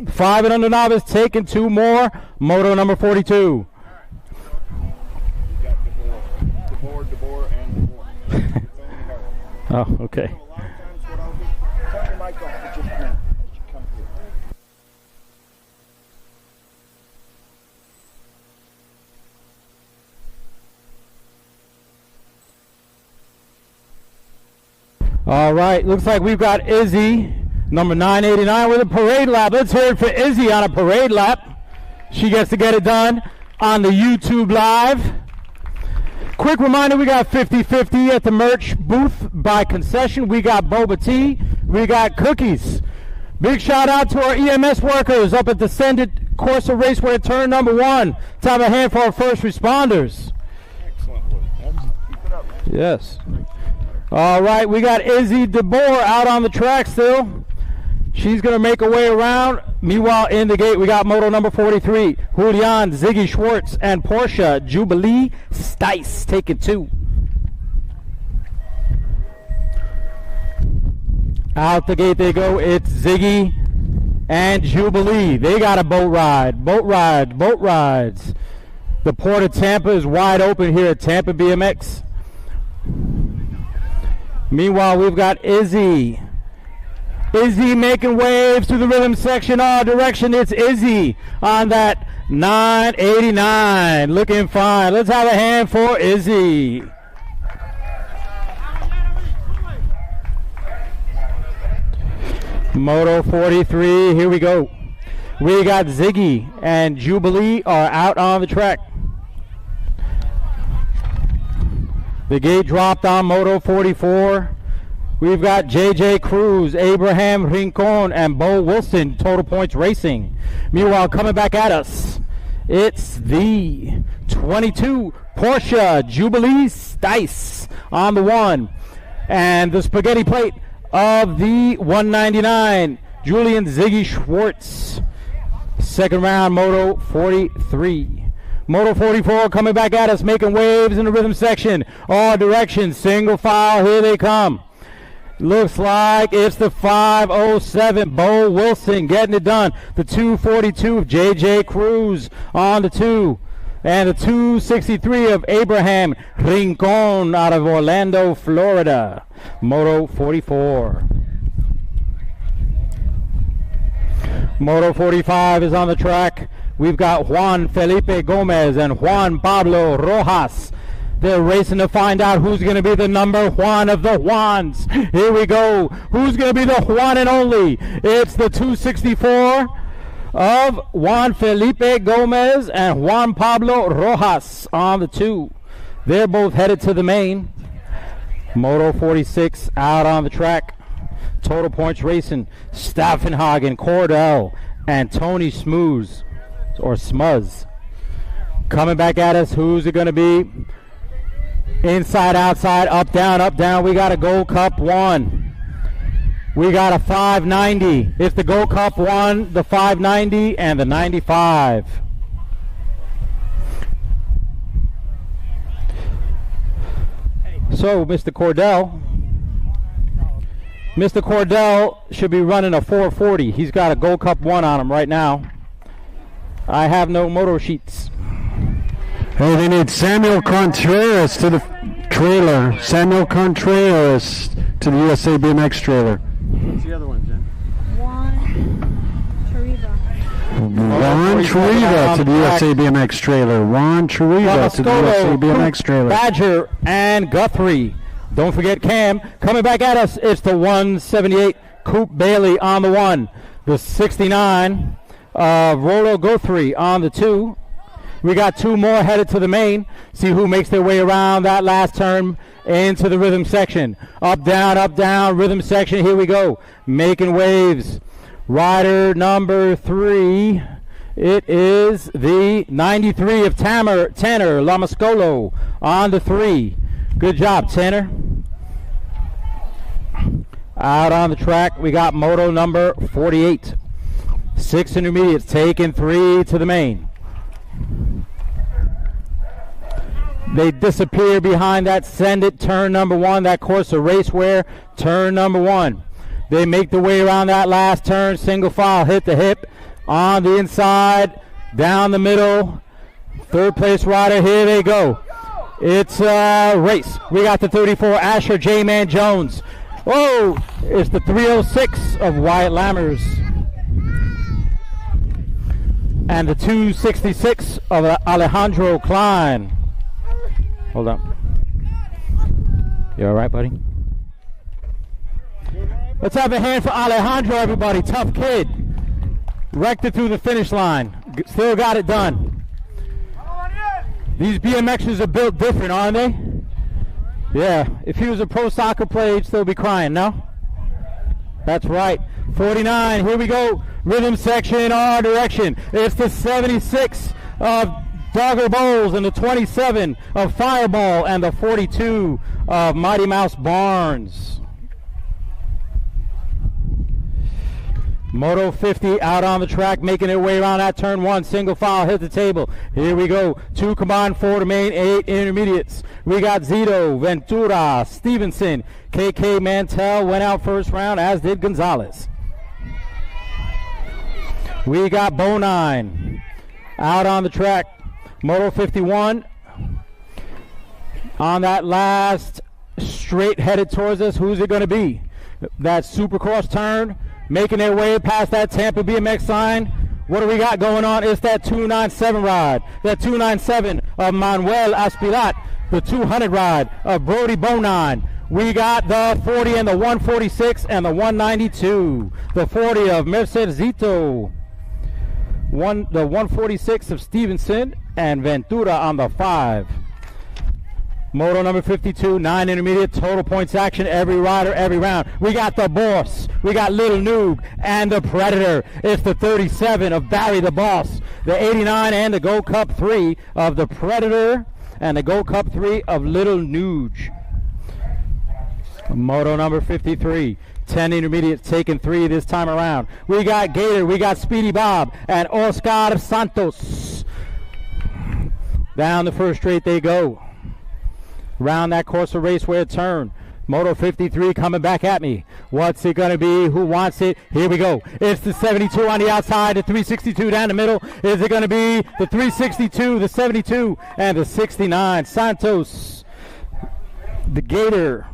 5 and under novice, taking 2 more. Moto number 42. You got DeBoer, and DeBoer. Oh, okay. A lot of times what I'll do, turn your mic off for just a minute as you come through. All right, looks like we've got Izzy, number 989, with a parade lap. Let's hear it for Izzy on a parade lap. She gets to get it done on the YouTube Live. Quick reminder, we got 50-50 at the merch booth by concession. We got boba tea. We got cookies. Big shout out to our EMS workers up at Descendant Corsa Raceway turn number 1. Let's have a hand for our first responders. Excellent work. Keep it up, man. Yes. All right, we got Izzy DeBoer out on the track still. She's going to make her way around. Meanwhile, in the gate, we got moto number 43, Julian Ziggy Schwartz and Porsche Jubilee Stice taking 2. Out the gate they go. It's Ziggy and Jubilee. They got a boat ride. Boat rides. The port of Tampa is wide open here at Tampa BMX. Meanwhile, we've got Izzy. Izzy making waves through the rhythm section. All direction. It's Izzy on that 989. Looking fine. Let's have a hand for Izzy. Moto 43. Here we go. We got Ziggy and Jubilee are out on the track. The gate dropped on Moto 44. We've got JJ Cruz, Abraham Rincon, and Bo Wilson, Total Points Racing. Meanwhile, coming back at us, it's the 22 Porsche Jubilee Stice on the 1. And the spaghetti plate of the 199, Julian Ziggy Schwartz. Second round, Moto 43. Moto 44 coming back at us, making waves in the rhythm section. All directions, single file, here they come. Looks like it's the 507, Bo Wilson getting it done. The 242 of JJ Cruz on the 2. And the 263 of Abraham Rincon out of Orlando, Florida. Moto 44. Moto 45 is on the track. We've got Juan Felipe Gomez and Juan Pablo Rojas. They're racing to find out who's going to be the number 1 of the Juans. Here we go. Who's going to be the Juan and only? It's the 264 of Juan Felipe Gomez and Juan Pablo Rojas on the 2. They're both headed to the main. Moto 46 out on the track. Total Points Racing, Staffenhagen, Cordell, and Tony Smooze, or Smuzz. Coming back at us, who's it going to be? Inside, outside, up, down. We got a Gold Cup 1. We got a 590. It's the Gold Cup 1, the 590, and the 95. So, Mr. Cordell should be running a 440. He's got a Gold Cup 1 on him right now. I have no moto sheets. Hey, they need Samuel Contreras to the trailer. Samuel Contreras to the USA BMX trailer. What's the other one, Jen? Ron Chariva to the USA BMX trailer. Ron Chariva to the USA BMX trailer. Badger and Guthrie. Don't forget Cam. Coming back at us, it's the 178 Coop Bailey on the 1. The 69 Rolo Guthrie on the 2. We got 2 more headed to the main. See who makes their way around that last turn into the rhythm section. Up, down, rhythm section. Here we go. Making waves. Rider number 3. It is the 93 of Tanner Lamascolo on the 3. Good job, Tanner. Out on the track, we got moto number 48. 6 intermediates taking 3 to the main. They disappear behind that Send It turn number 1, that course of racewear turn number 1. They make the way around that last turn, single file, hit the hip, on the inside, down the middle. Third place rider, here they go. It's a race. We got the 34, Asher J-Man Jones. Whoa, it's the 306 of Wyatt Lammers. And the 266 of Alejandro Klein. Hold on. You all right, buddy? Let's have a hand for Alejandro, everybody. Tough kid. Wrecked it through the finish line. Still got it done. These BMXers are built different, aren't they? Yeah. If he was a pro soccer player, he'd still be crying, no? That's right. 49. Here we go. Rhythm section, our direction. It's the 76 of Dogger Bowles and the 27 of Fireball and the 42 of Mighty Mouse Barnes. Moto 50 out on the track, making their way around that turn 1. Single file, hit the table. Here we go. 2 combined, 4 to main, 8 intermediates. We got Zito, Ventura, Stevenson, KK Mantell went out first round, as did Gonzalez. We got Bonine out on the track. Moto 51 on that last straight headed towards us. Who's it going to be? That Supercross turn, making their way past that Tampa BMX sign. What do we got going on? It's that 297 ride. That 297 of Manuel Aspilat. The 200 ride of Brody Bonine. We got the 40 and the 146 and the 192. The 40 of Mercedito. The 146 of Stevenson and Ventura on the 5. Moto number 52, 9 intermediate, total points action, every rider, every round. We got the Boss, we got Little Noob, and the Predator. It's the 37 of Barry the Boss, the 89 and the Gold Cup 3 of the Predator, and the Gold Cup 3 of Little Nooge. Moto number 53. 10 intermediates taking 3 this time around. We got Gator, we got Speedy Bob, and Oscar Santos. Down the first straight they go. Round that course of racewear turn. Moto 53 coming back at me. What's it going to be? Who wants it? Here we go. It's the 72 on the outside, the 362 down the middle. Is it going to be the 362, the 72, and the 69? Santos, the Gator,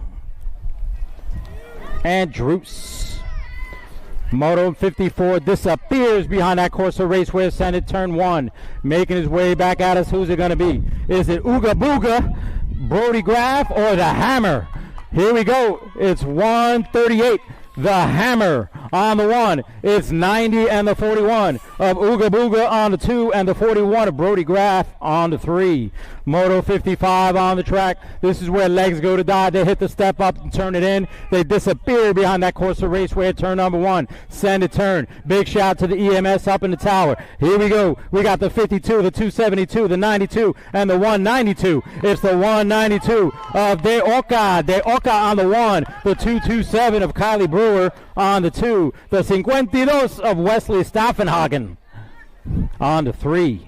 and Druce. Moto 54 disappears behind that course of racewear, send it turn 1. Making his way back at us. Who's it going to be? Is it Ooga Booga, Brody Graff, or the Hammer? Here we go. It's 138. The Hammer on the 1. It's 90 and the 41 of Ooga Booga on the 2 and the 41 of Brody Graff on the 3. Moto 55 on the track. This is where legs go to die. They hit the step up and turn it in. They disappear behind that course of raceway. Turn number 1. Send a turn. Big shout to the EMS up in the tower. Here we go. We got the 52, the 272, the 92, and the 192. It's the 192 of De Oca. De Oca on the 1. The 227 of Kylie Brewer on the 2. The 52 of Wesley Staffenhagen on the 3.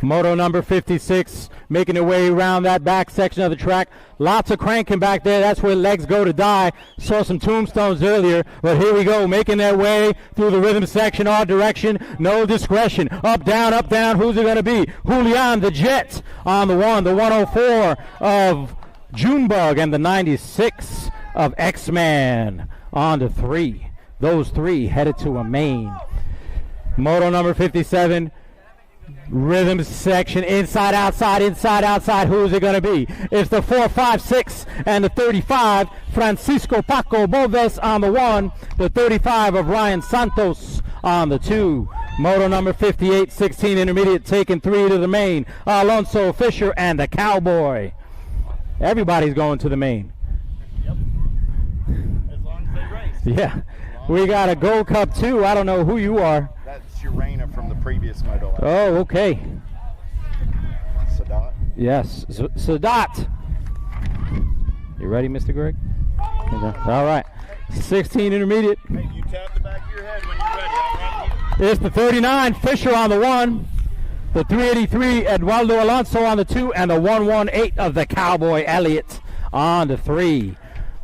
Moto number 56 making their way around that back section of the track. Lots of cranking back there. That's where legs go to die. Saw some tombstones earlier, but here we go, making their way through the rhythm section, all direction, no discretion. Up, down, up, down. Who's it going to be? Julian the Jet on the 1, the 104 of Junebug, and the 96 of X-Man on the 3. Those 3 headed to a main. Moto number 57. Rhythm section, inside, outside. Who's it going to be? It's the 456 and the 35. Francisco Paco Boves on the 1. The 35 of Ryan Santos on the 2. Moto number 58, 16 intermediate, taking 3 to the main. Alonso Fisher and the Cowboy. Everybody's going to the main. Yep. As long as they race. Yeah. We got a Gold Cup 2. I don't know who you are. That's Urena from the previous moto. Oh, okay. Sadat. Yes. Sadat. You ready, Mr. Greg? All right. 16 intermediate. Hey, you tap the back of your head when you're ready. I'll run you. It's the 39, Fisher on the 1. The 383, Eduardo Alonso on the 2. And the 118 of the Cowboy Elliott on the 3.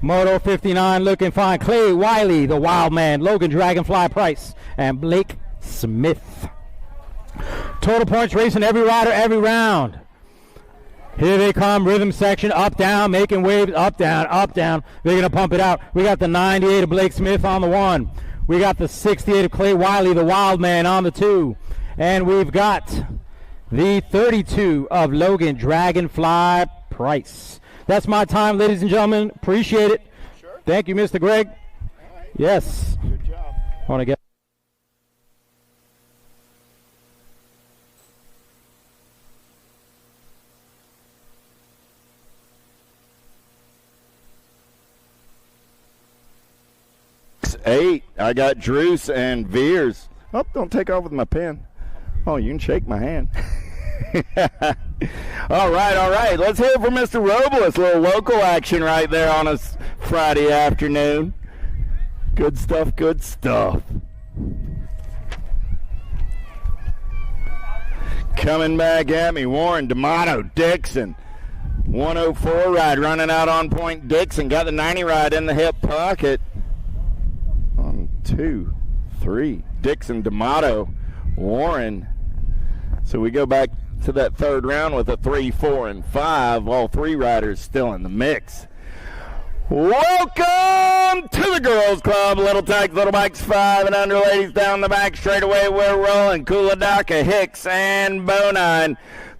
Moto 59 looking fine. Clay Wiley, the Wild Man. Logan Dragonfly Price. And Blake Smith. Total points racing every rider, every round. Here they come, rhythm section, up, down, making waves, up, down, up, down. They're going to pump it out. We got the 98 of Blake Smith on the 1. We got the 68 of Clay Wiley, the Wild Man, on the 2. And we've got the 32 of Logan Dragonfly Price. That's my time, ladies and gentlemen. Appreciate it. Sure. Thank you, Mr. Greg. All right. Yes. Good job. I want to get. Eight. I got Druce and Veers. Oh, don't take off with my pen. Oh, you can shake my hand. All right. Let's hear it from Mr. Robles. A little local action right there on a Friday afternoon. Good stuff, good stuff. Coming back at me, Warren D'Amato, Dixon. 104 ride running out on point. Dixon got the 90 ride in the hip pocket. 1, 2, 3. Dixon, D'Amato, Warren. So we go back to that third round with a 3, 4, and 5. All 3 riders still in the mix. Welcome to the Girls Club. Little Tykes, Little Bikes, 5 and under. Ladies down the back straightaway. We're rolling. Kuladaka, Hicks, and Bonine.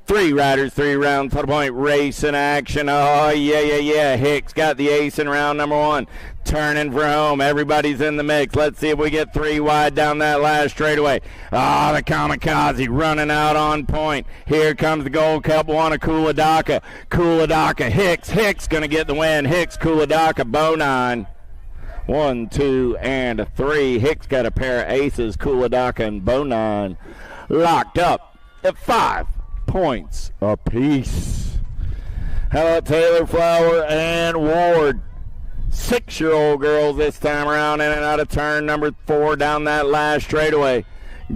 3 riders, 3 rounds, total point race in action. Oh, yeah. Hicks got the ace in round number 1. Turning for home. Everybody's in the mix. Let's see if we get 3 wide down that last straightaway. Ah, the Kamikaze running out on point. Here comes the Gold Cup 1 of Kuladaka. Kuladaka, Hicks going to get the win. Hicks, Kuladaka, Bonine. 1, 2, and 3. Hicks got a pair of aces. Kuladaka and Bonine locked up at 5 points apiece. How about Taylor, Flower, and Ward? 6-year-old girls this time around, in and out of turn number 4 down that last straightaway.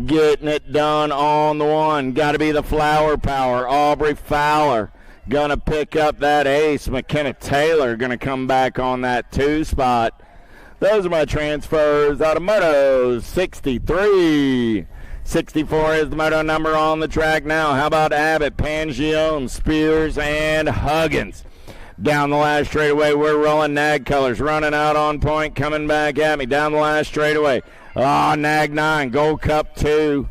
Getting it done on the 1. Got to be the Flower Power. Aubrey Fowler going to pick up that ace. McKenna Taylor going to come back on that 2 spot. Those are my transfers out of Moto 63. 64 is the moto number on the track now. How about Abbott, Pangione, Spears, and Huggins? Down the last straightaway, we're rolling. Nag Colors running out on point, coming back at me. Down the last straightaway. Oh, Nag 9, Gold Cup 2,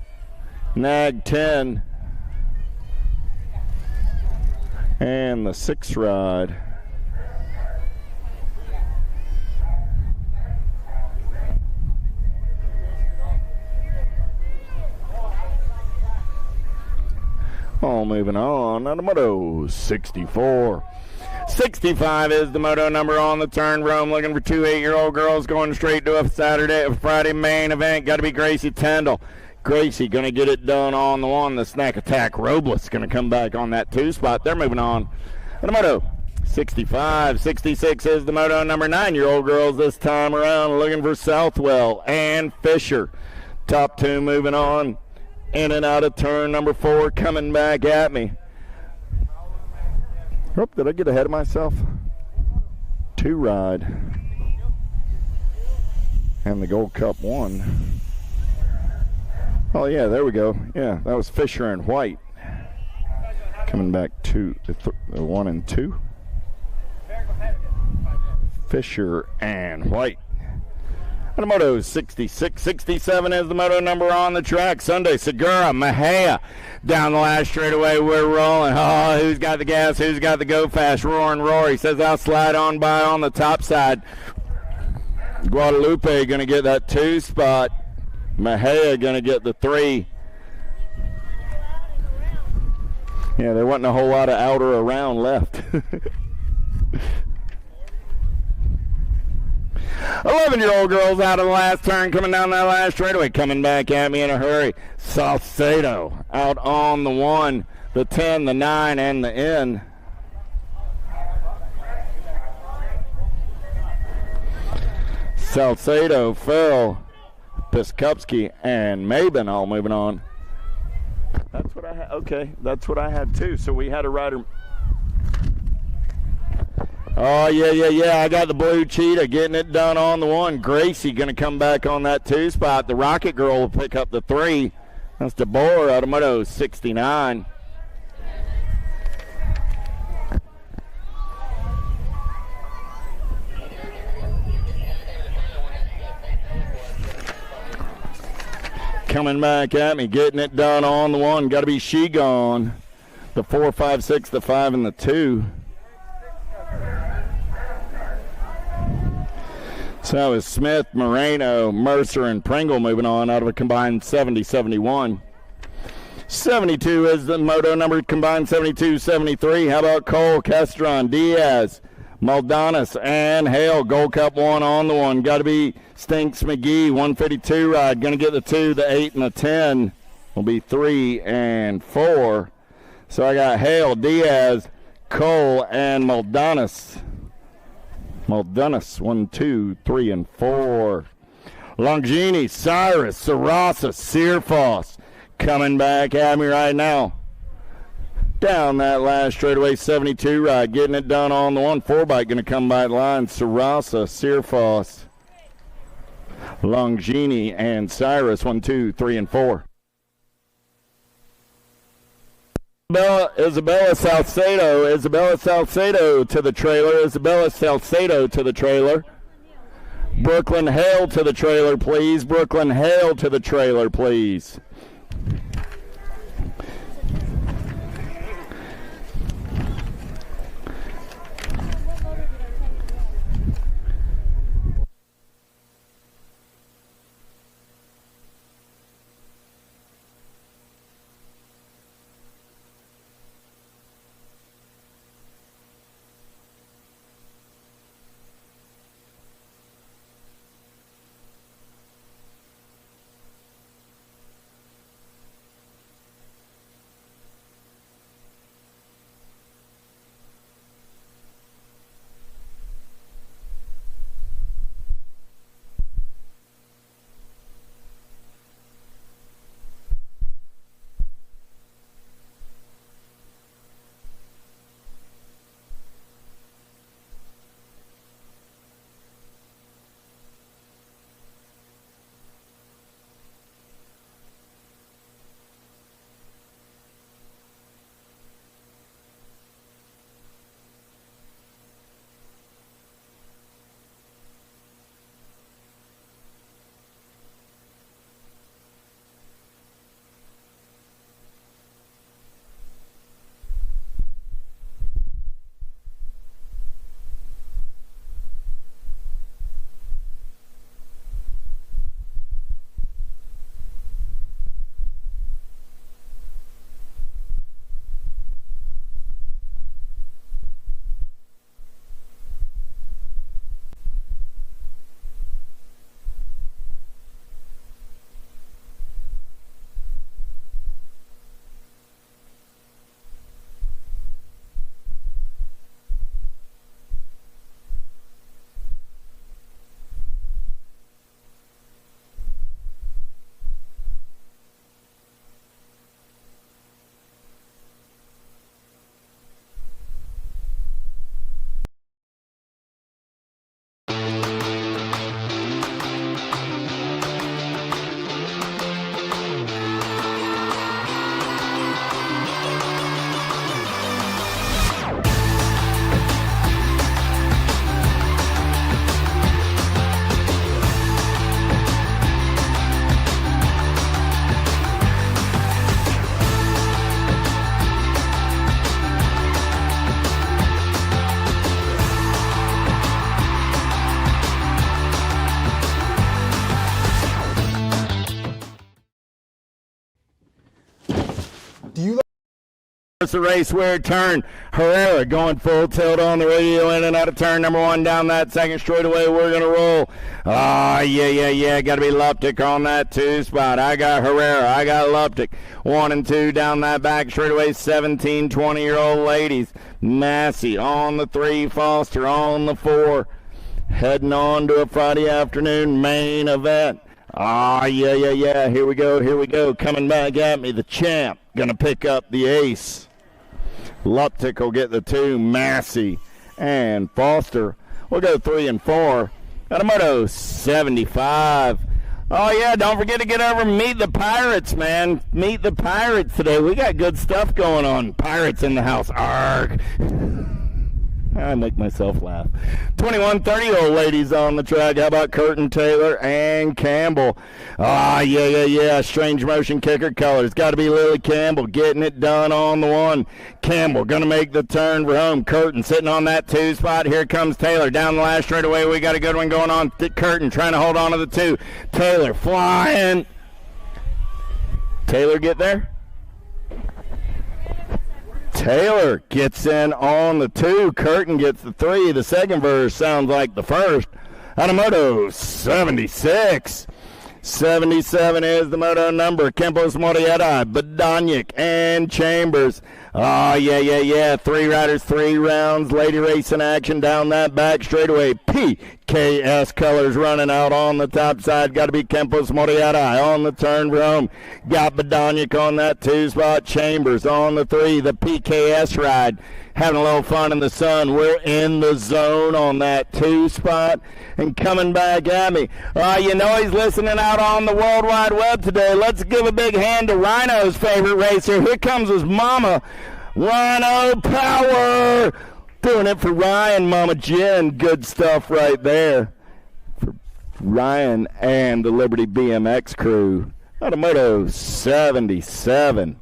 Nag 10, and the 6 rod. All moving on to Moto 64. 65 is the moto number on the turn. Rome looking for 2 8-year-old girls going straight to a Friday main event. Got to be Gracie Tyndall. Gracie going to get it done on the 1. The Snack Attack Robles going to come back on that 2 spot. They're moving on to the Moto 65. 66 is the moto number 9-year-old girls this time around. Looking for Southwell and Fisher. Top 2 moving on. In and out of turn number 4, coming back at me. Oh, did I get ahead of myself? 2 ride. And the Gold Cup 1. Oh, yeah, there we go. Yeah, that was Fisher and White. Coming back to the 1 and 2. Fisher and White. And the Moto 66. 67 is the moto number on the track. Sunday, Segura, Mejia. Down the last straightaway, we're rolling. Oh, who's got the gas? Who's got the go fast? Roaring Rory says I'll slide on by on the top side. Guadalupe going to get that 2 spot. Mejia going to get the 3. Yeah, there wasn't a whole lot of outer around left. 11-year-old girls out of the last turn, coming down that last straightaway, coming back at me in a hurry. Salcedo out on the 1, the 10, the 9, and the N. Salcedo, Phil, Piskupski, and Mabin all moving on. That's what I had. Okay, that's what I had too. So we had a rider. Oh, yeah. I got the blue cheetah getting it done on the 1. Gracie going to come back on that 2 spot. The Rocket Girl will pick up the 3. That's DeBoer, Automoto 69. Coming back at me, getting it done on the 1. Got to be She Gone. The 4, 5, 6, the 5, and the 2. So that was Smith, Moreno, Mercer, and Pringle moving on out of a combined 70-71. 72 is the moto number, combined 72-73. How about Cole, Castron, Diaz, Maldonis, and Hale? Gold Cup 1 on the 1. Got to be Stinks McGee, 152 ride. Going to get the 2, the 8, and the 10. Will be 3 and 4. So I got Hale, Diaz, Cole, and Maldonis. Maldonis, 1, 2, 3, and 4. Longini, Cyrus, Sarasa, Searfoss coming back at me right now. Down that last straightaway, 72 ride, getting it done on the 1. 4-bike going to come by the line. Sarasa, Searfoss, Longini, and Cyrus, 1, 2, 3, and 4. Isabella Salcedo to the trailer. Isabella Salcedo to the trailer. Brooklyn Hale to the trailer, please. Brooklyn Hale to the trailer, please. It's the race where turn. Herrera going full tilt on the radio, in and out of turn number 1 down that second straightaway. We're going to roll. Yeah. Got to be Luptic on that 2 spot. I got Herrera. I got Luptic. 1 and 2 down that back straightaway. 17, 20-year-old ladies. Massey on the 3. Foster on the 4. Heading on to a Friday afternoon main event. Yeah. Here we go. Coming back at me, the champ. Going to pick up the ace. Luptic will get the 2. Massey and Foster will go 3 and 4. Automoto 75. Oh, yeah, don't forget to get over and meet the Pirates, man. Meet the Pirates today. We got good stuff going on. Pirates in the house. Arg. I make myself laugh. 21, 30-year-old ladies on the track. How about Curtin, Taylor, and Campbell? Yeah. Strange motion kicker colors. Got to be Lily Campbell getting it done on the 1. Campbell going to make the turn for home. Curtin sitting on that 2 spot. Here comes Taylor. Down the last straightaway. We got a good one going on. Curtin trying to hold on to the 2. Taylor flying. Taylor get there? Taylor gets in on the 2. Curtin gets the 3. The second verse sounds like the first. Automoto 76. 77 is the moto number. Campos, Morieta, Badonic, and Chambers. Yeah. 3 riders, 3 rounds. Lady racing action down that back straightaway. PKS colors running out on the top side. Got to be Campos, Morieta on the turn for home. Got Badonic on that 2 spot. Chambers on the 3. The PKS ride. Having a little fun in the sun. We're in the zone on that 2 spot. And coming back at me. You know he's listening out on the World Wide Web today. Let's give a big hand to Rhino's favorite racer. Here comes his mama. Rhino Power. Doing it for Ryan, Mama Jen. Good stuff right there. For Ryan and the Liberty BMX crew. Automoto 77.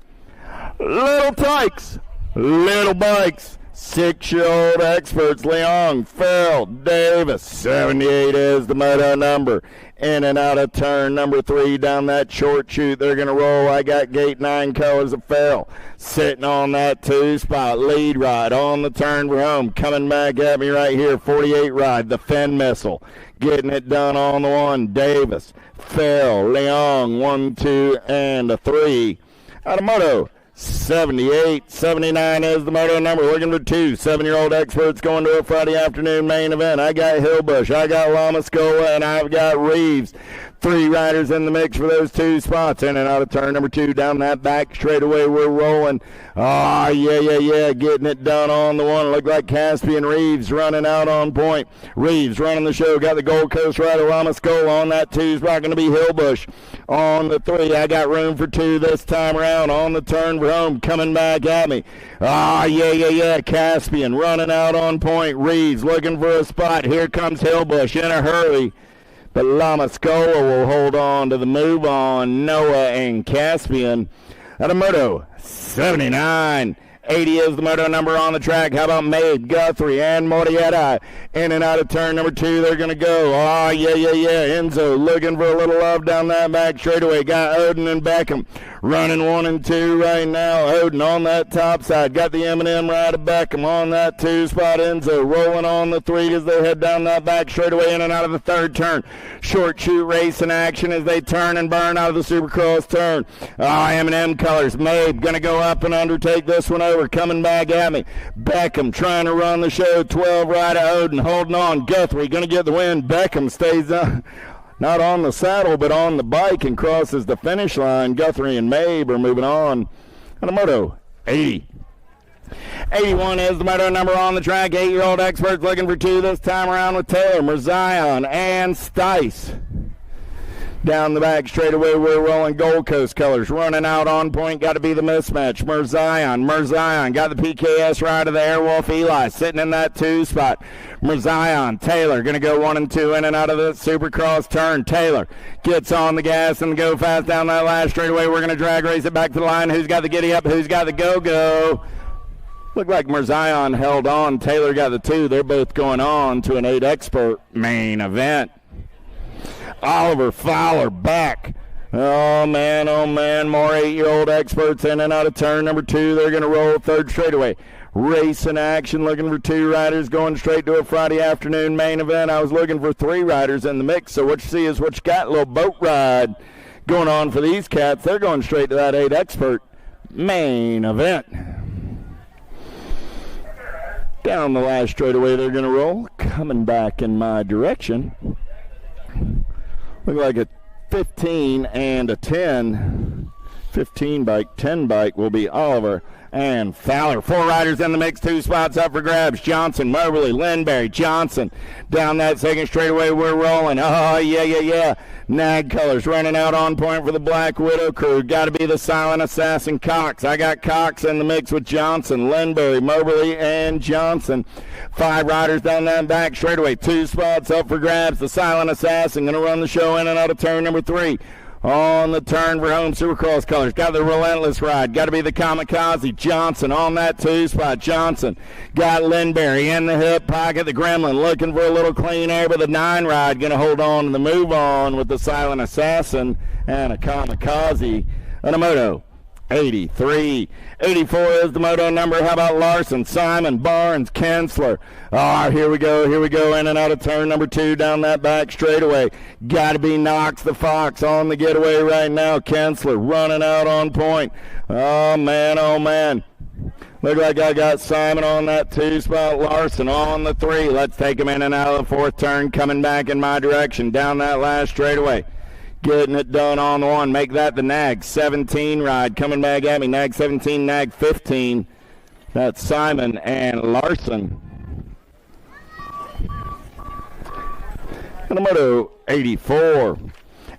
Little tykes. Little bikes, 6-year-old experts, Leong, Farrell, Davis, 78 is the moto number. In and out of turn number 3 down that short chute. They're going to roll. I got gate 9 colors of Farrell. Sitting on that 2 spot. Lead ride on the turn for home. Coming back at me right here. 48 ride. The Finn Missile. Getting it done on the 1. Davis, Farrell, Leong, 1, 2, and a 3. Automoto 78, 79 is the moto number. Looking for 2 7-year-old experts going to a Friday afternoon main event. I got Hillbush, I got Lamascola, and I've got Reeves. 3 riders in the mix for those 2 spots. In and out of turn number 2 down that back straightaway. We're rolling. Yeah. Getting it done on the 1. Look like Caspian Reeves running out on point. Reeves running the show. Got the Gold Coast rider Lamascola on that 2 spot. Going to be Hillbush on the 3. I got room for 2 this time around on the turn for home. Coming back at me. Yeah. Caspian running out on point. Reeves looking for a spot. Here comes Hillbush in a hurry. But Lamascola will hold on to the move on. Noah and Caspian. Automoto 79. 80 is the moto number on the track. How about Mabe, Guthrie, and Morieta? In and out of turn number 2, they're going to go. Yeah. Enzo looking for a little love down that back straightaway. Got Odin and Beckham running 1 and 2 right now. Odin on that top side. Got the M&M ride of Beckham on that 2 spot. Enzo rolling on the 3 as they head down that back straightaway in and out of the 3rd turn. Short shoot race in action as they turn and burn out of the Supercross turn. M&M colors. Mabe going to go up and undertake this one over. Coming back at me. Beckham trying to run the show. 12 rider Odin holding on. Guthrie going to get the win. Beckham stays not on the saddle but on the bike and crosses the finish line. Guthrie and Mabe are moving on. Automoto 80. 81 is the moto number on the track. 8-year-old experts looking for 2 this time around with Taylor, Merzion, and Stice. Down the back straightaway, we're rolling Gold Coast colors. Running out on point, got to be the mismatch. Merzion got the PKS ride of the Airwolf Eli, sitting in that 2 spot. Merzion, Taylor, going to go 1 and 2 in and out of the Supercross turn. Taylor gets on the gas and go fast down that last straightaway. We're going to drag race it back to the line. Who's got the giddy up? Who's got the go-go? Looked like Merzion held on. Taylor got the 2. They're both going on to an 8 expert main event. Oliver Fowler back Oh, man, more 8-year-old experts in and out of turn number 2. They're going to roll third straightaway. Racing action, looking for 2 riders, going straight to a Friday afternoon main event. I was looking for 3 riders in the mix, so what you see is what you got. A little boat ride going on for these cats. They're going straight to that 8 expert main event. Down the last straightaway they're going to roll. Coming back in my direction. Look like a 15 and a 10. 15 bike, 10 bike will be Oliver and Fowler. 4 riders in the mix, 2 spots up for grabs. Johnson, Moberly, Lindberry, Johnson. Down that second straightaway, we're rolling. Oh, yeah. Nag colors running out on point for the Black Widow crew. Got to be the silent assassin, Cox. I got Cox in the mix with Johnson, Lindberry, Moberly, and Johnson. 5 riders down that back straightaway. 2 spots up for grabs. The silent assassin going to run the show in and out of turn number 3. On the turn for home, Supercross colors. Got the relentless ride. Got to be the kamikaze. Johnson on that 2 spot. Johnson got Lindberry in the hip pocket. The Gremlin looking for a little clean air, but the 9 ride going to hold on to the move on with the silent assassin and a kamikaze and a moto. 83. 84 is the moto number. How about Larson, Simon, Barnes, Kensler? Here we go. In and out of turn number 2 down that back straightaway. Got to be Knox the Fox on the getaway right now. Kensler running out on point. Oh, man. Look like I got Simon on that 2 spot. Larson on the 3. Let's take him in and out of the 4th turn. Coming back in my direction down that last straightaway. Getting it done on the 1. Make that the Nag 17 ride. Coming back at me. Nag 17, Nag 15. That's Simon and Larson. And the moto 84.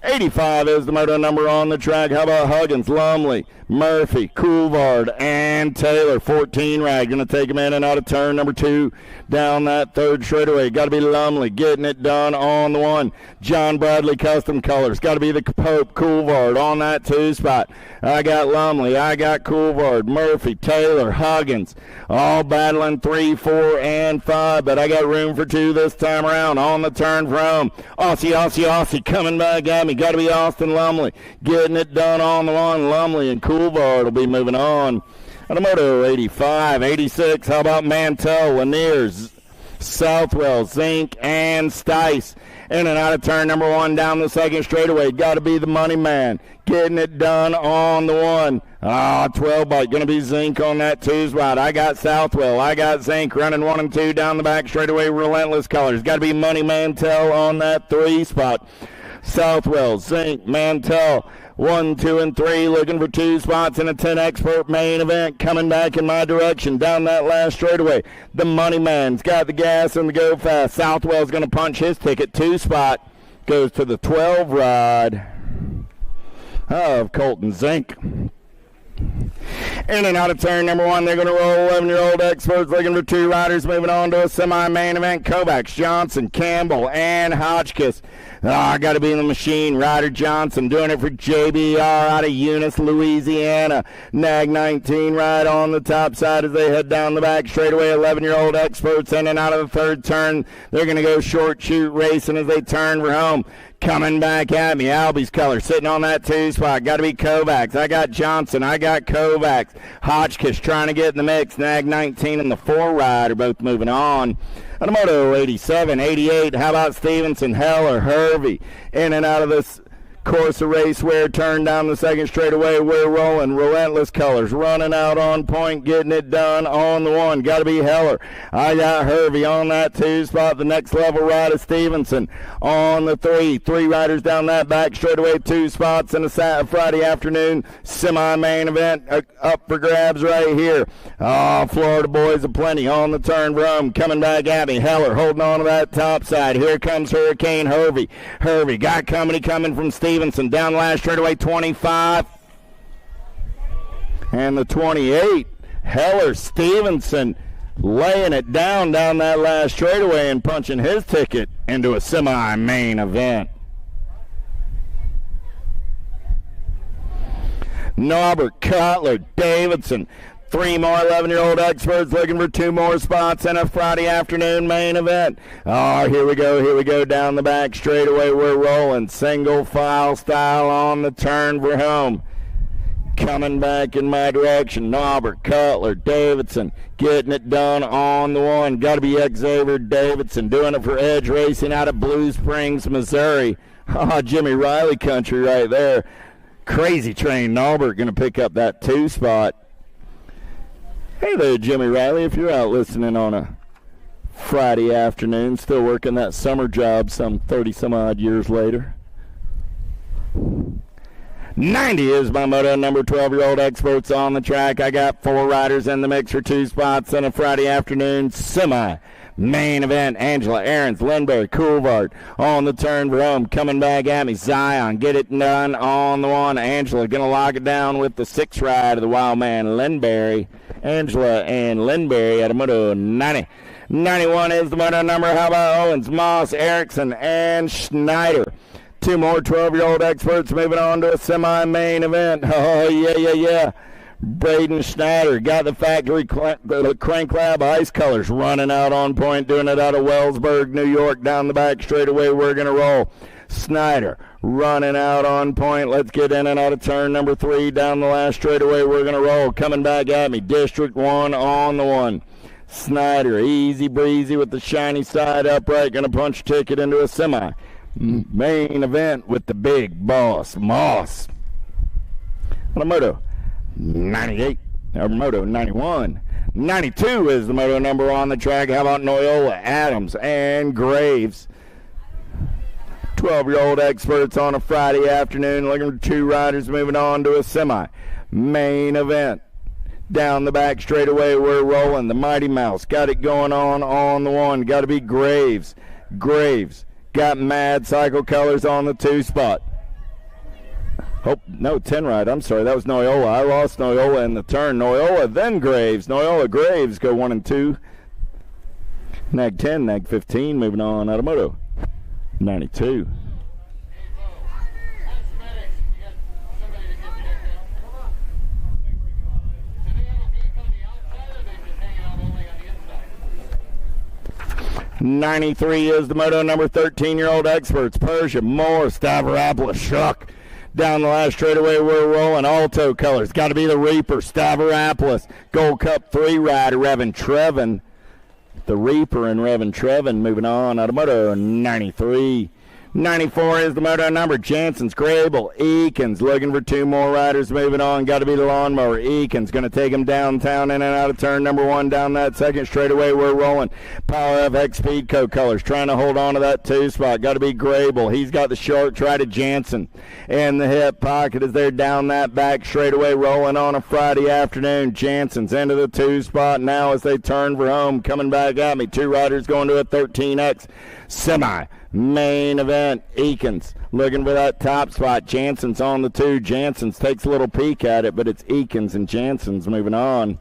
85 is the moto number on the track. How about Huggins, Lumley, Murphy, Coulvard, and Taylor. 14 ride. Going to take him in and out of turn number 2 down that 3rd straightaway. Got to be Lumley getting it done on the 1. John Bradley Custom Colors. Got to be the Pope, Coulvard on that 2 spot. I got Lumley. I got Coulvard, Murphy, Taylor, Huggins. All battling 3, 4, and 5. But I got room for 2 this time around. On the turn for home. Aussie coming back at me. Got to be Austin Lumley getting it done on the 1. Lumley and Coulvard will be moving on. And a moto 85, 86. How about Mantell, Laniers, Southwell, Zink, and Stice. In and out of turn number 1 down the 2nd straightaway. Got to be the money man getting it done on the 1. 12 bike. Going to be Zink on that 2 spot. I got Southwell. I got Zink running 1 and 2 down the back straightaway. Relentless colors. Got to be Money Mantell on that 3 spot. Southwell, Zink, Mantell, 1, 2, and 3, looking for 2 spots in a 10 expert main event. Coming back in my direction down that last straightaway. The Money Man's got the gas and the go fast. Southwell's going to punch his ticket. 2 spot goes to the 12 ride of Colton Zink. In and out of turn number 1, they're going to roll 11-year-old experts looking for 2 riders. Moving on to a semi-main event. Kovacs, Johnson, Campbell, and Hotchkiss. Got to be in the machine. Ryder Johnson doing it for JBR out of Eunice, Louisiana. Nag 19 right on the top side as they head down the back straightaway. 11-year-old experts in and out of the 3rd turn. They're going to go short shoot racing as they turn for home. Coming back at me, Albie's color sitting on that 2 spot. Got to be Kovacs. I got Johnson. I got Kovacs. Hotchkiss trying to get in the mix. Nag 19 and the 4 ride are both moving on. And a moto 87, 88. How about Stevenson, Heller, Hervey? In and out of this course of raceware. Turn down the 2nd straightaway. We're rolling. Relentless colors running out on point. Getting it done on the 1. Got to be Heller. I got Hervey on that 2 spot. The next level ride is Stevenson on the 3. 3 riders down that back straightaway. 2 spots in a Friday afternoon semi-main event up for grabs right here. Florida boys aplenty on the turn from coming back at me. Heller holding on to that top side. Here comes Hurricane Hervey. Hervey got company coming from Stevenson down the last straightaway. 25 and the 28. Heller, Stevenson laying it down that last straightaway and punching his ticket into a semi-main event. Norbert, Cutler, Davidson, 3 more 11-year-old experts looking for 2 more spots in a Friday afternoon main event. Oh, here we go down the back straightaway. We're rolling single file style on the turn for home. Coming back in my direction, Norbert, Cutler, Davidson, getting it done on the one. Got to be Xavier Davidson, doing it for Edge Racing out of Blue Springs, Missouri. Oh, Jimmy Riley country right there. Crazy Train Norbert going to pick up that 2 spot. Hey there, Jimmy Riley, if you're out listening on a Friday afternoon, still working that summer job some 30-some-odd years later. 90 is my moto number, 12-year-old experts on the track. I got 4 riders in the mix for 2 spots in a Friday afternoon semi-main event. Angela Ahrens, Lindbergh, Coulvard on the turn for home. Coming back at me, Zion, get it done on the one. Angela going to lock it down with the 6th ride of the Wild Man, Lindbergh. Angela and Lindbergh at a moto 90. 91 is the moto number. How about Owens, Moss, Erickson, and Schneider? 2 more 12-year-old experts moving on to a semi-main event. Oh, yeah. Braden Schneider got the factory crank lab ice colors running out on point, doing it out of Wellsburg, New York. Down the back straightaway, we're going to roll. Snyder running out on point. Let's get in and out of turn number 3. Down the last straightaway, we're going to roll. Coming back at me, District 1 on the one. Snyder, easy breezy with the shiny side upright. Going to punch ticket into a semi main event with the big boss, Moss. On a moto 98, or moto 91. 92 is the moto number on the track. How about Noyola, Adams, and Graves? 12-year-old experts on a Friday afternoon looking for 2 riders moving on to a semi-main event. Down the back straightaway, we're rolling. The Mighty Mouse got it going on the one. Got to be Graves. Graves got Mad Cycle Colors on the 2 spot. Oh, no, 10 ride. I'm sorry, that was Noyola. I lost Noyola in the turn. Noyola, then Graves. Noyola, Graves go 1 and 2. Nag 10, Nag 15, moving on out of moto 92. '93 is the moto number, 13-year-old experts. Persia, Moore, Stavropoulos, Shuck. Down the last straightaway, we're rolling. Alto colors. Got to be the Reaper, Stavropoulos. Gold Cup 3 rider, Revan Trevin. The Reaper and Revan Trevin moving on out of moto 93. 94 is the moto number. Jansen's, Grable, Eakins looking for 2 more riders moving on. Got to be the Lawnmower. Eakins going to take him downtown in and out of turn number 1. Down that second straightaway, we're rolling. Power FX Speedco colors trying to hold on to that 2 spot. Got to be Grable. He's got the short try to Jansen in the hip pocket as they're down that back straightaway, rolling on a Friday afternoon. Jansen's into the 2 spot now as they turn for home. Coming back at me, 2 riders going to a 13X semi-main event. Eakins looking for that top spot. Jansen's on the 2. Jansen's takes a little peek at it, but it's Eakins and Jansen's moving on.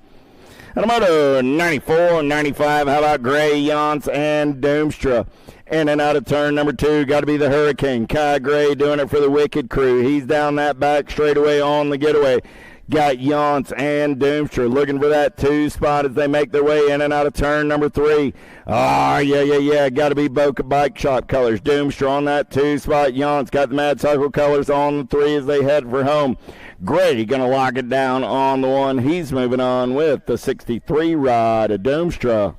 And a moto 94, 95. How about Gray, Yance, and Doomstra? In and out of turn number 2. Got to be the Hurricane. Kai Gray doing it for the Wicked Crew. He's down that back straightaway on the getaway. Got Yance and Doomstra looking for that 2 spot as they make their way in and out of turn number 3. Oh, yeah. Got to be Boca Bike Shop colors. Doomstra on that 2 spot. Yance got the Mad Cycle colors on the 3 as they head for home. Gray going to lock it down on the 1. He's moving on with the 63 ride of Doomstra.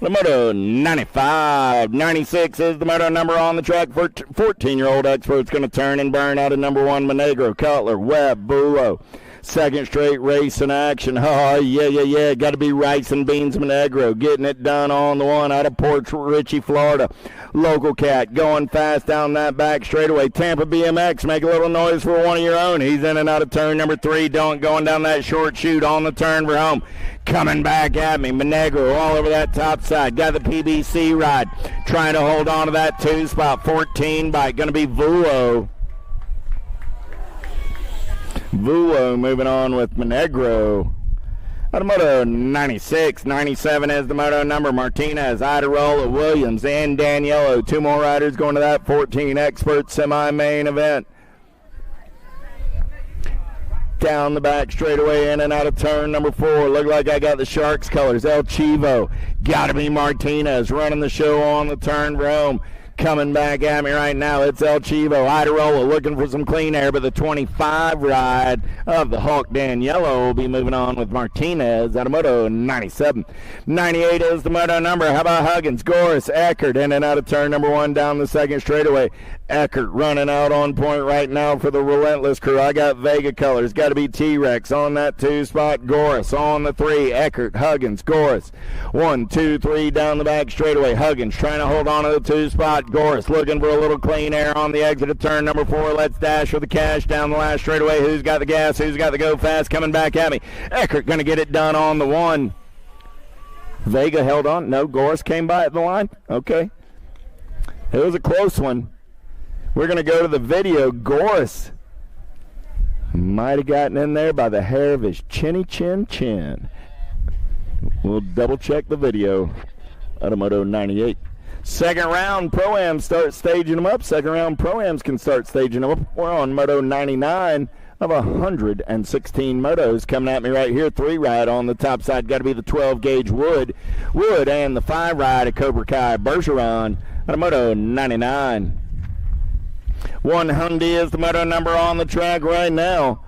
The moto 95. 96 is the moto number on the track. 14-year-old expert's going to turn and burn out of number 1. Monegro, Cutler, Webb, Bulo. Second straight race in action. Oh, yeah. Got to be Rice and Beans Monegro getting it done on the 1 out of Port Richey, Florida. Local Cat going fast down that back straightaway. Tampa BMX, make a little noise for one of your own. He's in and out of turn number 3. Going down that short chute on the turn for home. Coming back at me, Monegro all over that top side. Got the PBC ride. Trying to hold on to that 2 spot. 14 bike. Going to be Vuo. Vuo moving on with Monegro. Out of moto 96. 97 is the moto number. Martinez, Idarola, Williams, and Daniello. 2 more riders going to that 14 expert semi-main event. Down the back straightaway, in and out of turn number 4. Look like I got the Sharks colors. El Chivo. Gotta be Martinez running the show on the turn for home. Coming back at me right now, it's El Chivo. Iderola looking for some clean air, but the 25 ride of the Hawk Dan Yellow will be moving on with Martinez out of Moto 97. 98 is the Moto number. How about Huggins, Goris, Eckert in and out of turn number 1 down the second straightaway. Eckert running out on point right now for the Relentless crew. I got Vega colors. Got to be T-Rex on that 2 spot. Goris on the 3. Eckert, Huggins, Goris. 1, 2, 3 down the back straightaway. Huggins trying to hold on to the 2 spot. Goris looking for a little clean air on the exit of turn number 4. Let's dash for the cash down the last straightaway. Who's got the gas? Who's got the go fast? Coming back at me. Eckert going to get it done on the 1. Vega held on. No, Goris came by at the line. Okay. It was a close one. We're going to go to the video. Goris might have gotten in there by the hair of his chinny chin. We'll double check the video. Automoto 98. Second round, Pro-Am start staging them up. Second round, Pro-Ams can start staging them up. We're on Moto 99 of 116 motos. Coming at me right here, 3 ride on the top side. Got to be the 12 gauge Wood, and the 5 ride of Cobra Kai Bergeron out of Moto 99. 100 is the moto number on the track right now.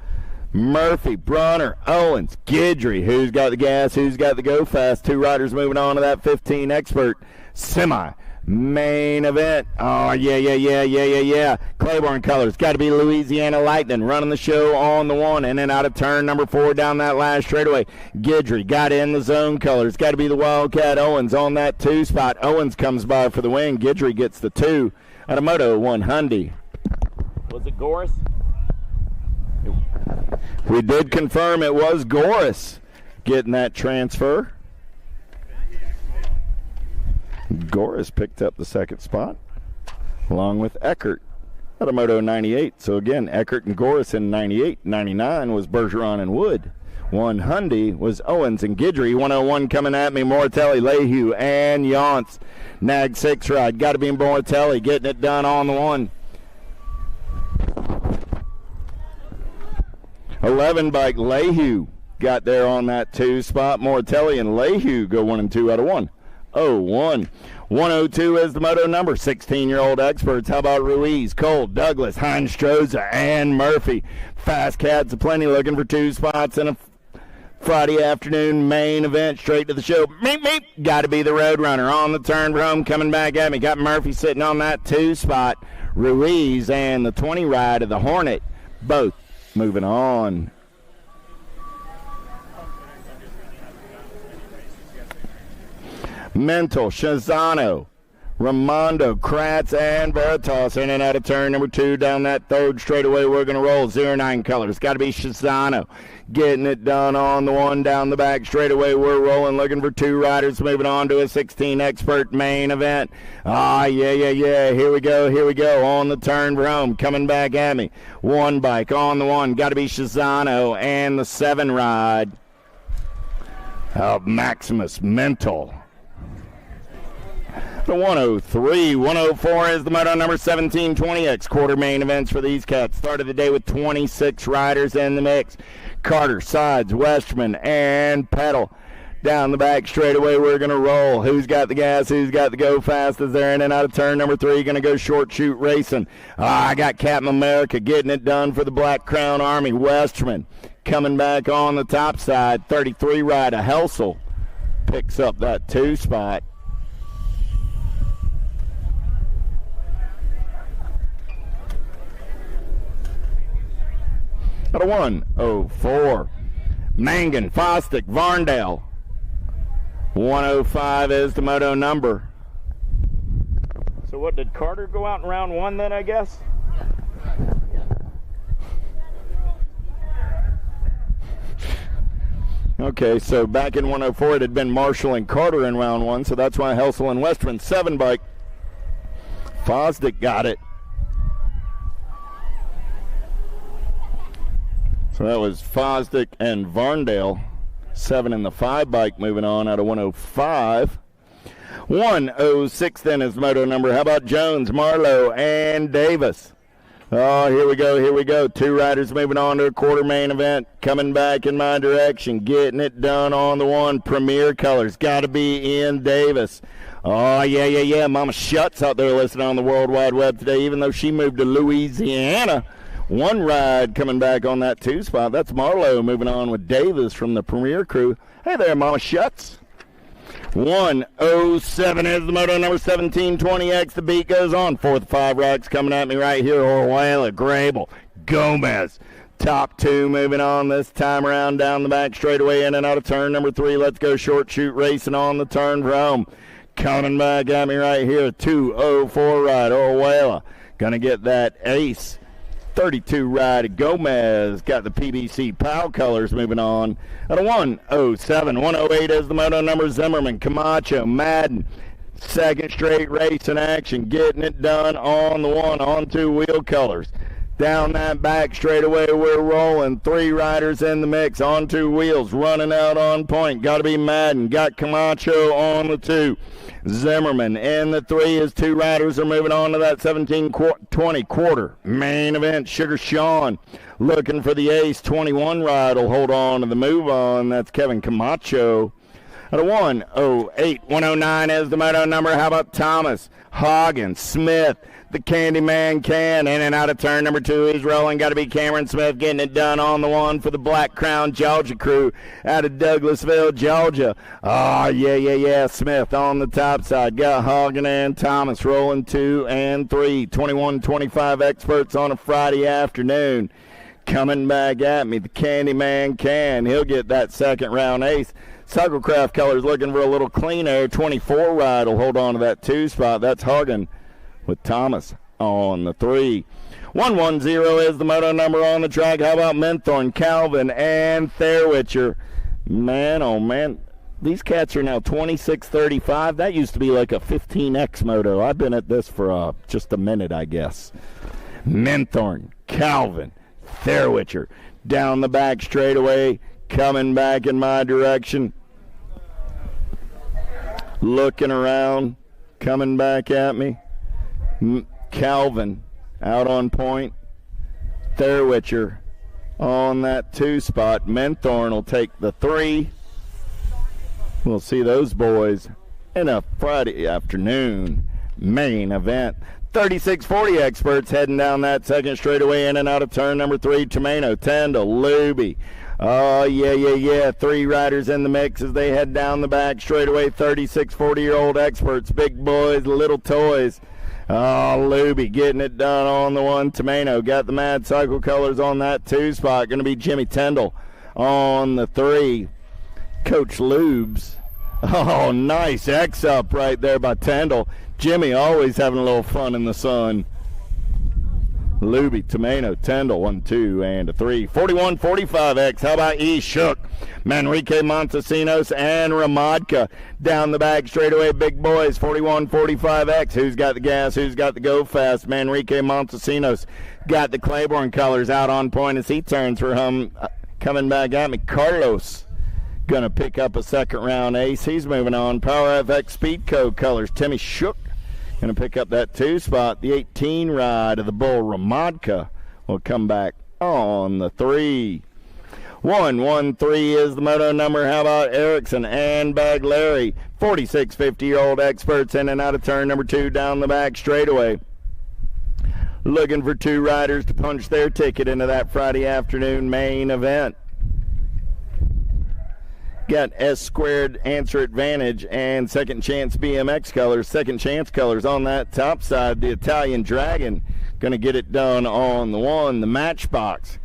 Murphy, Brunner, Owens, Guidry. Who's got the gas? Who's got the go fast? 2 riders moving on to that 15 expert semi main event. Oh, yeah. Claiborne colors. Got to be Louisiana Lightning running the show on the 1 and then out of turn number 4 down that last straightaway. Guidry got in the zone colors. Got to be the Wildcat Owens on that 2 spot. Owens comes by for the win. Guidry gets the 2 out of Moto 100. Was it Goris? We did confirm it was Goris getting that transfer. Goris picked up the 2nd spot along with Eckert out of Moto 98. So again, Eckert and Goris in 98. 99 was Bergeron and Wood. 100 was Owens and Guidry. 101 coming at me, Mortelli, Lehue, and Yance. Nag 6 ride. Got to be Mortelli getting it done on the 1. 11 bike Lehue got there on that 2 spot. Mortelli and Lehue go 1 and 2 out of 101. 102 is the moto number. 16-year-old experts. How about Ruiz, Cole, Douglas, Heinz Stroza, and Murphy? Fast cats aplenty looking for 2 spots in a Friday afternoon main event. Straight to the show. Meep. Got to be the Roadrunner on the turn for home. Coming back at me. Got Murphy sitting on that 2 spot. Ruiz and the 20 ride of the Hornet. Both moving on. Mental, Shazano, Ramondo, Kratz, and Veritas in and out of turn number 2 down that 3rd straightaway. We're going to roll 09 colors. Got to be Shazano getting it done on the 1 down the back straightaway. We're rolling, looking for 2 riders moving on to a 16 expert main event. Yeah. Here we go on the turn for home. Coming back at me. 1 bike on the 1. Got to be Shazano and the 7 ride of Maximus Mental. The 103, 104 is the moto number 1720X. Quarter main events for these cats. Started the day with 26 riders in the mix. Carter, Sides, Westman, and Pedal. Down the back straightaway, we're going to roll. Who's got the gas? Who's got the go fast? As they're in and out of turn number 3, going to go short shoot racing. I got Captain America getting it done for the Black Crown Army. Westman coming back on the top side. 33 ride of Helsel picks up that 2 spot. Out of 104. Mangan, Fostick, Varndale. 105 is the moto number. So what, did Carter go out in round 1 then, I guess? Okay, so back in 104 it had been Marshall and Carter in round 1, so that's why Helsel and Westman 7 bike. Fostick got it. So that was Fosdick and Varndale. 7 in the 5 bike moving on out of 105. 106 then is moto number. How about Jones, Marlowe, and Davis? Oh, here we go, here we go. 2 riders moving on to a quarter main event. Coming back in my direction, getting it done on the 1. Premier Colors, got to be Ian Davis. Oh, yeah. Mama Shuts out there listening on the World Wide Web today, even though she moved to Louisiana. 1 ride coming back on that 2 spot. That's Marlowe moving on with Davis from the Premier crew. Hey there, Mama Shuts. 107 is the moto number 1720X. The beat goes on. 4th 5 racks coming at me right here. Orwella, Grable, Gomez. Top 2 moving on this time around down the back straightaway in and out of turn number 3. Let's go short shoot racing on the turn for home. Coming back at me right here. 204 ride. Orwella gonna get that ace. 32 ride Gomez got the PBC Powell colors moving on at a 107. 108 is the moto number. Zimmerman, Camacho, Madden. 2nd straight race in action, getting it done on the 1 on 2 wheel colors. Down that back straightaway, we're rolling. 3 riders in the mix on 2 wheels, running out on point. Got to be Madden. Got Camacho on the 2. Zimmerman in the 3 as 2 riders are moving on to that 1720 quarter main event. Sugar Sean looking for the ace. 21 ride will hold on to the move on. That's Kevin Camacho. At a 108. 109 is the moto number. How about Thomas, Hagen, Smith? The Candyman can in and out of turn number 2. He's rolling. Got to be Cameron Smith getting it done on the 1 for the Black Crown Georgia crew out of Douglasville, Georgia. Oh, yeah. Smith on the top side. Got Hagen and Thomas rolling 2 and 3. 21-25 experts on a Friday afternoon. Coming back at me, the Candyman can. He'll get that 2nd round ace. Cyclecraft Colors looking for a little clean air. 24 ride will hold on to that 2 spot. That's Hagen with Thomas on the 3. 110 is the moto number on the track. How about Menthorn, Calvin, and Therwitcher? Man, oh man, these cats are now 26-35. That used to be like a 15X moto. I've been at this for just a minute, I guess. Menthorn, Calvin, Therwitcher down the back straightaway, coming back in my direction. Looking around, coming back at me. Calvin out on point. Therwitcher on that 2 spot. Menthorn will take the 3. We'll see those boys in a Friday afternoon main event. 36-40 experts heading down that 2nd straightaway in and out of turn number 3. Tomeno, Tendall, Luby. Oh, yeah. 3 riders in the mix as they head down the back straightaway. 36-40-year-old experts, big boys, little toys. Oh, Luby getting it done on the 1. Tomeno got the Mad Cycle colors on that 2 spot. Going to be Jimmy Tendall on the 3. Coach Lubes. Oh, nice X up right there by Tendall. Jimmy always having a little fun in the sun. Luby, Tomeno, Tendall, 1, 2, and a 3. 41-45X. How about E. Shook? Manrique Montesinos and Ramadka down the back straightaway. Big boys, 41-45X. Who's got the gas? Who's got the go fast? Manrique Montesinos got the Claiborne colors out on point as he turns for him. Coming back at me, Carlos going to pick up a 2nd round ace. He's moving on. Power FX Speedco colors. Timmy Shook going to pick up that 2 spot. The 18 ride of the Bull Ramadka will come back on the 3. 113 is the moto number. How about Erickson and Baglieri? 46-50-year-old experts in and out of turn number 2 down the back straightaway. Looking for 2 riders to punch their ticket into that Friday afternoon main event. Got S Squared Answer Advantage and Second Chance BMX colors. Second Chance colors on that top side. The Italian Dragon going to get it done on the 1. The Matchbox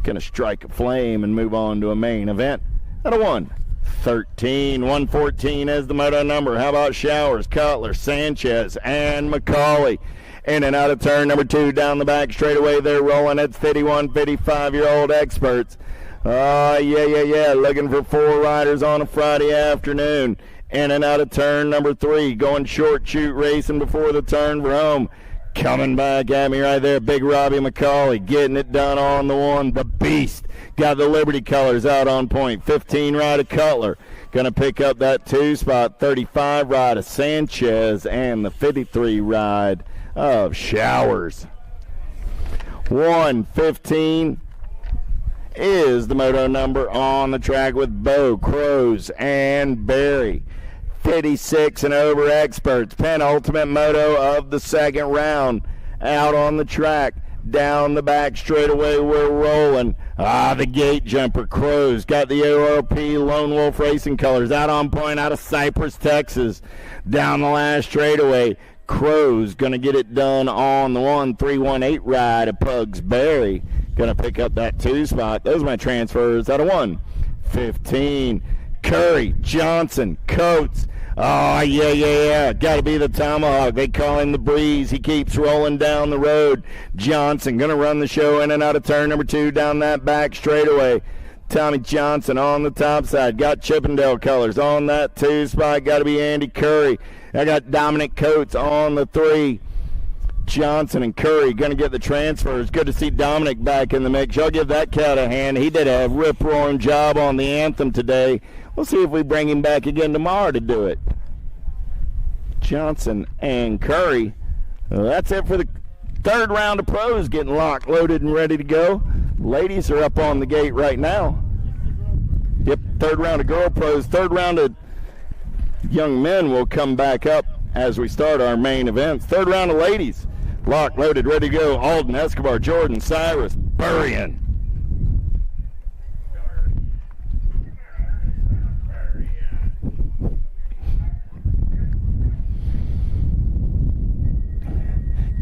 going to strike a flame and move on to a main event at a 113. 114 is the moto number. How about Showers, Cutler, Sanchez, and McCauley? In and out of turn number 2 down the back straightaway. They're rolling. It's 55-year-old experts. Oh, yeah. Looking for 4 riders on a Friday afternoon. In and out of turn number 3. Going short shoot racing before the turn for home. Coming back at me right there, Big Robbie McCauley getting it done on the 1. The Beast got the Liberty colors out on point. 15 ride of Cutler. Going to pick up that 2 spot. 35 ride of Sanchez and the 53 ride of Showers. 1:15 is the moto number on the track with Bo, Crows, and Barry. 56 and over experts. Penultimate moto of the second round. Out on the track. Down the back straightaway, we're rolling. The gate jumper, Crows, got the ORP Lone Wolf Racing colors. Out on point, out of Cypress, Texas. Down the last straightaway, Crows going to get it done on the 1-3-1-8 ride of Pugs Barry. Going to pick up that 2 spot. Those are my transfers out of 1:15. Curry, Johnson, Coates. Oh, yeah. Got to be the Tomahawk. They call him the Breeze. He keeps rolling down the road. Johnson going to run the show in and out of turn number 2 down that back straightaway. Tommy Johnson on the top side. Got Chippendale colors on that 2 spot. Got to be Andy Curry. I got Dominic Coates on the 3. Johnson and Curry going to get the transfers. Good to see Dominic back in the mix. Y'all give that cat a hand. He did a rip-roaring job on the anthem today. We'll see if we bring him back again tomorrow to do it. Johnson and Curry. Well, that's it for the third round of pros getting locked, loaded, and ready to go. Ladies are up on the gate right now. Yep, third round of girl pros. Third round of young men will come back up as we start our main events. Third round of ladies. Locked, loaded, ready to go. Alden, Escobar, Jordan, Cyrus, Burrian.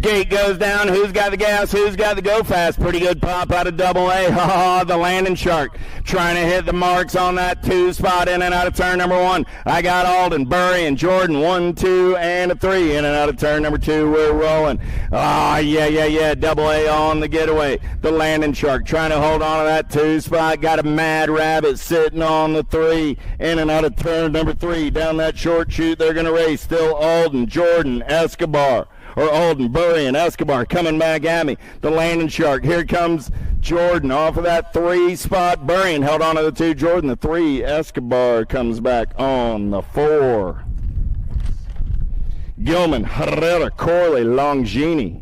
Gate goes down. Who's got the gas? Who's got the go fast? Pretty good pop out of double A. The landing shark trying to hit the marks on that 2 spot in and out of turn number 1. I got Alden, Burry, and Jordan. 1, 2, and a 3 in and out of turn number 2. We're rolling. Yeah. Double A on the getaway. The landing shark trying to hold on to that 2 spot. Got a Mad Rabbit sitting on the 3 in and out of turn number 3. Down that short chute, they're going to race. Still Alden, Jordan, Escobar. Or Alden, Burry, and Escobar coming back at me. The landing shark. Here comes Jordan off of that 3 spot. Burry held on to the 2. Jordan, the 3. Escobar comes back on the 4. Gilman, Herrera, Corley, Longini.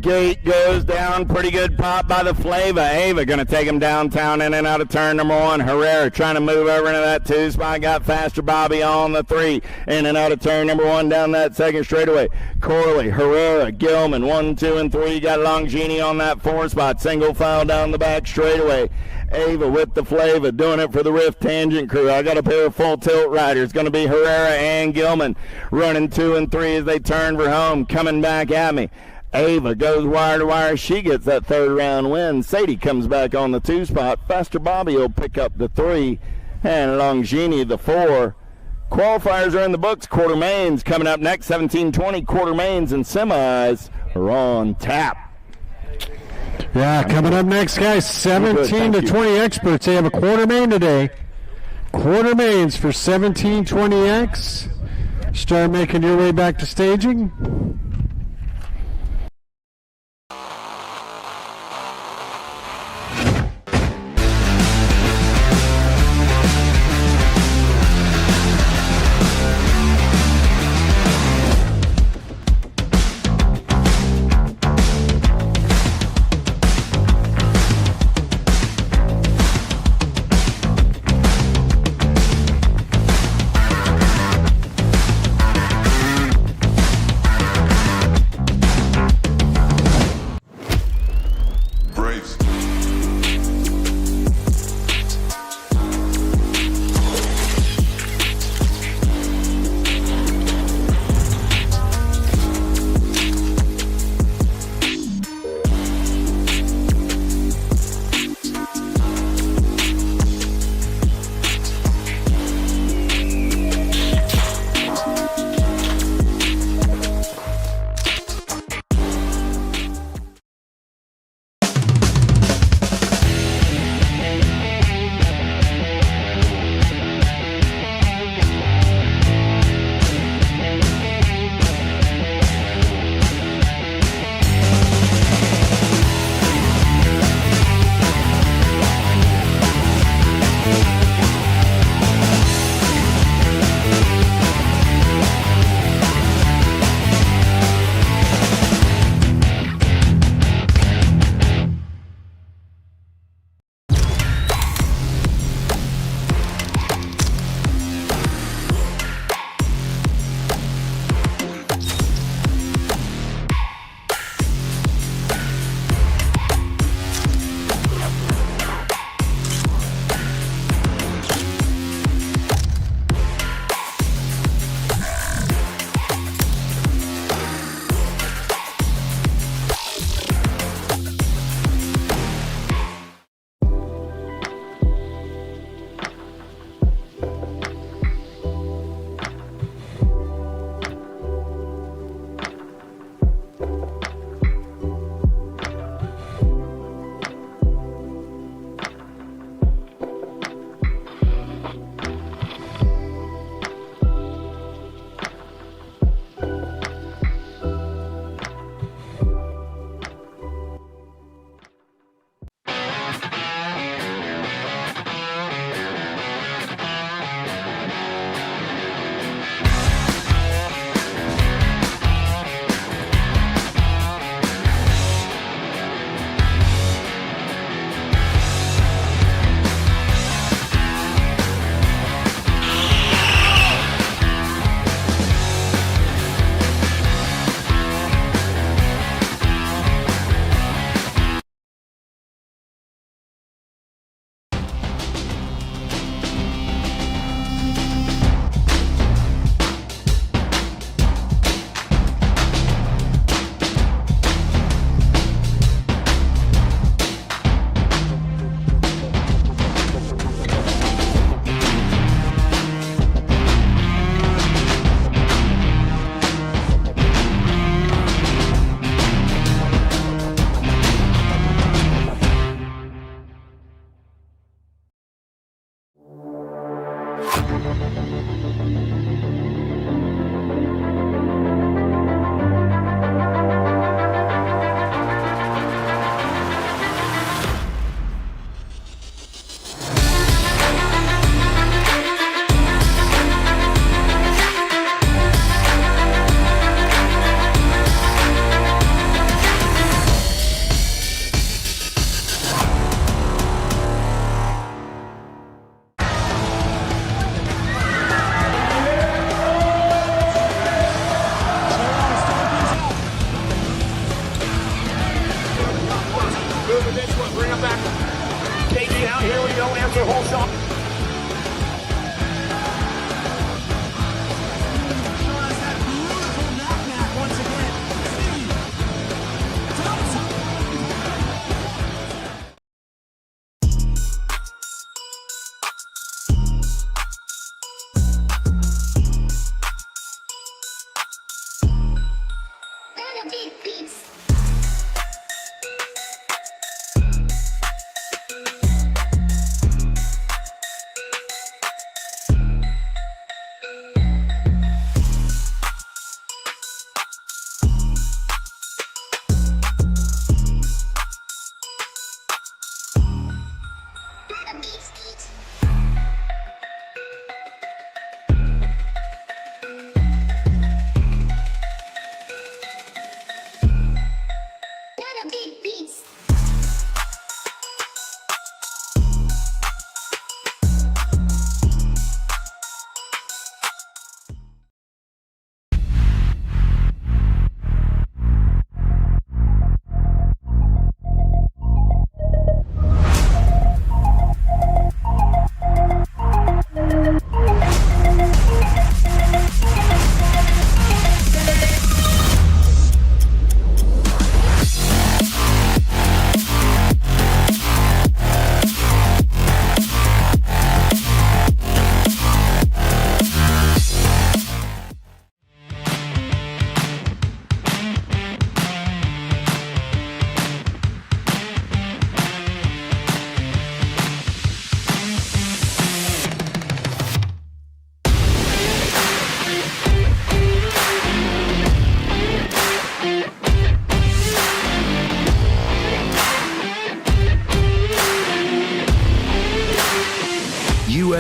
Gate goes down. Pretty good pop by the Flava. Ava going to take him downtown in and out of turn number 1. Herrera trying to move over into that 2 spot. Got Faster Bobby on the 3 in and out of turn number 1 down that second straightaway. Corley, Herrera, Gilman 1, 2, and 3. Got Longini on that 4 spot. Single file down the back straightaway. Ava with the Flava doing it for the Rift Tangent crew. I got a pair of full tilt riders. Going to be Herrera and Gilman running 2 and 3 as they turn for home. Coming back at me. Ava goes wire to wire. She gets that third round win. Sadie comes back on the 2 spot. Faster Bobby will pick up the 3. And Longini the 4. Qualifiers are in the books. Quarter mains coming up next. 17:20 quarter mains and semis are on tap. Yeah, coming up next, guys, 17 to 20 experts. They have a quarter main today. Quarter mains for 1720X. Start making your way back to staging.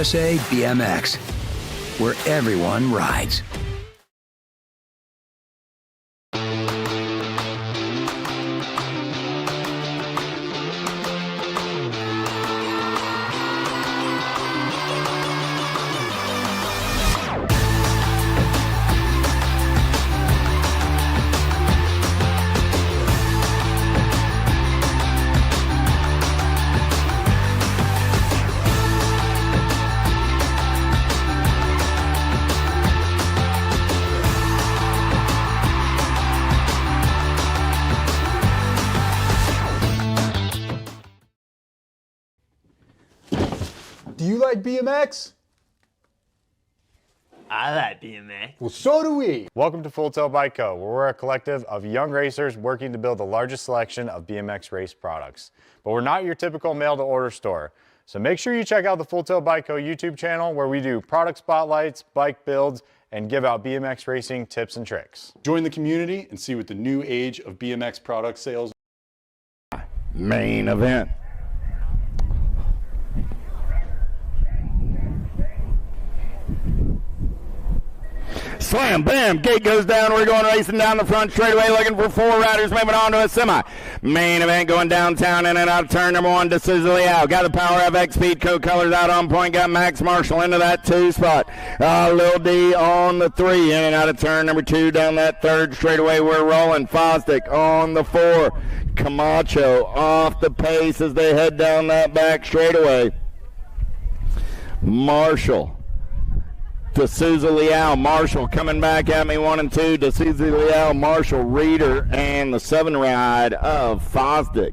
USA BMX, where everyone rides. Do you like BMX? I like BMX. Well, so do we. Welcome to Full Tilt Bike Co., where we're a collective of young racers working to build the largest selection of BMX race products. But we're not your typical mail-to-order store. So make sure you check out the Full Tilt Bike Co. YouTube channel, where we do product spotlights, bike builds, and give out BMX racing tips and tricks. Join the community and see what the new age of BMX product sales. Main event. Slam, bam, gate goes down. We're going racing down the front straightaway, looking for 4 riders moving on to a semi. Main event going downtown in and out of turn number 1 to Susie Liao. Got the Power FX Speed Co. colors out on point. Got Max Marshall into that 2 spot. Lil D on the 3 in and out of turn number 2 down that 3rd straightaway. We're rolling. Fosdick on the 4. Camacho off the pace as they head down that back straightaway. Marshall to Susie Liao. Marshall coming back at me 1 and 2 to Susie Liao, Marshall, Reeder, and the 7 ride of Fosdick.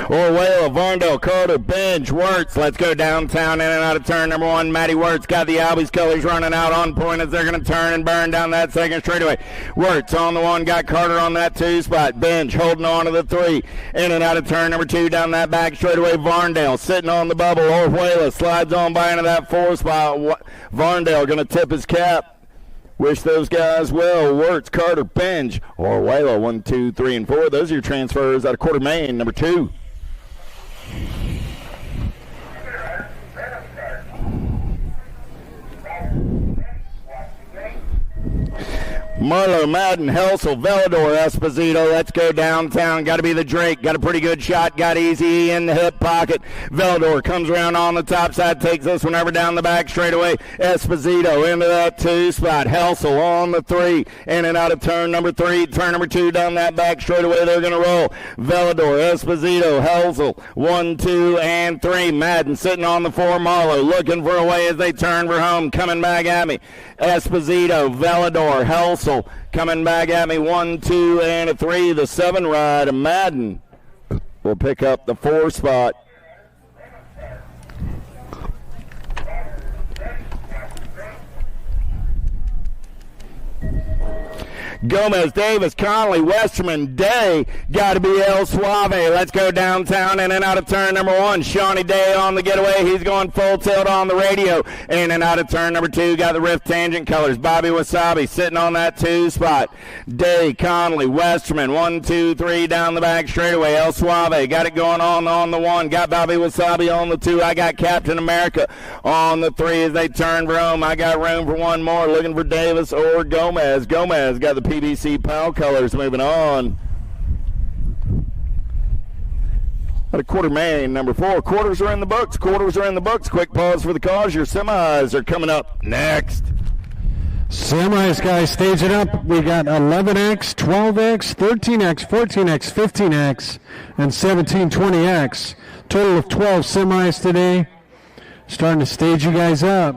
Orwell, Varndale, Carter, Benj, Wirtz. Let's go downtown in and out of turn number 1. Matty Wirtz got the Albies colors running out on point as they're going to turn and burn down that 2nd straightaway. Wirtz on the 1, got Carter on that 2 spot. Benj holding on to the 3. In and out of turn number 2 down that back straightaway. Varndale sitting on the bubble. Orwell slides on by into that 4 spot. Varndale going to tip his cap. Wish those guys well. Wirtz, Carter, Benj, Orwell, 1, 2, 3, and 4. Those are your transfers out of quarter main number 2. Marlo, Madden, Helsel, Velador, Esposito. Let's go downtown. Got to be the Drake. Got a pretty good shot. Got Easy in the hip pocket. Velador comes around on the top side. Takes this one over down the back straightaway. Esposito into that 2 spot. Helsel on the 3. In and out of turn number 3. Turn number 2 down that back straightaway. They're going to roll. Velador, Esposito, Helsel. 1, 2, and 3. Madden sitting on the 4. Marlo looking for a way as they turn for home. Coming back at me. Esposito, Velador, Helsel. Coming back at me, 1, 2, and a 3. The 7 ride of Madden will pick up the 4 spot. Gomez, Davis, Conley, Westerman, Day, got to be El Suave. Let's go downtown in and out of turn number 1. Shawnee Day on the getaway. He's going full tilt on the radio. In and out of turn number 2, got the Rift Tangent colors. Bobby Wasabi sitting on that 2 spot. Day, Conley, Westerman, 1, 2, 3 down the back straightaway. El Suave got it going on the 1. Got Bobby Wasabi on the 2. I got Captain America on the 3 as they turn for home. I got room for 1 more. Looking for Davis or Gomez. Gomez got the PBC PAL colors moving on. At a quarter main, number 4. Quarters are in the books. Quarters are in the books. Quick pause for the cause. Your semis are coming up next. Semis, guys, stage it up. We got 11X, 12X, 13X, 14X, 15X, and 1720X. Total of 12 semis today. Starting to stage you guys up.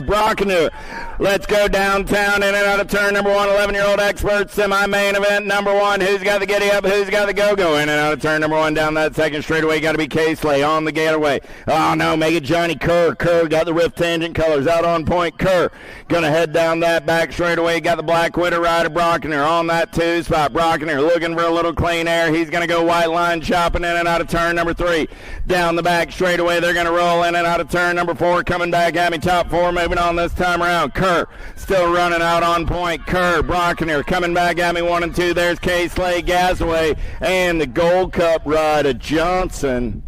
Brockner. Let's go downtown in and out of turn number 1. 11-year-old expert semi-main event number 1. Who's got the giddy up? Who's got the go-go? In and out of turn number 1 down that second straightaway. Got to be K-Slay on the Gatorway. Oh no, make it Johnny Kerr. Kerr got the Rift Tangent colors out on point. Kerr gonna head down that back straightaway. Got the Black Widow rider Brockner on that 2 spot. Brockner looking for a little clean air. He's gonna go white line chopping in and out of turn number 3. Down the back straightaway. They're gonna roll in and out of turn number 4. Coming back at me, top 4 moving on this time around. Kerr still running out on point. Kerr, Brockner coming back at me 1 and 2. There's K-Slay, Gasaway, and the Gold Cup rider Johnson.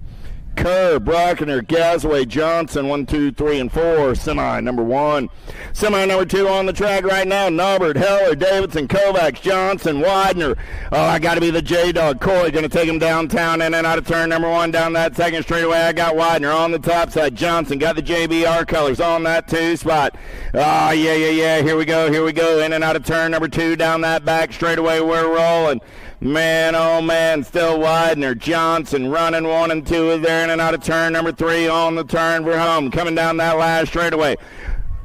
Kerr, Brockner, Gasaway, Johnson, 1, 2, 3, and 4. Semi number 1. Semi number 2 on the track right now. Norbert, Heller, Davidson, Kovacs, Johnson, Widener. Oh, I got to be the J-Dog. Coy going to take him downtown in and out of turn number 1 down that second straightaway. I got Widener on the top side. Johnson got the JBR colors on that 2 spot. Oh, yeah. Here we go. In and out of turn number 2 down that back straightaway. We're rolling. Man, oh man, still Widener. Johnson running 1 and 2 is there in and out of turn number 3 on the turn for home. Coming down that last straightaway.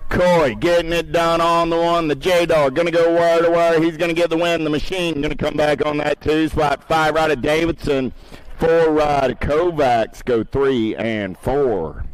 Coy getting it done on the 1. The J-Dog going to go wire to wire. He's going to get the win. The Machine going to come back on that 2 spot. 5 rider Davidson. 4 rider Kovacs go 3 and 4.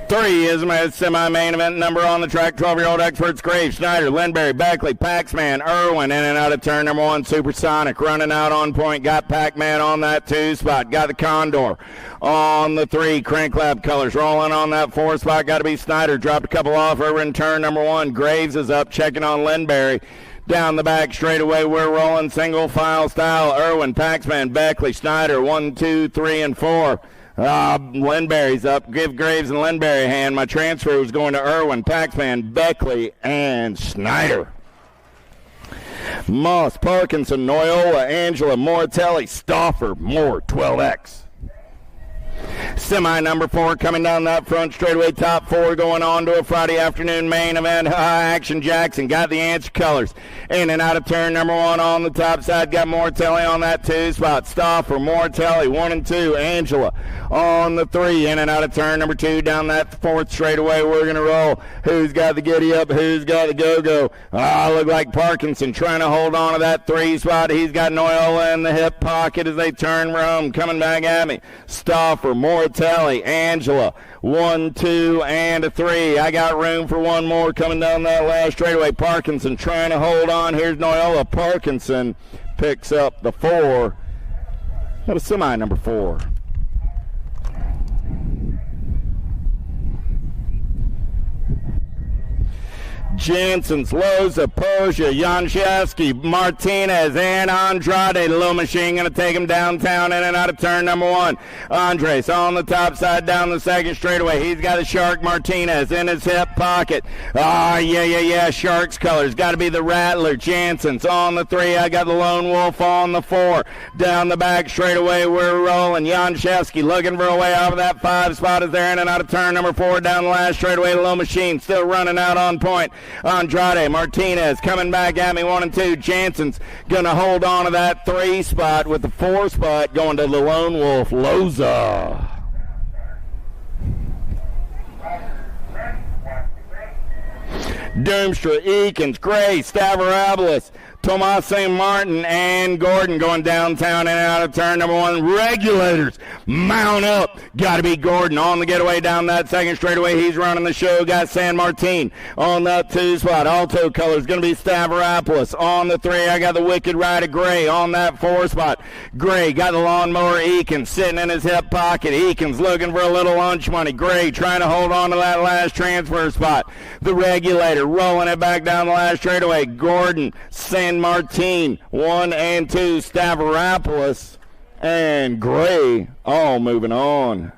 3 is my semi-main event number on the track. 12-year-old experts Graves, Schneider, Lindberry, Beckley, Paxman, Irwin in and out of turn number 1. Supersonic running out on point. Got Pac-Man on that 2 spot. Got the Condor on the 3. Crank Lab colors rolling on that 4 spot. Got to be Snyder. Dropped a couple off over in turn number 1. Graves is up checking on Lindberry. Down the back straightaway, we're rolling single file style. Irwin, Paxman, Beckley, Snyder, 1, 2, 3, and 4. Lindberry's up. Give Graves and Lindberry a hand. My transfer was going to Irwin, Paxman, Beckley, and Snyder. Moss, Parkinson, Noyola, Angela, Mortelli, Stauffer, Moore, 12X. Semi number 4 coming down that front straightaway. Top 4 going on to a Friday afternoon main event. High Action Jackson got the answer colors. In and out of turn number 1 on the top side. Got Mortelli on that 2 spot. Stauffer, Mortelli, 1 and 2. Angela on the 3. In and out of turn number 2 down that 4th straightaway. We're going to roll. Who's got the giddy up? Who's got the go-go? Look like Parkinson trying to hold on to that 3 spot. He's got Noyola in the hip pocket as they turn Rome. Coming back at me. Stauffer, Mortelli, Mortelli, Angela, 1, 2, and a 3. I got room for one more coming down that last straightaway. Parkinson trying to hold on. Here's Noyola. Parkinson picks up the 4. Got a semi number 4. Jensen's, Loza, Poja, Janszewski, Martinez, and Andrade. The little machine going to take him downtown in and out of turn number 1. Andres on the top side down the second straightaway. He's got a Shark Martinez in his hip pocket. Yeah. Shark's colors. Got to be the Rattler. Jensen's on the 3. I got the Lone Wolf on the 4. Down the back straightaway, we're rolling. Janszewski looking for a way off of that 5 spot is there in and out of turn number 4. Down the last straightaway, the little machine still running out on point. Andrade, Martinez coming back at me, 1 and 2. Jansen's going to hold on to that 3 spot with the 4 spot going to the Lone Wolf, Loza. Doomstra, Eakins, Gray, Stavropoulos, Tomas St. Martin, and Gordon going downtown and out of turn number 1. Regulators, mount up. Got to be Gordon on the getaway down that second straightaway. He's running the show. Got San Martin on that 2 spot. Alto colors going to be Stavropoulos on the 3. I got the Wicked Rider Gray on that 4 spot. Gray got the lawnmower. Eakins sitting in his hip pocket. Eakins looking for a little lunch money. Gray trying to hold on to that last transfer spot. The Regulator rolling it back down the last straightaway. Gordon, San Martin, 1 and 2, Stavropoulos, and Gray all moving on.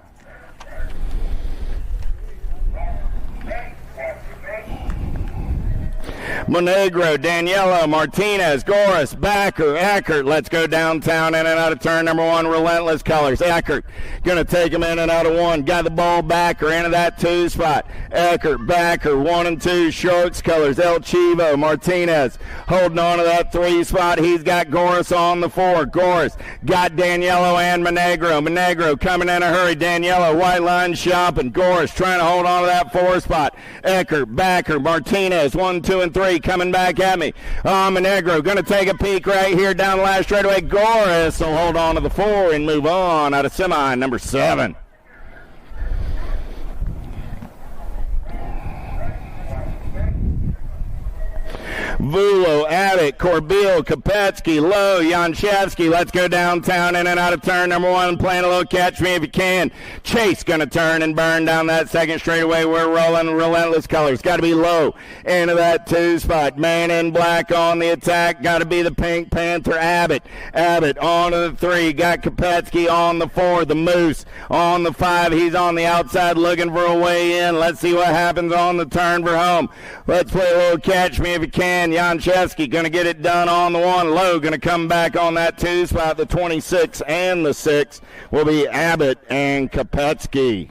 Monegro, Daniela, Martinez, Goris, Backer, Eckert. Let's go downtown in and out of turn number 1. Relentless colors. Eckert going to take him in and out of 1. Got the ball Backer into that 2 spot. Eckert, Backer, 1 and 2. Sharks colors. El Chivo, Martinez holding on to that 3 spot. He's got Goris on the 4. Goris got Daniela and Monegro. Monegro coming in a hurry. Daniela white line shopping. Goris trying to hold on to that 4 spot. Eckert, Backer, Martinez, 1, 2, and 3. Coming back at me. Monegro going to take a peek right here down the last straightaway. Goris will hold on to the 4 and move on out of semi number 7. Vulo, Abbott, Corbeil, Kopetsky, Lowe, Janszewski. Let's go downtown in and out of turn number 1. Playing a little catch me if you can. Chase going to turn and burn down that second straightaway. We're rolling relentless colors. Got to be Lowe into that 2 spot. Man in black on the attack. Got to be the Pink Panther, Abbott. Abbott on to the 3. Got Kopetsky on the 4. The Moose on the 5. He's on the outside looking for a way in. Let's see what happens on the turn for home. Let's play a little catch me if you can. Janszewski going to get it done on the 1. Lowe going to come back on that 2 spot. The 26 and the 6 will be Abbott and Kopetsky.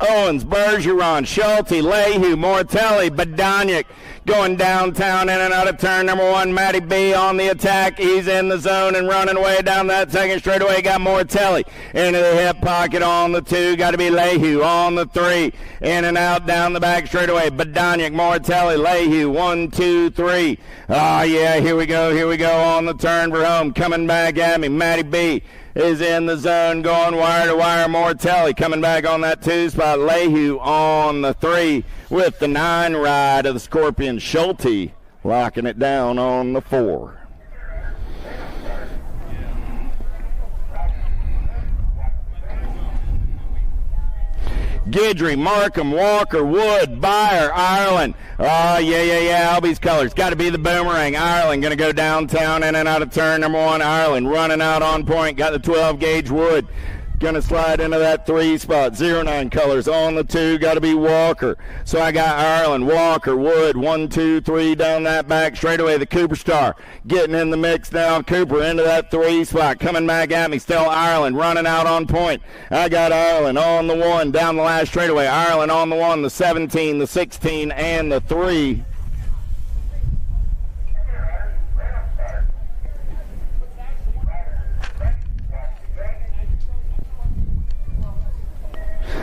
Owens, Bergeron, Schulte, Leahy, Mortelli, Badanic going downtown in and out of turn number 1. Matty B on the attack. He's in the zone and running way down that second straightaway. Got Mortelli into the hip pocket on the 2. Got to be Leahy on the 3. In and out down the back straightaway. Badanic, Mortelli, Leahy, 1, 2, 3. Yeah, here we go on the turn for home. Coming back at me, Matty B is in the zone, going wire to wire. Mortelli coming back on that 2 spot. Leahy on the 3 with the 9 ride of the Scorpion. Schulte locking it down on the 4. Guidry, Markham, Walker, Wood, Byer, Ireland. Albie's colors. Got to be the Boomerang. Ireland going to go downtown in and out of turn number 1. Ireland running out on point. Got the 12 gauge Wood. Going to slide into that 3 spot. 09 colors on the 2. Got to be Walker. So I got Ireland, Walker, Wood. 1, 2, 3 down that back straightaway. The Cooper Star getting in the mix now. Cooper into that 3 spot. Coming back at me. Still Ireland running out on point. I got Ireland on the 1 down the last straightaway. Ireland on the 1, the 17, the 16, and the 3.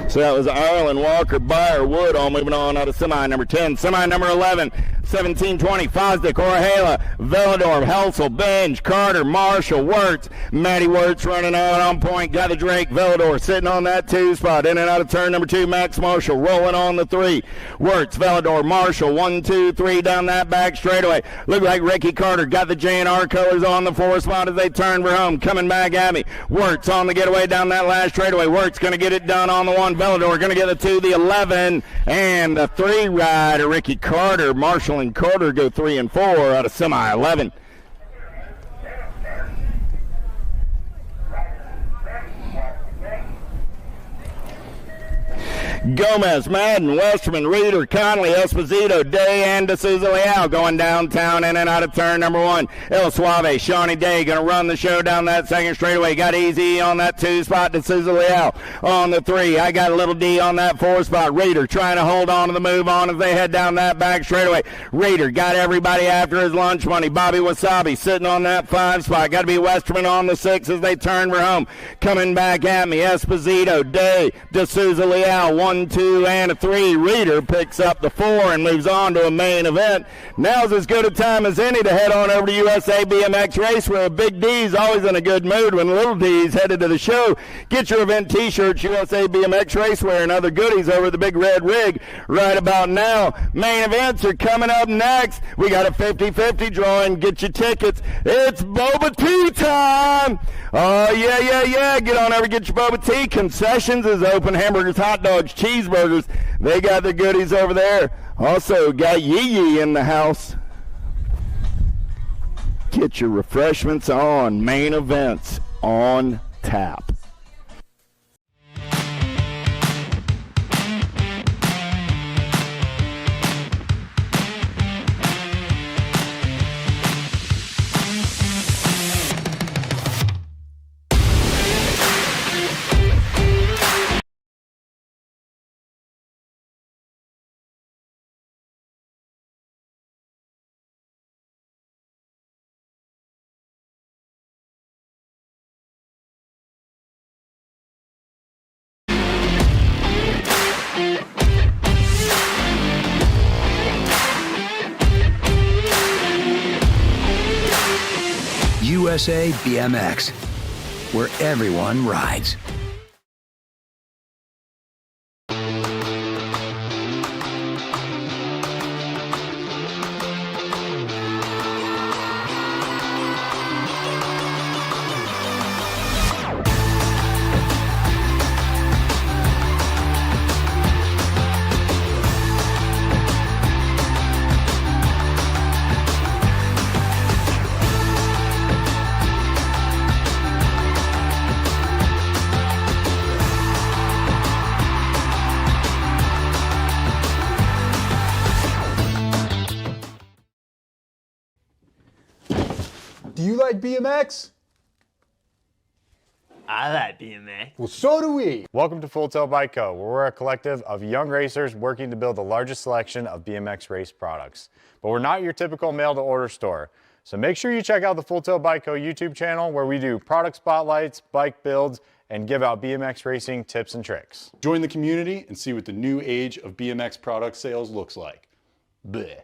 So that was Ireland, Walker, Byer, Wood, all moving on out of semi number 10. Semi number 11, 1720, Fosdick, Orhela, Villador, Helsel, Binge, Carter, Marshall, Wirtz. Matty Wirtz running out on point. Got the Drake, Villador sitting on that 2 spot. In and out of turn number 2, Max Marshall rolling on the 3. Wirtz, Villador, Marshall, 1, 2, 3 down that back straightaway. Look like Ricky Carter got the J&R colors on the 4 spot as they turn for home. Coming back at me. Wirtz on the getaway down that last straightaway. Wirtz going to get it done on the 1. Villador going to get the 2, the 11, and the 3 rider, Ricky Carter. Marshall and Carter go 3 and 4 out of semi 11. Gomez, Madden, Westerman, Reeder, Conley, Esposito, Day, and D'Souza Leal going downtown in and out of turn number 1. El Suave, Shawnee Day going to run the show down that second straightaway. Got Easy on that 2 spot. D'Souza Leal on the 3. I got a little D on that 4 spot. Reeder trying to hold on to the move on as they head down that back straightaway. Reeder got everybody after his lunch money. Bobby Wasabi sitting on that 5 spot. Got to be Westerman on the 6 as they turn for home. Coming back at me, Esposito, Day, D'Souza Leal, 1, 2, and a 3. Reeder picks up the 4 and moves on to a main event. Now's as good a time as any to head on over to USA BMX Race, where Big D's always in a good mood when Little D's headed to the show. Get your event t-shirts, USA BMX Racewear, and other goodies over the Big Red Rig right about now. Main events are coming up next. We got a 50-50 drawing. Get your tickets. It's Boba Tea time. Oh, yeah. Get on over, get your Boba Tea. Concessions is open. Hamburgers, hot dogs, cheeseburgers. They got the goodies over there. Also got Yee in the house. Get your refreshments on. Main events on tap. USA BMX, where everyone rides. Do you like BMX? I like BMX. Well, so do we. Welcome to Full Tilt Bike Co., where we're a collective of young racers working to build the largest selection of BMX race products. But we're not your typical mail-to-order store. So make sure you check out the Full Tilt Bike Co. YouTube channel, where we do product spotlights, bike builds, and give out BMX racing tips and tricks. Join the community and see what the new age of BMX product sales looks like. Bleh.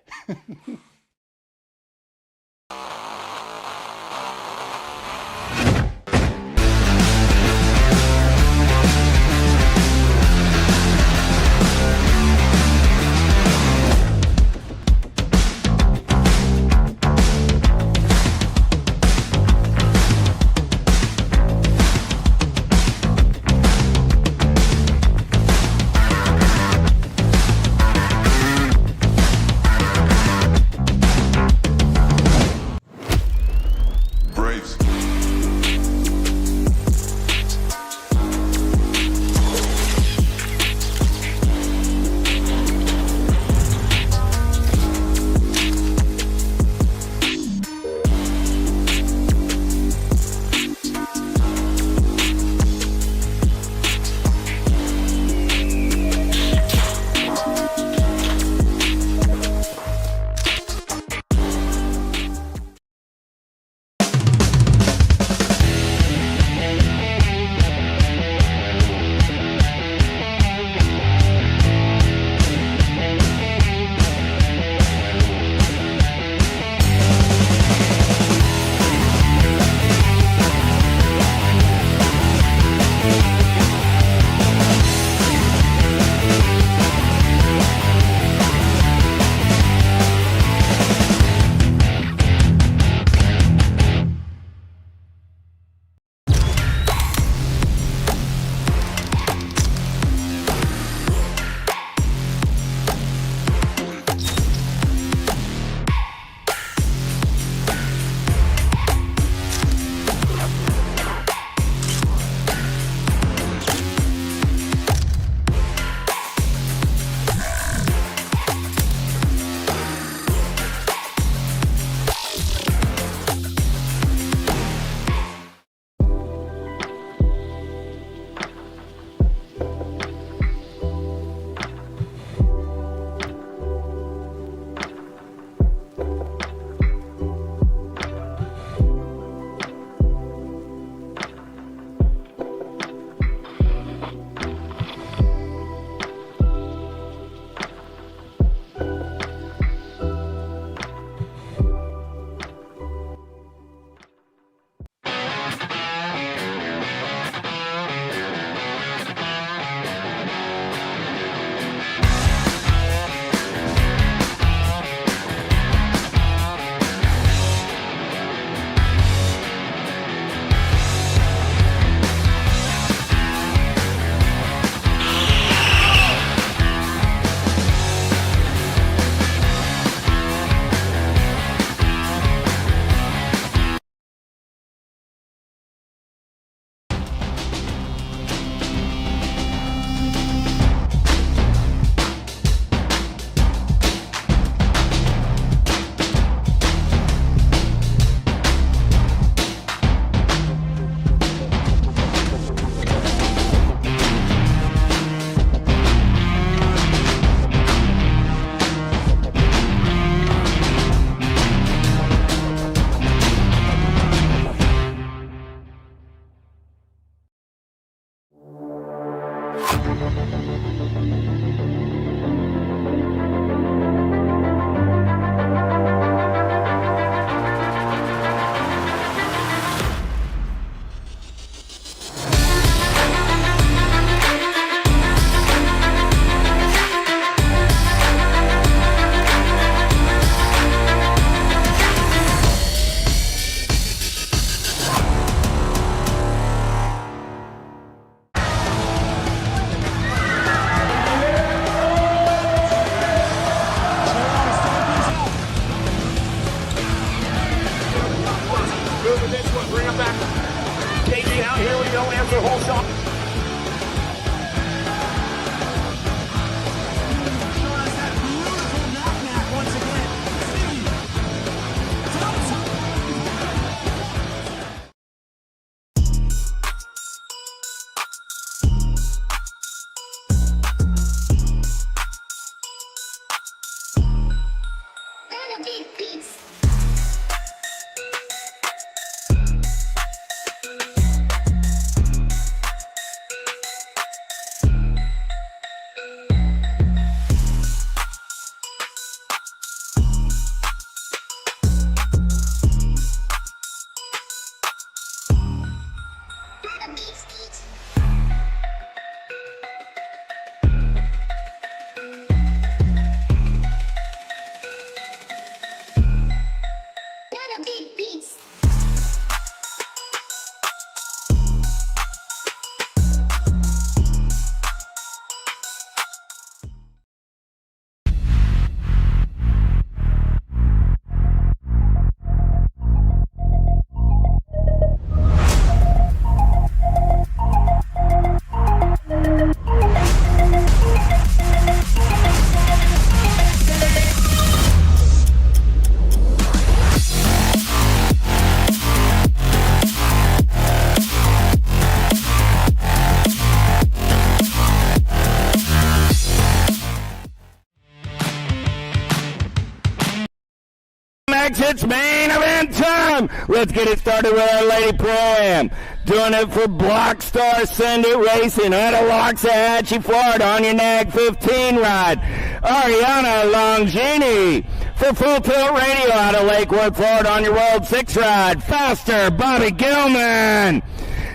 Max, it's main event time. Let's get it started with our Lady Pro-Am. Doing it for Blockstar, Send It Racing out of Waxahachie, Florida on your Nag 15 ride. Ariana Longini for Full Tilt Radio out of Lake Worth, Florida on your World 6 ride. Faster, Bobby Gilman.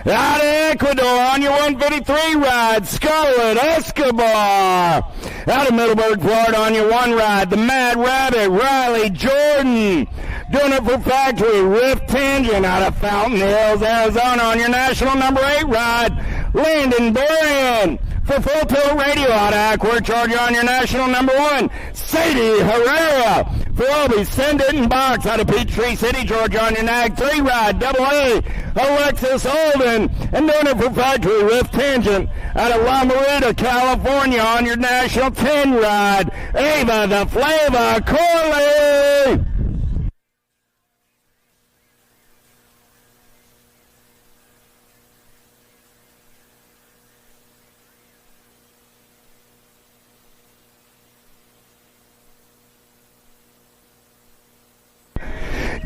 Out of Ecuador on your 153 ride, Scarlett Escobar. Out of Middleburg, Florida on your 1 ride, the Mad Rabbit, Riley Jordan. Doing it for Factory, Rift Tangent out of Fountain Hills, Arizona on your national number 8 ride, Landon Berrien. For Full Tilt Radio out of Ackworth, Georgia on your national number 1, Sadie Herrera. For Obi, Send It in Box out of Peachtree City, Georgia on your Nag 3 ride, Double A, Alexis Holden. And doing it for Factory, Rift Tangent out of La Marita, California on your national 10 ride, Ava the Flava Corley.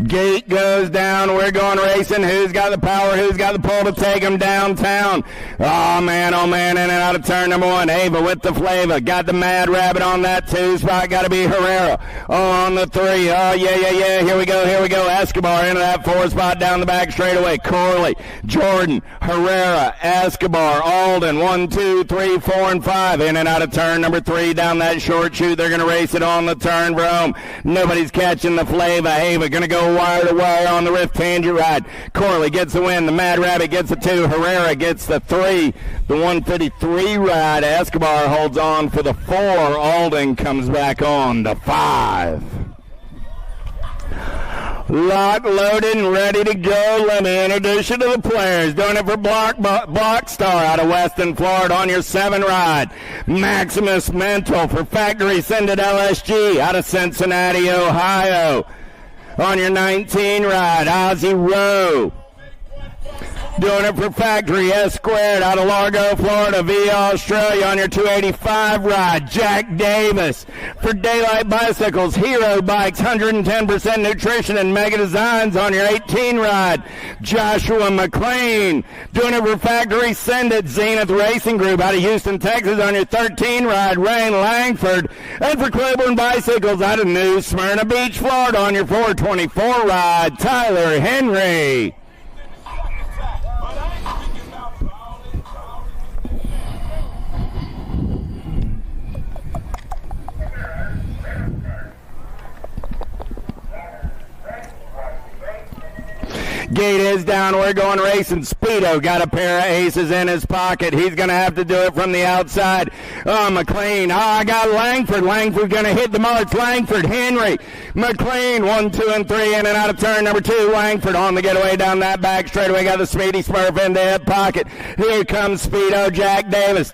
Gate goes down. We're going racing. Who's got the power? Who's got the pull to take them downtown? Oh, man, in and out of turn number 1. Ava with the flavor. Got the Mad Rabbit on that 2 spot. Got to be Herrera on the 3. Oh, yeah. Here we go. Escobar into that 4 spot down the back straightaway. Corley, Jordan, Herrera, Escobar, Alden. 1, 2, 3, 4, and 5. In and out of turn number 3 down that short chute. They're going to race it on the turn for home. Nobody's catching the flavor. Ava going to go wire to wire on the Rift Tangent ride. Corley gets the win. The Mad Rabbit gets the 2. Herrera gets the 3. The 153 ride. Escobar holds on for the 4. Alden comes back on the 5. Lock, loaded, and ready to go. Let me introduce you to the players. Doing it for Blockstar out of Weston, Florida on your 7 ride. Maximus Mental for Factory Send It LSG out of Cincinnati, Ohio. On your 19 ride, Ozzy Rowe. Doing it for Factory S Squared out of Largo, Florida, via Australia on your 285 ride. Jack Davis for Daylight Bicycles, Hero Bikes, 110% nutrition and mega designs on your 18 ride. Joshua McLean doing it for Factory Send It Zenith Racing Group out of Houston, Texas on your 13 ride. Rain Langford. And for Claiborne Bicycles out of New Smyrna Beach, Florida on your 424 ride. Tyler Henry. Gate is down. We're going racing. Speedo got a pair of aces in his pocket. He's going to have to do it from the outside. Oh, McLean. Oh, I got Langford. Langford going to hit the marks. Langford, Henry, McLean, 1, 2, and 3 in and out of turn number 2. Langford on the getaway down that back straightaway. Got the Speedy Smurf in the hip pocket. Here comes Speedo. Jack Davis.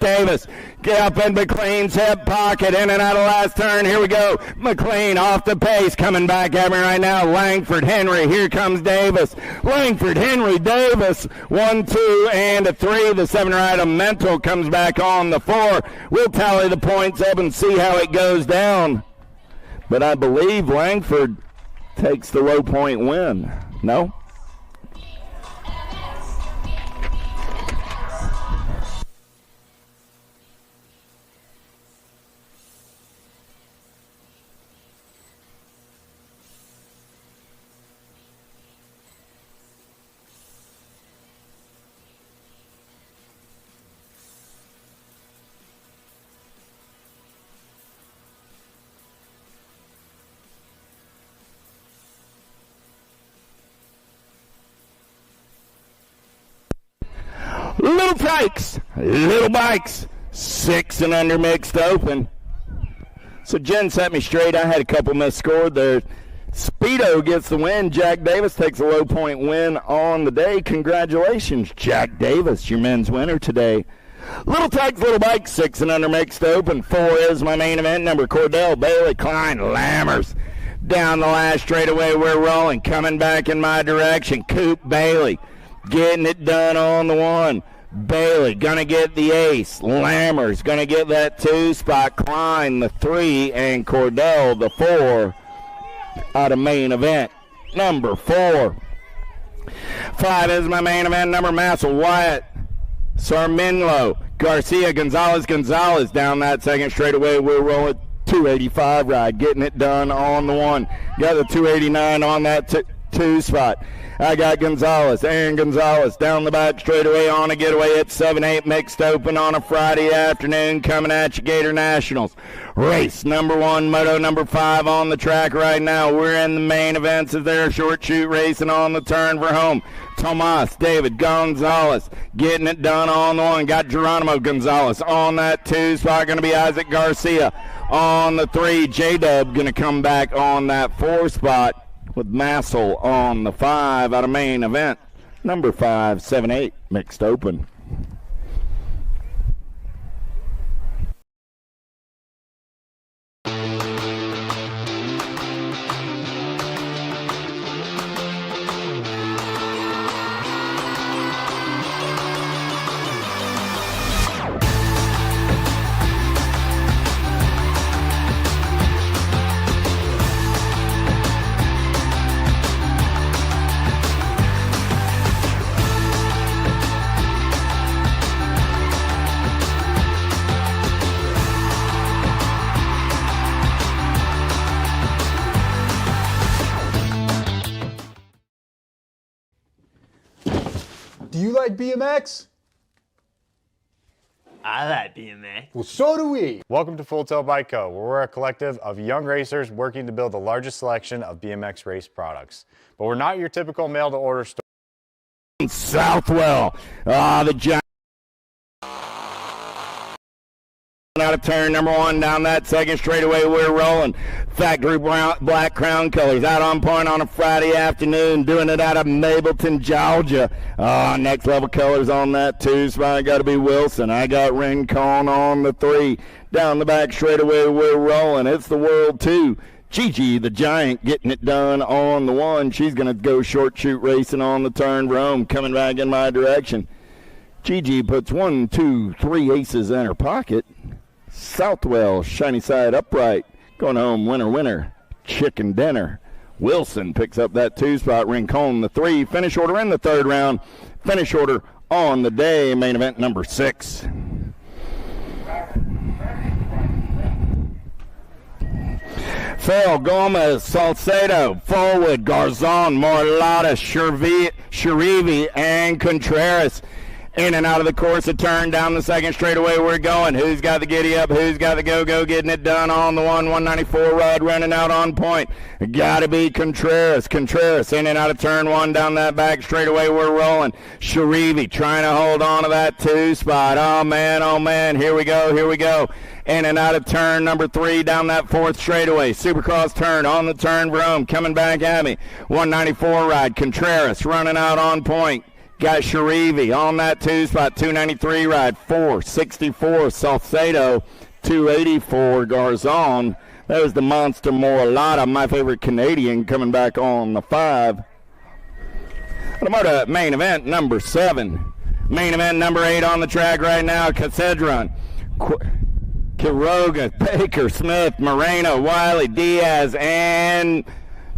Get up in McLean's hip pocket, in and out of last turn. Here we go. McLean off the pace, coming back at me right now. Langford, Henry. Here comes Davis. Langford, Henry, Davis. 1, 2, and a 3. The 7 rider Mental comes back on the 4. We'll tally the points up and see how it goes down. But I believe Langford takes the low point win. No? Little Tykes, Little Bikes, 6 and under mixed open. So Jen set me straight. I had a couple misscored there. Speedo gets the win. Jack Davis takes a low point win on the day. Congratulations, Jack Davis, your men's winner today. Little Tykes, Little Bikes, 6 and under mixed open. 4 is my main event number. Cordell, Bailey, Klein, Lammers. Down the last straightaway, we're rolling. Coming back in my direction. Coop Bailey getting it done on the 1. Bailey gonna get the ace. Lammers gonna get that 2 spot. Klein the 3, and Cordell the 4. out of main event number 4. 5 is my main event number, Massel, Wyatt, Sarminlo, Garcia, Gonzalez down that second straightaway. We're rolling 285 ride, getting it done on the 1. Got the 289 on that 2 spot. I got Aaron Gonzalez down the back straightaway on a getaway at 7-8 mixed open on a Friday afternoon, coming at you, Gator Nationals. Race number 1, moto number 5 on the track right now. We're in the main events as they're short shoot racing on the turn for home. Tomas David Gonzalez getting it done on the 1. Got Geronimo Gonzalez on that 2 spot. Going to be Isaac Garcia on the 3. J-Dub going to come back on that 4 spot, with Massel on the 5 out of main event number 5, 7-8 mixed open. Do you like BMX? I like BMX. Well, so do we. Welcome to Full Tilt Bike Co., where we're a collective of young racers working to build the largest selection of BMX race products. But we're not your typical mail-to-order store. Southwell, the giant. Out of turn number 1 down that second straightaway, we're rolling. Factory black crown colors out on point on a Friday afternoon, doing it out of Mableton, Georgia. Next level colors on that 2 spot. Got to be Wilson. I got Rincon on the 3. Down the back straightaway, we're rolling. It's the World 2. Gigi the Giant getting it done on the 1. She's going to go short shoot racing on the turn for home, coming back in my direction. Gigi puts 1, 2, 3 aces in her pocket. Southwell, shiny side upright, going home, winner, chicken dinner. Wilson picks up that 2 spot, Rincon the 3. Finish order in the 3rd round. Finish order on the day, main event number 6. Phil Gomez, Salcedo, Forward, Garzon, Morlata, Sharivi, and Contreras. In and out of the course, a turn down the second straightaway, we're going. Who's got the giddy up? Who's got the go-go? Getting it done on the 194 rod, running out on point. Gotta be Contreras. In and out of turn 1 down that back straightaway, we're rolling. Sharivi trying to hold on to that 2 spot. Oh man, here we go. In and out of turn number 3 down that 4th straightaway. Supercross turn on the turn for home, coming back at me. 194 ride, Contreras running out on point. Got Sharivi on that 2 spot, 293 ride, 464 Salcedo, 284 Garzon. That was the Monster Morlata, my favorite Canadian, coming back on the 5. Automotive main event number 7. Main event number 8 on the track right now, Casedron, Quiroga, Baker, Smith, Moreno, Wiley, Diaz, and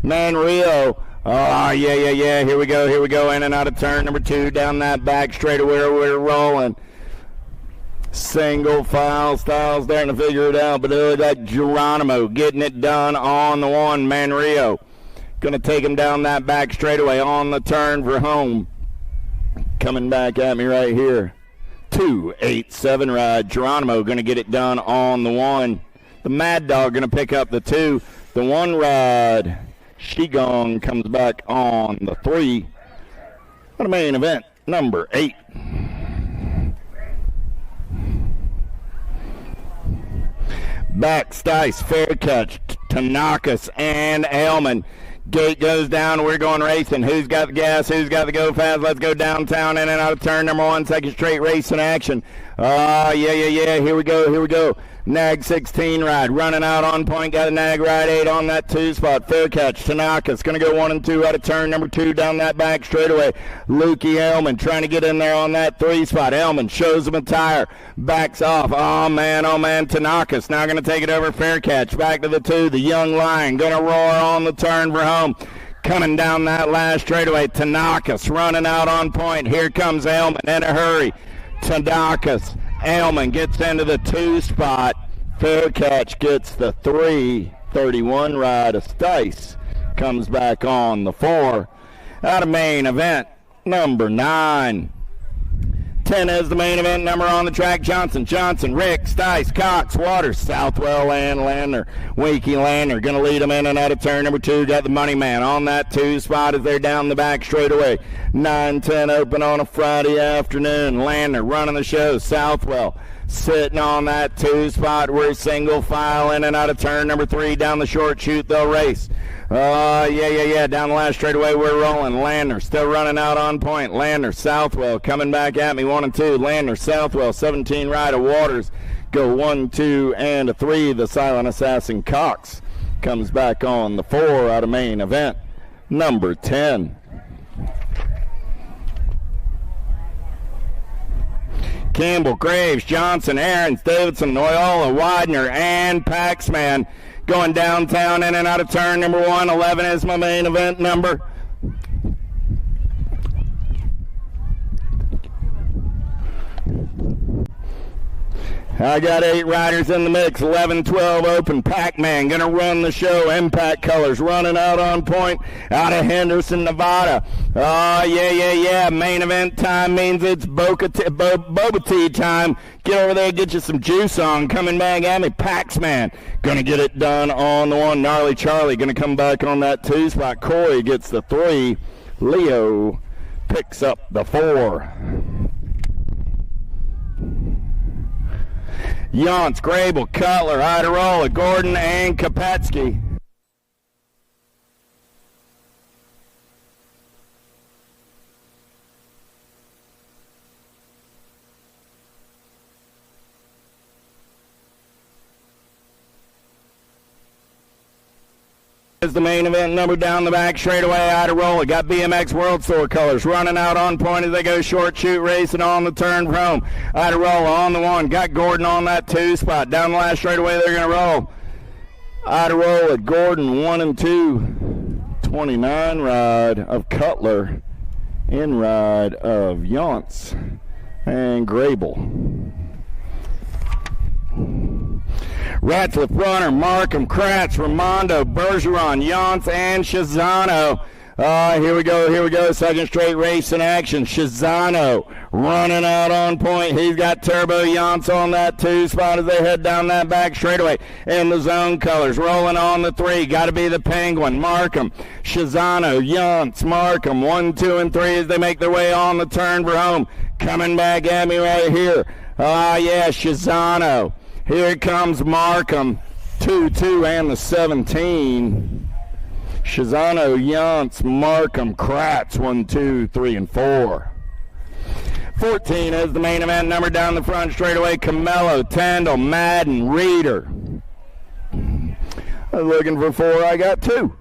Manrio. Oh, yeah. Here we go. In and out of turn number 2 down that back straightaway. We're rolling. Single file style, starting to figure it out. But look at Geronimo getting it done on the 1. Manrio going to take him down that back straightaway on the turn for home. Coming back at me right here. 287 ride. Geronimo going to get it done on the 1. The Mad Dog going to pick up the 2. The 1 ride. Shigong comes back on the 3. On the main event, number 8. Back, Stice, Faircatch, Tanakas, and Ailman. Gate goes down. We're going racing. Who's got the gas? Who's got the go fast? Let's go downtown, in and out of turn number 1. Second straight race in action. Yeah. Here we go. Nag 16 ride, running out on point, got a nag ride 8 on that 2 spot. Fair catch, Tanaka's going to go 1 and 2 out of turn number 2 down that back straightaway. Lukey Elman trying to get in there on that 3 spot. Elman shows him a tire, backs off. Oh man, Tanaka's now going to take it over. Fair catch, back to the 2. The Young Lion going to roar on the turn for home. Coming down that last straightaway, Tanaka's running out on point. Here comes Elman in a hurry. Tanaka's. Elman gets into the 2 spot. Fair catch gets the 3:31 ride of Stice. Comes back on the 4. Out of main event number 9. 10 is the main event number on the track. Johnson, Rick, Stice, Cox, Waters, Southwell, and Lander. Wakey Lander going to lead them in and out of turn number 2. Got the money man on that 2 spot as they're down the back straightaway. 9-10 open on a Friday afternoon. Lander running the show. Southwell sitting on that 2 spot. We're single file in and out of turn number 3. Down the short chute they'll race. Yeah. Down the last straightaway we're rolling. Lander still running out on point. Lander, Southwell coming back at me 1 and 2. Lander, Southwell, 17 ride of Waters. Go 1, 2, and a 3. The Silent Assassin Cox comes back on the 4 out of main event number 10. Campbell, Graves, Johnson, Aarons, Davidson, Noyola, Widener, and Paxman going downtown in and out of turn number 1. 11 is my main event number. I got 8 riders in the mix, 11-12 open. Pac-Man going to run the show. Impact Colors running out on point out of Henderson, Nevada. Oh, yeah. Main event time means it's boba tea time. Get over there, get you some juice on. Coming back at me, Pax-Man. Going to get it done on the 1. Gnarly Charlie going to come back on that 2 spot. Corey gets the 3. Leo picks up the 4. Yance, Grable, Cutler, Iderola, Gordon, and Kopetsky. Is the main event number down the back straightaway. Iderola got BMX World Tour colors running out on point as they go short shoot racing on the turn for home. Iderola on the 1, got Gordon on that 2 spot. Down the last straightaway they're going to roll. Iderola, Gordon 1 and 2. 29 ride of Cutler, in ride of Yance and Grable. Ratcliffe, Runner, Markham, Kratz, Raimondo, Bergeron, Yance, and Shazano. Here we go. Second straight race in action. Shazano running out on point. He's got Turbo Yance on that 2 spot as they head down that back straightaway. In the zone colors, rolling on the 3. Got to be the Penguin. Markham, Shazano, Yance, Markham. 1, 2, and 3 as they make their way on the turn for home. Coming back at me right here. Shazano. Here comes Markham, 2, 2, and the 17. Shazano, Yance, Markham, Kratz, 1, 2, 3, and 4. 14 is the main event number down the front straightaway. Camello, Tandle, Madden, Reeder. I was looking for 4, I got 2.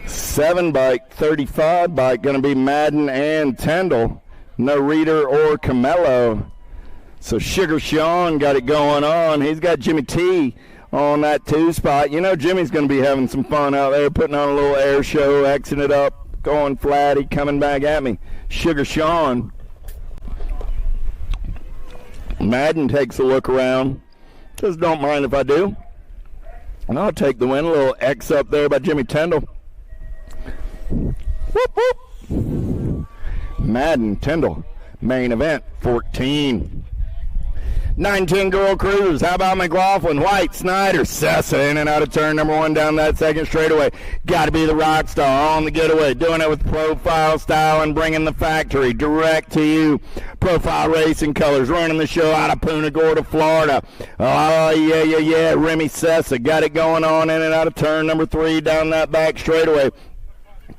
7 bike, 35 bike, going to be Madden and Tandle. No Reeder or Camello. So Sugar Sean got it going on. He's got Jimmy T on that 2 spot. You know Jimmy's going to be having some fun out there, putting on a little air show, Xing it up, going flatty, coming back at me. Sugar Sean. Madden takes a look around. Just don't mind if I do. And I'll take the win. A little X up there by Jimmy Tyndall. Whoop, whoop. Madden, Tyndall. Main event, 14. 9-10 Girl Cruise. How about McLaughlin, White, Snyder, Sessa in and out of turn number 1 down that second straightaway. Got to be the rock star on the getaway. Doing it with profile style and bringing the factory direct to you. Profile Racing colors running the show out of Punta Gorda, Florida. Oh, yeah. Remy Sessa got it going on in and out of turn number 3 down that back straightaway.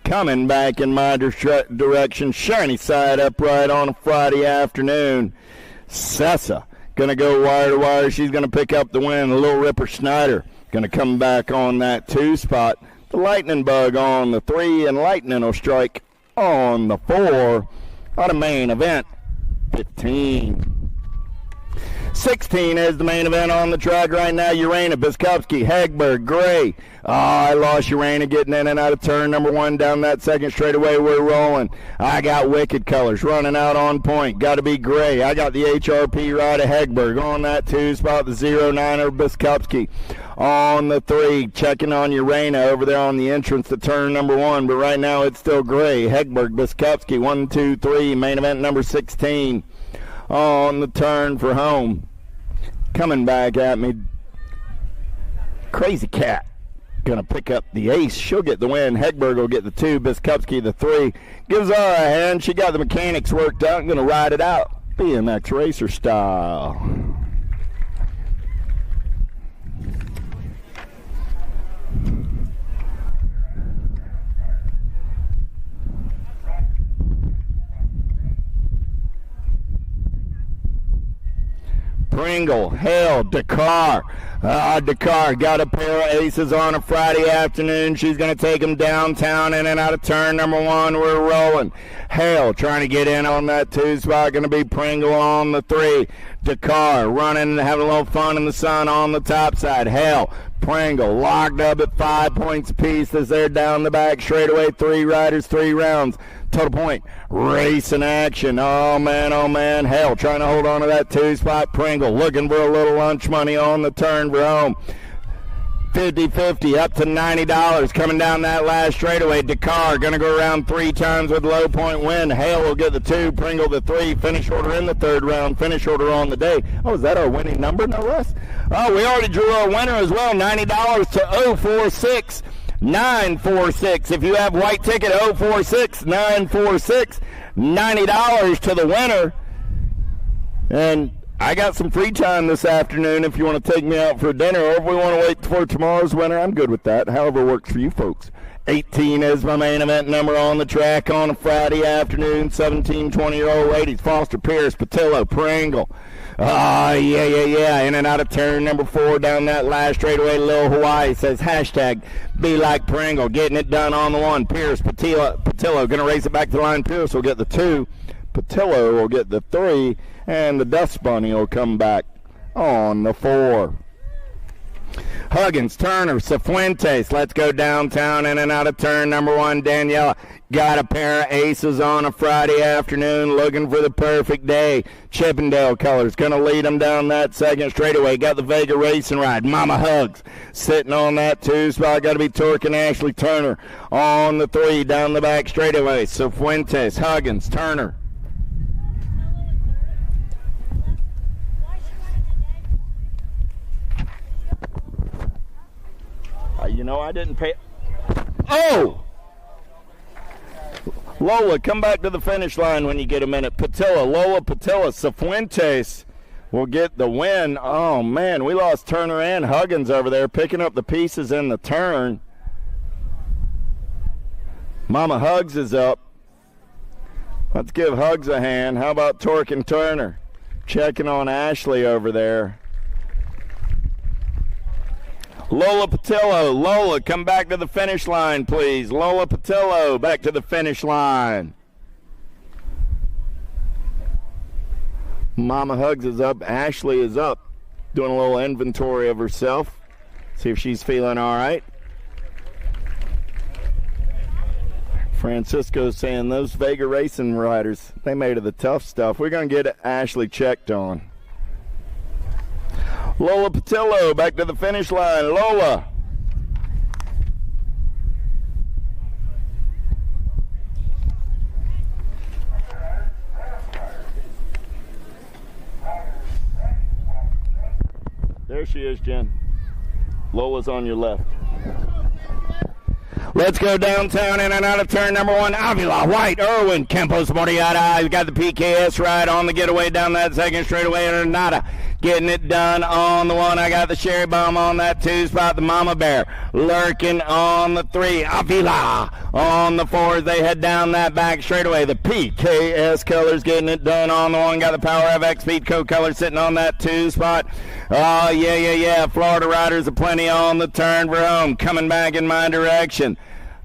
Coming back in my direction. Shiny side upright on a Friday afternoon. Sessa Going to go wire to wire. She's going to pick up the win. The Little Ripper Schneider going to come back on that 2 spot. The Lightning Bug on the 3, and Lightning will strike on the 4 on a main event 15. 16 is the main event on the track right now. Urena, Biskupski, Hegberg, Gray. I lost Urena getting in and out of turn number 1 down that second straightaway. We're rolling. I got Wicked Colors running out on point. Got to be Gray. I got the HRP ride of Hegberg on that 2 spot. The 09er Biskupski on the 3. Checking on Urena over there on the entrance to turn number 1. But right now it's still Gray. Hegberg, Biskupski, 1, 2, 3. Main event number 16. On the turn for home. Coming back at me. Crazy Cat. Gonna pick up the ace. She'll get the win. Hegberg will get the 2. Biskupski the 3. Gives her a hand. She got the mechanics worked out. Gonna ride it out. BMX racer style. Pringle, Hale, Dakar. Dakar got a pair of aces on a Friday afternoon. She's going to take them downtown in and out of turn number 1. We're rolling. Hale trying to get in on that 2 spot. Going to be Pringle on the 3. Dakar running, having a little fun in the sun on the top side. Hale, Pringle locked up at 5 points apiece as they're down the back straightaway. 3 riders, 3 rounds. Total point, race in action. Oh, man. Hale trying to hold on to that 2 spot. Pringle looking for a little lunch money on the turn for home. 50-50 up to $90 coming down that last straightaway. Dakar going to go around 3 times with low point win. Hale will get the 2, Pringle the 3. Finish order in the 3rd round. Finish order on the day. Oh, is that our winning number, no less? Oh, we already drew our winner as well. $90 to 046. 946. If you have white ticket, 046 946. $90 to the winner. And I got some free time this afternoon if you want to take me out for dinner, or if we want to wait for tomorrow's winner, I'm good with that. However works for you folks. 18 is my main event number on the track on a Friday afternoon. 17, 20-year-old ladies. Foster, Pierce, Patillo, Pringle. Yeah. In and out of turn number 4 down that last straightaway. Lil Hawaii says hashtag be like Pringle. Getting it done on the 1. Pierce, Patillo going to race it back to the line. Pierce will get the 2. Patillo will get the 3. And the Dust Bunny will come back on the 4. Huggins, Turner, Cifuentes. Let's go downtown in and out of turn number 1. Daniela got a pair of aces on a Friday afternoon, looking for the perfect day. Chippendale Colors going to lead them down that second straightaway. Got the Vega Racing Ride. Mama Hugs sitting on that 2 spot. Got to be Torque and Ashley Turner on the 3 down the back straightaway. Cifuentes, Huggins, Turner. I didn't pay. Oh! Lola, come back to the finish line when you get a minute. Lola Patilla, Cifuentes will get the win. Oh, man, we lost Turner and Huggins over there picking up the pieces in the turn. Mama Hugs is up. Let's give Hugs a hand. How about Torque and Turner? Checking on Ashley over there. Lola Patillo. Lola, come back to the finish line, please. Lola Patillo, back to the finish line. Mama Hugs is up. Ashley is up. Doing a little inventory of herself. See if she's feeling all right. Francisco's saying those Vega Racing riders, they made of the tough stuff. We're going to get Ashley checked on. Lola Patillo, back to the finish line. Lola. There she is, Jen. Lola's on your left. Let's go downtown in and out of turn number 1. Avila, White, Irwin, Campos, Moriata. He's got the PKS ride on the getaway down that second straightaway. And Renata getting it done on the 1. I got the Cherry Bomb on that 2 spot. The Mama Bear lurking on the 3. Avila on the 4 as they head down that back straightaway. The PKS Colors getting it done on the 1. Got the Power FX Speed Co Color sitting on that 2 spot. Oh, yeah. Florida Riders aplenty on the turn for home. Coming back in my direction.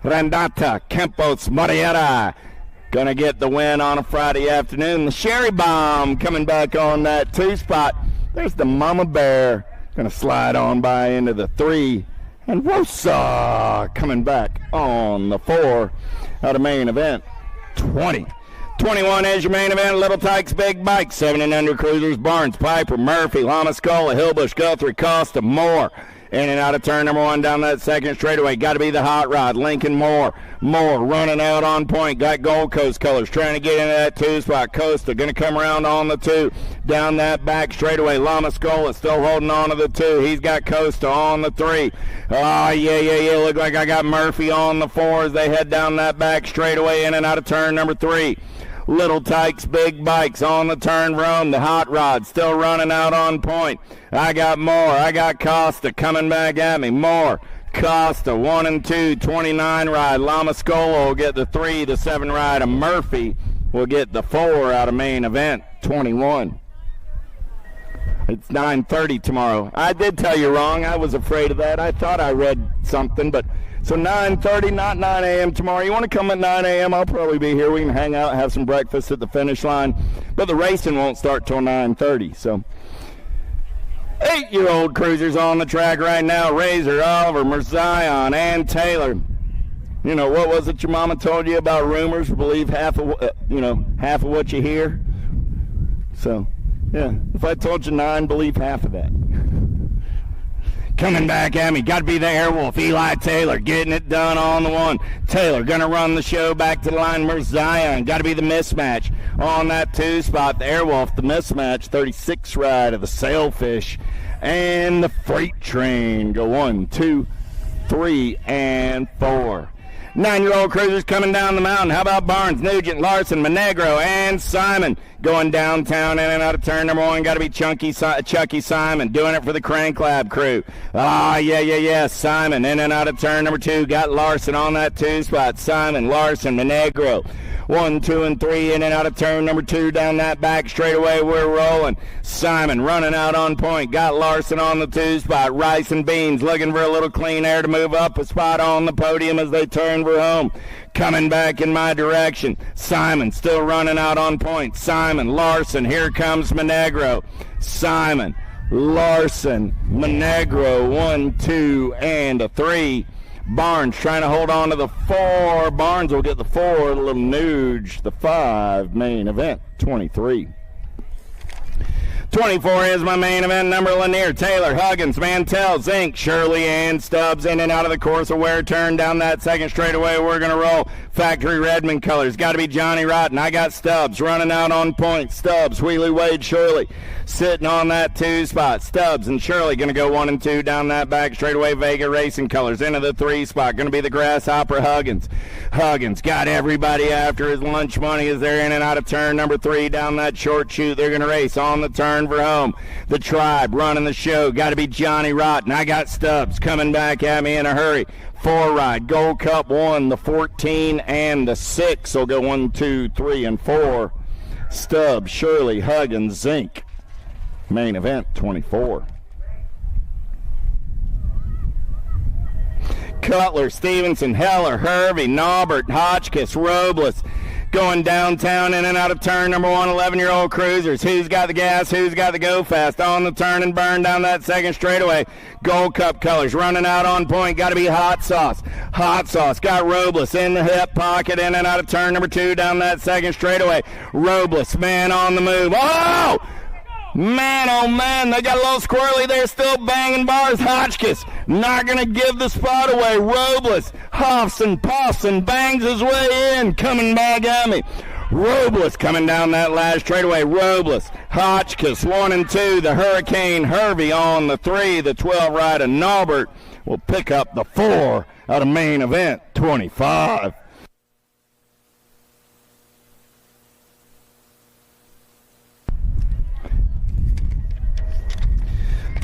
Randata Campos Marietta gonna get the win on a Friday afternoon. The Cherry Bomb coming back on that 2 spot. There's the Mama Bear gonna slide on by into the 3. And Rosa coming back on the 4 out of main event 20. 21 is your main event. Little Tykes Big Bike, 7 and under cruisers, Barnes, Piper, Murphy, Lama Scola, Hillbush, Guthrie, Costa, Moore. In and out of turn number 1 down that second straightaway. Got to be the Hot Rod. Lincoln Moore. Moore running out on point. Got Gold Coast Colors trying to get into that 2 spot. Costa going to come around on the 2. Down that back straightaway. Lama Scola still holding on to the 2. He's got Costa on the 3. Oh, yeah. Look like I got Murphy on the 4 as they head down that back straightaway. In and out of turn number 3. Little Tykes Big Bikes on the turn roam. The Hot Rod still running out on point. I got Moore. I got Costa coming back at me. Moore, Costa, 1 and 2, 29 ride. Lama Scola will get the 3, the 7 ride. And Murphy will get the 4 out of main event, 21. It's 9:30 tomorrow. I did tell you wrong. I was afraid of that. I thought I read something, but so 9:30, not 9 a.m. tomorrow. You want to come at 9 a.m.? I'll probably be here. We can hang out, have some breakfast at the finish line. But the racing won't start till 9:30. So 8-year-old cruisers on the track right now. Razor, Oliver, Merzion, and Taylor. You know, what was it your mama told you about rumors? Believe half of what you hear. So, yeah, if I told you 9, believe half of that. Coming back at me, got to be the Airwolf, Eli Taylor, getting it done on the 1. Taylor going to run the show back to the line. Merzion, got to be the Mismatch on that 2 spot. The Airwolf, the Mismatch, 36 ride of the Sailfish. And the Freight Train go 1, 2, 3, and 4. 9-year-old cruisers coming down the mountain. How about Barnes, Nugent, Larson, Monegro, and Simon going downtown in and out of turn number 1. Got to be Chucky Simon doing it for the Crank Lab crew. Yeah. Simon in and out of turn number 2. Got Larson on that 2 spot. Simon, Larson, Monegro. 1, 2, and 3 in and out of turn number 2 down that back straightaway. We're rolling. Simon running out on point. Got Larson on the 2 spot. Rice and Beans looking for a little clean air to move up a spot on the podium as they turn for home. Coming back in my direction. Simon still running out on point. Simon, Larson. Here comes Monegro. Simon, Larson, Monegro. 1, 2, and a 3. Barnes trying to hold on to the 4. Barnes will get the 4. Little Nuge, the 5. Main event, 23. 24 is my main event number. Lanier, Taylor, Huggins, Mantell, Zink, Shirley, and Stubbs in and out of the course aware turn down that second straightaway. We're going to roll factory Redmond colors. Got to be Johnny Rotten. I got Stubbs running out on point. Stubbs, Wheelie, Wade, Shirley sitting on that 2 spot. Stubbs and Shirley going to go 1 and 2 down that back straightaway. Vega Racing colors into the 3 spot. Going to be the Grasshopper Huggins. Huggins got everybody after his lunch money as they're in and out of turn number 3 down that short chute. They're going to race on the turn for home. The Tribe running the show. Got to be Johnny Rotten. I got Stubbs coming back at me in a hurry. 4 ride. Gold Cup 1, the 14, and the 6 will go 1, 2, 3, and 4. Stubbs, Shirley, Huggins, Zink. Main event, 24. Cutler, Stevenson, Heller, Hervey, Naubert, Hotchkiss, Robles. Going downtown in and out of turn number 1, 11-year-old cruisers. Who's got the gas? Who's got the go fast? On the turn and burn down that second straightaway. Gold Cup colors running out on point. Got to be Hot Sauce. Hot Sauce got Robles in the hip pocket in and out of turn number 2 down that second straightaway. Robles, man on the move. Oh! Man, oh man, they got a little squirrely there, still banging bars. Hotchkiss not going to give the spot away. Robles huffs and puffs and bangs his way in, coming back at me. Robles coming down that last straightaway. Robles, Hotchkiss, 1 and 2. The Hurricane Hervey on the 3. The 12 ride of Naubert will pick up the 4 out of main event, 25.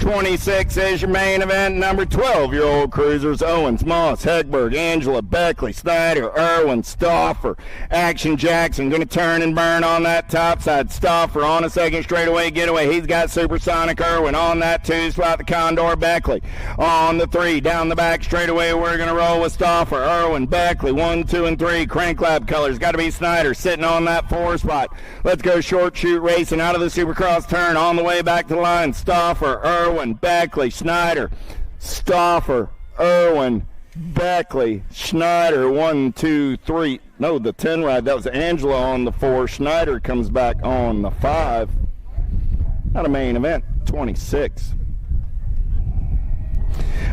26 is your main event. Number 12-year-old cruisers: Owens, Moss, Hegberg, Angela, Beckley, Snyder, Irwin, Stauffer. Action Jackson going to turn and burn on that top side. Stauffer on a second straightaway getaway. He's got Supersonic Irwin on that 2 spot. The Condor Beckley on the 3. Down the back straightaway, we're going to roll with Stauffer, Irwin, Beckley. 1, 2, and 3. Crank lab colors. Got to be Snyder sitting on that 4 spot. Let's go short shoot racing out of the Supercross turn on the way back to the line. Stauffer, Irwin, Beckley, Schneider. Stauffer, Irwin, Beckley, Schneider. 1, 2, 3. No, the 10 ride. That was Angela on the 4. Schneider comes back on the 5. Not a main event. 26.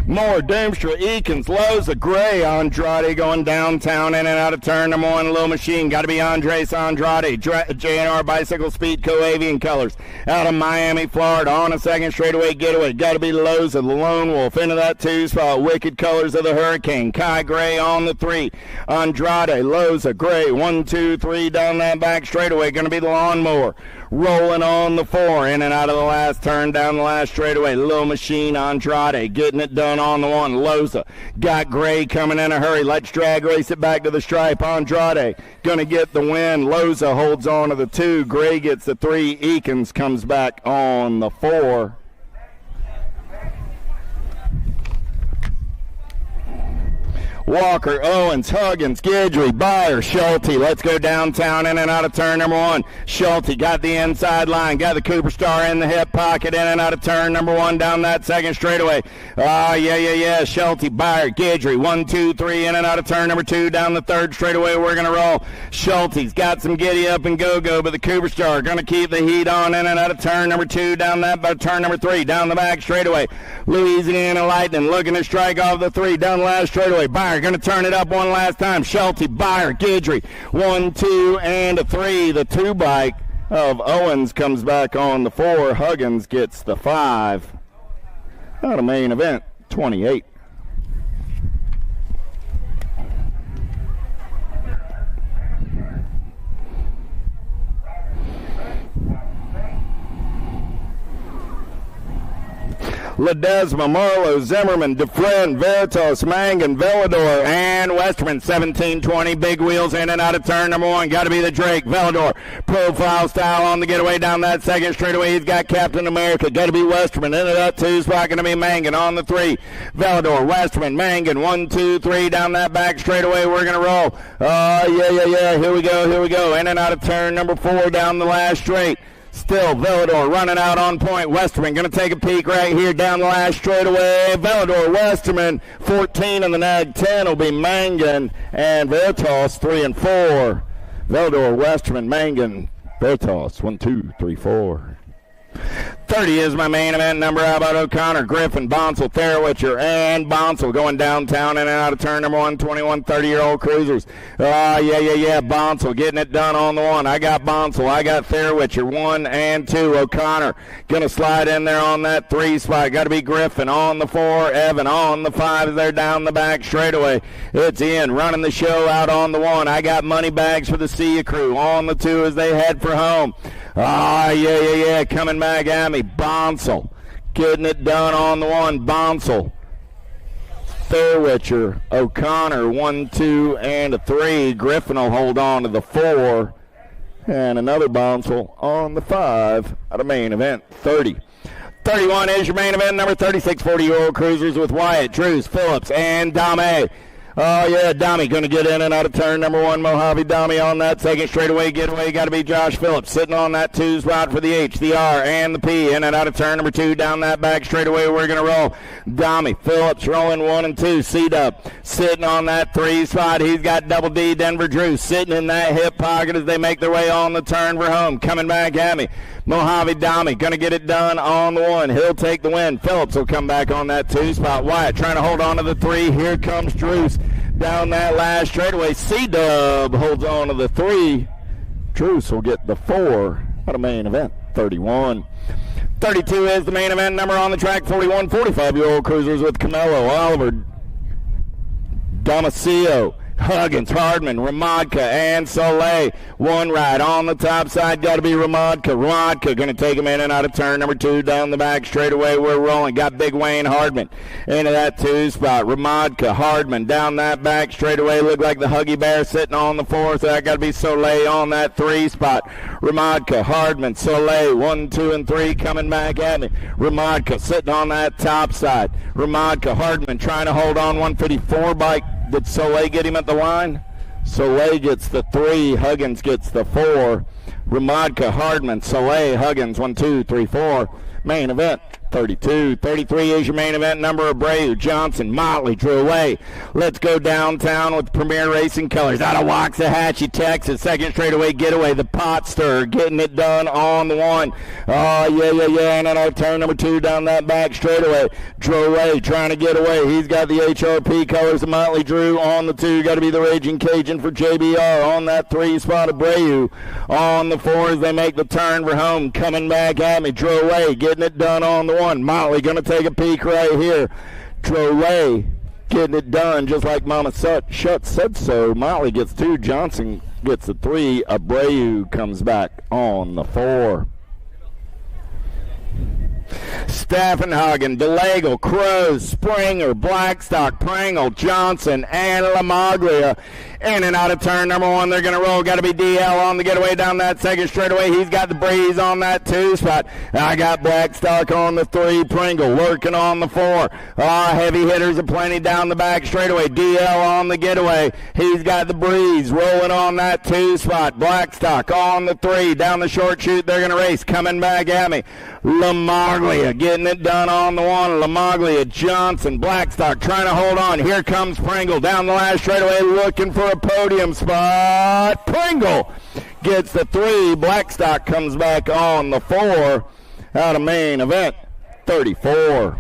Moore, Doomstra, Eakins, Loza, Gray, Andrade going downtown in and out of turn number 1. Little Machine, got to be Andres Andrade. JNR Bicycle Speed Co-Avian colors out of Miami, Florida. On a second straightaway getaway, got to be Loza, the Lone Wolf into that 2 spot. Wicked colors of the Hurricane. Kai Gray on the 3. Andrade, Loza, Gray. 1, 2, 3 down that back straightaway. Going to be the Lawnmower. Rolling on the 4, in and out of the last turn, down the last straightaway. Little Machine, Andrade, getting it done on the 1. Loza got Gray coming in a hurry. Let's drag race it back to the stripe. Andrade gonna get the win. Loza holds on to the 2. Gray gets the 3. Eakins comes back on the 4. Walker, Owens, Huggins, Guidry, Byer, Schulte. Let's go downtown in and out of turn number 1. Schulte got the inside line, got the Cooper Star in the hip pocket, in and out of turn number 1 down that second straightaway. Yeah. Schulte, Byer, Guidry. 1, 2, 3 in and out of turn number 2 down the third straightaway. We're going to roll. Schulte's got some giddy up and go, but the Cooper Star going to keep the heat on in and out of turn number 2 down that turn number 3 down the back straightaway. Louisiana Lightning looking to strike off the 3 down the last straightaway. Byer going to turn it up one last time. Schulte, Byer, Guidry. 1, 2, and a 3. The 2 bike of Owens comes back on the 4. Huggins gets the 5. Not a main event. 28. Ledesma, Marlowe, Zimmerman, Dufresne, Veritas, Mangan, Velador, and Westerman. 17-20, big wheels in and out of turn number 1. Got to be the Drake. Velador, profile style on the getaway down that second straightaway. He's got Captain America. Got to be Westerman. Into that 2 spot. Going to be Mangan on the 3. Velador, Westerman, Mangan. 1, 2, 3 down that back straightaway. We're going to roll. Yeah. Here we go. In and out of turn number 4 down the last straight. Still Velador running out on point. Westerman going to take a peek right here down the last straightaway. Velador, Westerman, 14 in the nag. 10 will be Mangan and Veritas, 3 and 4. Velador, Westerman, Mangan, Veritas, 1, 2, 3, 4. 30 is my main event number. How about O'Connor, Griffin, Bonsall, Therwitcher, and Bonsall going downtown in and out of turn number 1, 21, 30-year-old cruisers. Yeah. Bonsall getting it done on the 1. I got Bonsall. I got Therwitcher, 1 and 2. O'Connor going to slide in there on that 3 spot. Got to be Griffin on the 4. Evan on the 5 as they're down the back straightaway. It's Ian running the show out on the 1. I got money bags for the Sia crew on the 2 as they head for home. Yeah. Coming back at me. Bonsall getting it done on the 1. Bonsall, Therwitcher, O'Connor, 1, 2, and a 3. Griffin will hold on to the 4. And another Bonsall on the 5 at a main event. 30. 31 is your main event number. 36 40-year-old cruisers with Wyatt, Drews, Phillips, and Dame. Dami going to get in and out of turn number 1. Mojave Dami on that second straightaway getaway. Got to be Josh Phillips sitting on that 2 spot for the H, the R, and the P. In and out of turn number 2 down that back straightaway. We're going to roll. Dami, Phillips rolling 1 and 2. C-Dub sitting on that 3 spot. He's got Double D, Denver Drew sitting in that hip pocket as they make their way on the turn for home. Coming back at me. Mojave Dami going to get it done on the 1. He'll take the win. Phillips will come back on that 2 spot. Wyatt trying to hold on to the 3. Here comes Drews down that last straightaway. C-Dub holds on to the 3. Drews will get the 4. What a main event. 31. 32 is the main event number on the track. 41 45-year-old cruisers with Camelo, Oliver, Damasio, Huggins, Hardman, Ramadka, and Soleil. One right on the top side. Got to be Ramadka. Ramadka going to take him in and out of turn number 2 down the back straightaway. We're rolling. Got Big Wayne Hardman into that 2 spot. Ramadka, Hardman down that back straightaway. Look like the Huggy Bear sitting on the 4th. That got to be Soleil on that 3 spot. Ramadka, Hardman, Soleil, 1, 2, and 3 coming back at me. Ramadka sitting on that top side. Ramadka, Hardman trying to hold on 154 bike. Did Soleil get him at the line? Soleil gets the 3. Huggins gets the 4. Ramadka, Hardman, Soleil, Huggins, 1, 2, 3, 4. Main event. 32, 33 is your main event number. Abreu, Johnson, Motley drew away. Let's go downtown with Premier Racing Colors out of Waxahachie, Texas. Second straightaway getaway, the Pot Stir, getting it done on the 1. Oh, yeah. And then our turn number 2 down that back straightaway. Drew away, trying to get away. He's got the HRP Colors of Motley Drew on the 2. Got to be the Raging Cajun for JBR on that 3 spot. Abreu on the 4 as they make the turn for home. Coming back at me. Drew away, getting it done on the 1. Motley going to take a peek right here. Drolet getting it done just like Mama Shut said so. Motley gets 2. Johnson gets the 3. Abreu comes back on the 4. Staffenhagen, DeLagle, Crows, Springer, Blackstock, Pringle, Johnson, and Lamaglia. In and out of turn number 1. They're going to roll. Got to be DL on the getaway down that second straightaway. He's got the breeze on that 2 spot. I got Blackstock on the 3. Pringle working on the 4. Heavy hitters aplenty down the back straightaway. DL on the getaway. He's got the breeze rolling on that 2 spot. Blackstock on the 3. Down the short chute. They're going to race. Coming back at me. Lamaglia getting it done on the 1. Lamaglia, Johnson, Blackstock trying to hold on. Here comes Pringle down the last straightaway looking for a podium spot. Pringle gets the 3. Blackstock comes back on the 4 out of main event 34.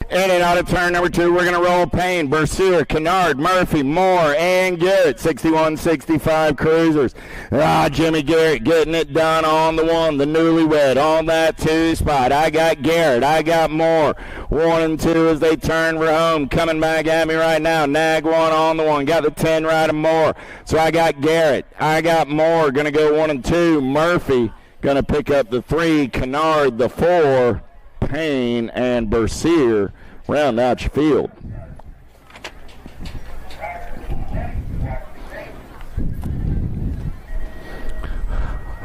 In and out of turn number 2, we're going to roll Payne, Bercier, Kennard, Murphy, Moore, and Garrett. 61-65 cruisers. Jimmy Garrett getting it done on the 1, the newlywed on that 2 spot. I got Garrett. I got Moore. 1 and 2 as they turn for home. Coming back at me right now. Nag 1 on the 1. Got the 10 right of Moore. So I got Garrett. I got Moore. Going to go 1 and 2. Murphy going to pick up the 3. Kennard the 4. Payne and Bercier round out your field.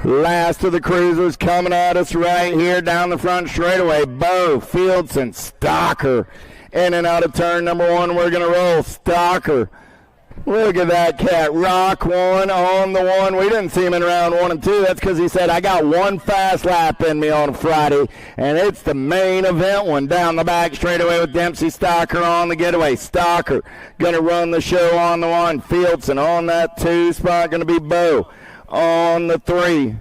Last of the cruisers coming at us right here down the front straightaway. Bo, Fieldson, Stocker. In and out of turn number 1, we're going to roll. Stocker. Look at that cat. Rock 1 on the 1. We didn't see him in round 1 and 2. That's because he said, I got 1 fast lap in me on Friday, and it's the main event one. Down the back straightaway with Dempsey Stocker on the getaway. Stocker going to run the show on the 1. Fieldson on that 2 spot. Going to be Bo on the 3.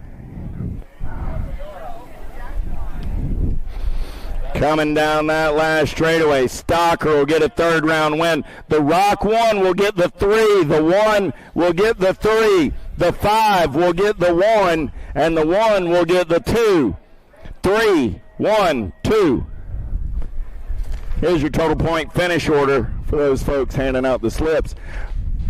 Coming down that last straightaway, Stocker will get a 3rd round win. The Rock 1 will get the 3. The 1 will get the 3. The 5 will get the 1. And the 1 will get the 2. 3, 1, 2. Here's your total point finish order for those folks handing out the slips.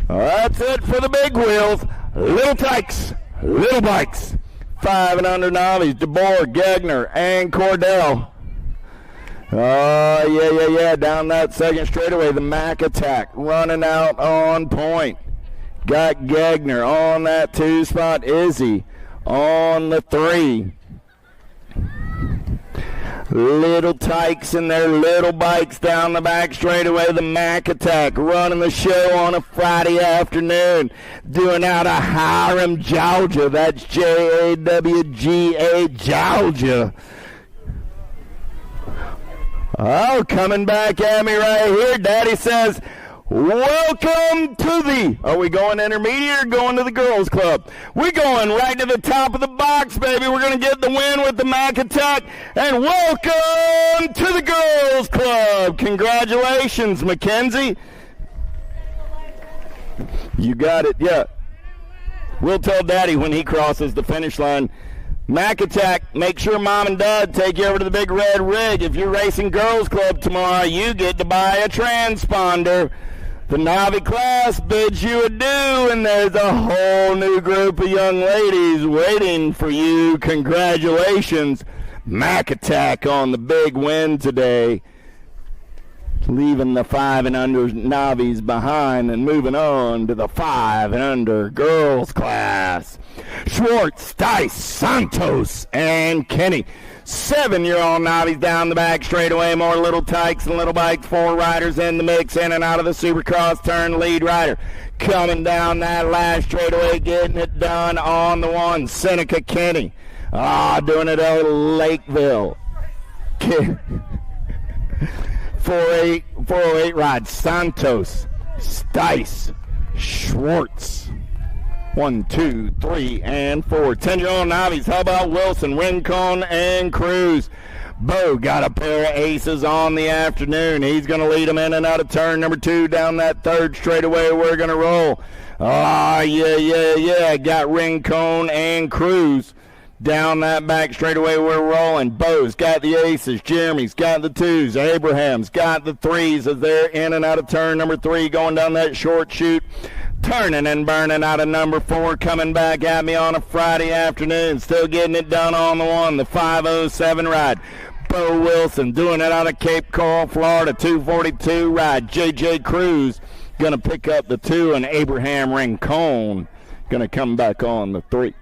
That's it for the big wheels. Little tykes, little bikes. 5 and under novice, DeBoer, Gegner, and Cordell. Oh, yeah. Down that second straightaway, the Mac Attack running out on point. Got Gegner on that 2 spot. Izzy on the 3. Little tykes in their little bikes down the back straightaway. The Mac Attack running the show on a Friday afternoon. Doing out of Hiram, Georgia. That's Jawga, Georgia. Oh, coming back at me right here. Daddy says, welcome to the, are we going intermediate or going to the girls club? We're going right to the top of the box, baby. We're going to get the win with the Mac Attack. And welcome to the girls club. Congratulations, Mackenzie. You got it, yeah. We'll tell Daddy when he crosses the finish line. Mac Attack, make sure Mom and Dad take you over to the Big Red Rig. If you're racing Girls Club tomorrow, you get to buy a transponder. The Navi class bids you adieu, and there's a whole new group of young ladies waiting for you. Congratulations, Mac Attack, on the big win today. Leaving the 5 and under Navis behind and moving on to the 5 and under girls class. Schwartz, Dice, Santos, and Kenny. 7-year-old Navis down the back straightaway. More little tykes and little bikes. 4 riders in the mix, in and out of the Supercross turn. Lead rider coming down that last straightaway, getting it done on the one. Seneca Kenny. Doing it out of Lakeville. 408 ride. Santos, Stice, Schwartz. 1, 2, 3, and 4. 10-year-old Navis. How about Wilson, Rincon, and Cruz? Bo got a pair of aces on the afternoon. He's going to lead them in and out of turn number 2 down that third straightaway. We're going to roll. Yeah. Got Rincon and Cruz. Down that back straightaway, we're rolling. Bo's got the aces. Jeremy's got the 2s. Abraham's got the 3s as they're in and out of turn number 3, going down that short chute. Turning and burning out of number 4, coming back at me on a Friday afternoon. Still getting it done on the one, the 507 ride. Bo Wilson doing it out of Cape Coral, Florida. 242 ride. J.J. Cruz going to pick up the 2, and Abraham Rincon going to come back on the 3.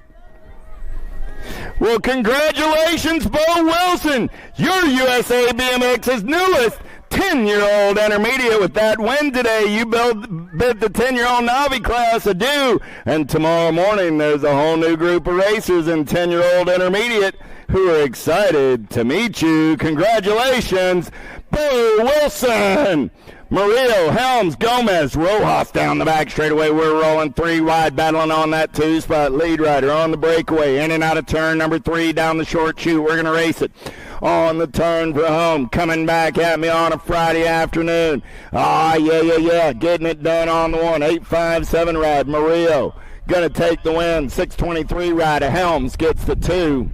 Well, congratulations, Bo Wilson. You're USA BMX's newest 10-year-old intermediate with that win today. You bid the 10-year-old Navi class adieu. And tomorrow morning, there's a whole new group of racers in 10-year-old intermediate who are excited to meet you. Congratulations, Bo Wilson. Murillo, Helms, Gomez, Rojas down the back straightaway. We're rolling 3 wide, battling on that 2 spot. Lead rider on the breakaway, in and out of turn number 3 down the short chute. We're going to race it on the turn for home. Coming back at me on a Friday afternoon. Yeah. Getting it done on the 1. 857 ride. Murillo going to take the win. 623 ride. Helms gets the 2.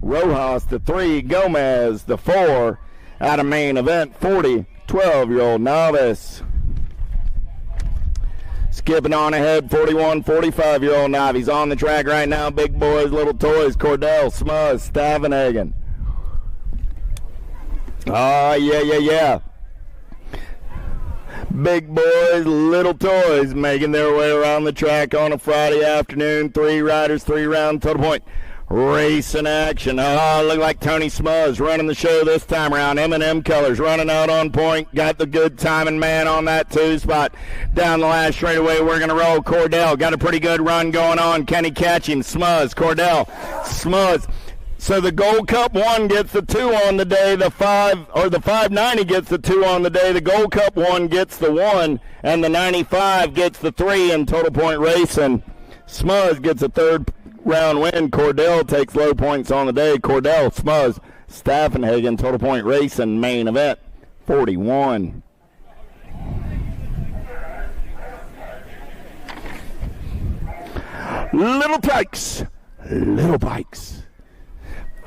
Rojas the 3. Gomez the 4. Out of main event 40. 12-year-old Novice. Skipping on ahead, 41, 45-year-old Navi's on the track right now. Big boys, little toys, Cordell, Smuz, Stavenhagen. Yeah. Big boys, little toys making their way around the track on a Friday afternoon. 3 riders, 3-round total point. Racing action. Look like Tony Smuz running the show this time around. M&M colors running out on point. Got the good timing man on that 2 spot. Down the last straightaway, we're going to roll. Cordell got a pretty good run going on. Kenny catching. Smuz, Cordell, Smuz. So the Gold Cup 1 gets the 2 on the day. The 590 gets the 2 on the day. The Gold Cup 1 gets the 1, and the 95 gets the 3 in total point racing. Smuz gets a 3rd round win. Cordell takes low points on the day. Cordell, Smuz, Staffenhagen, total point racing, main event, 41. Little tykes, little bikes.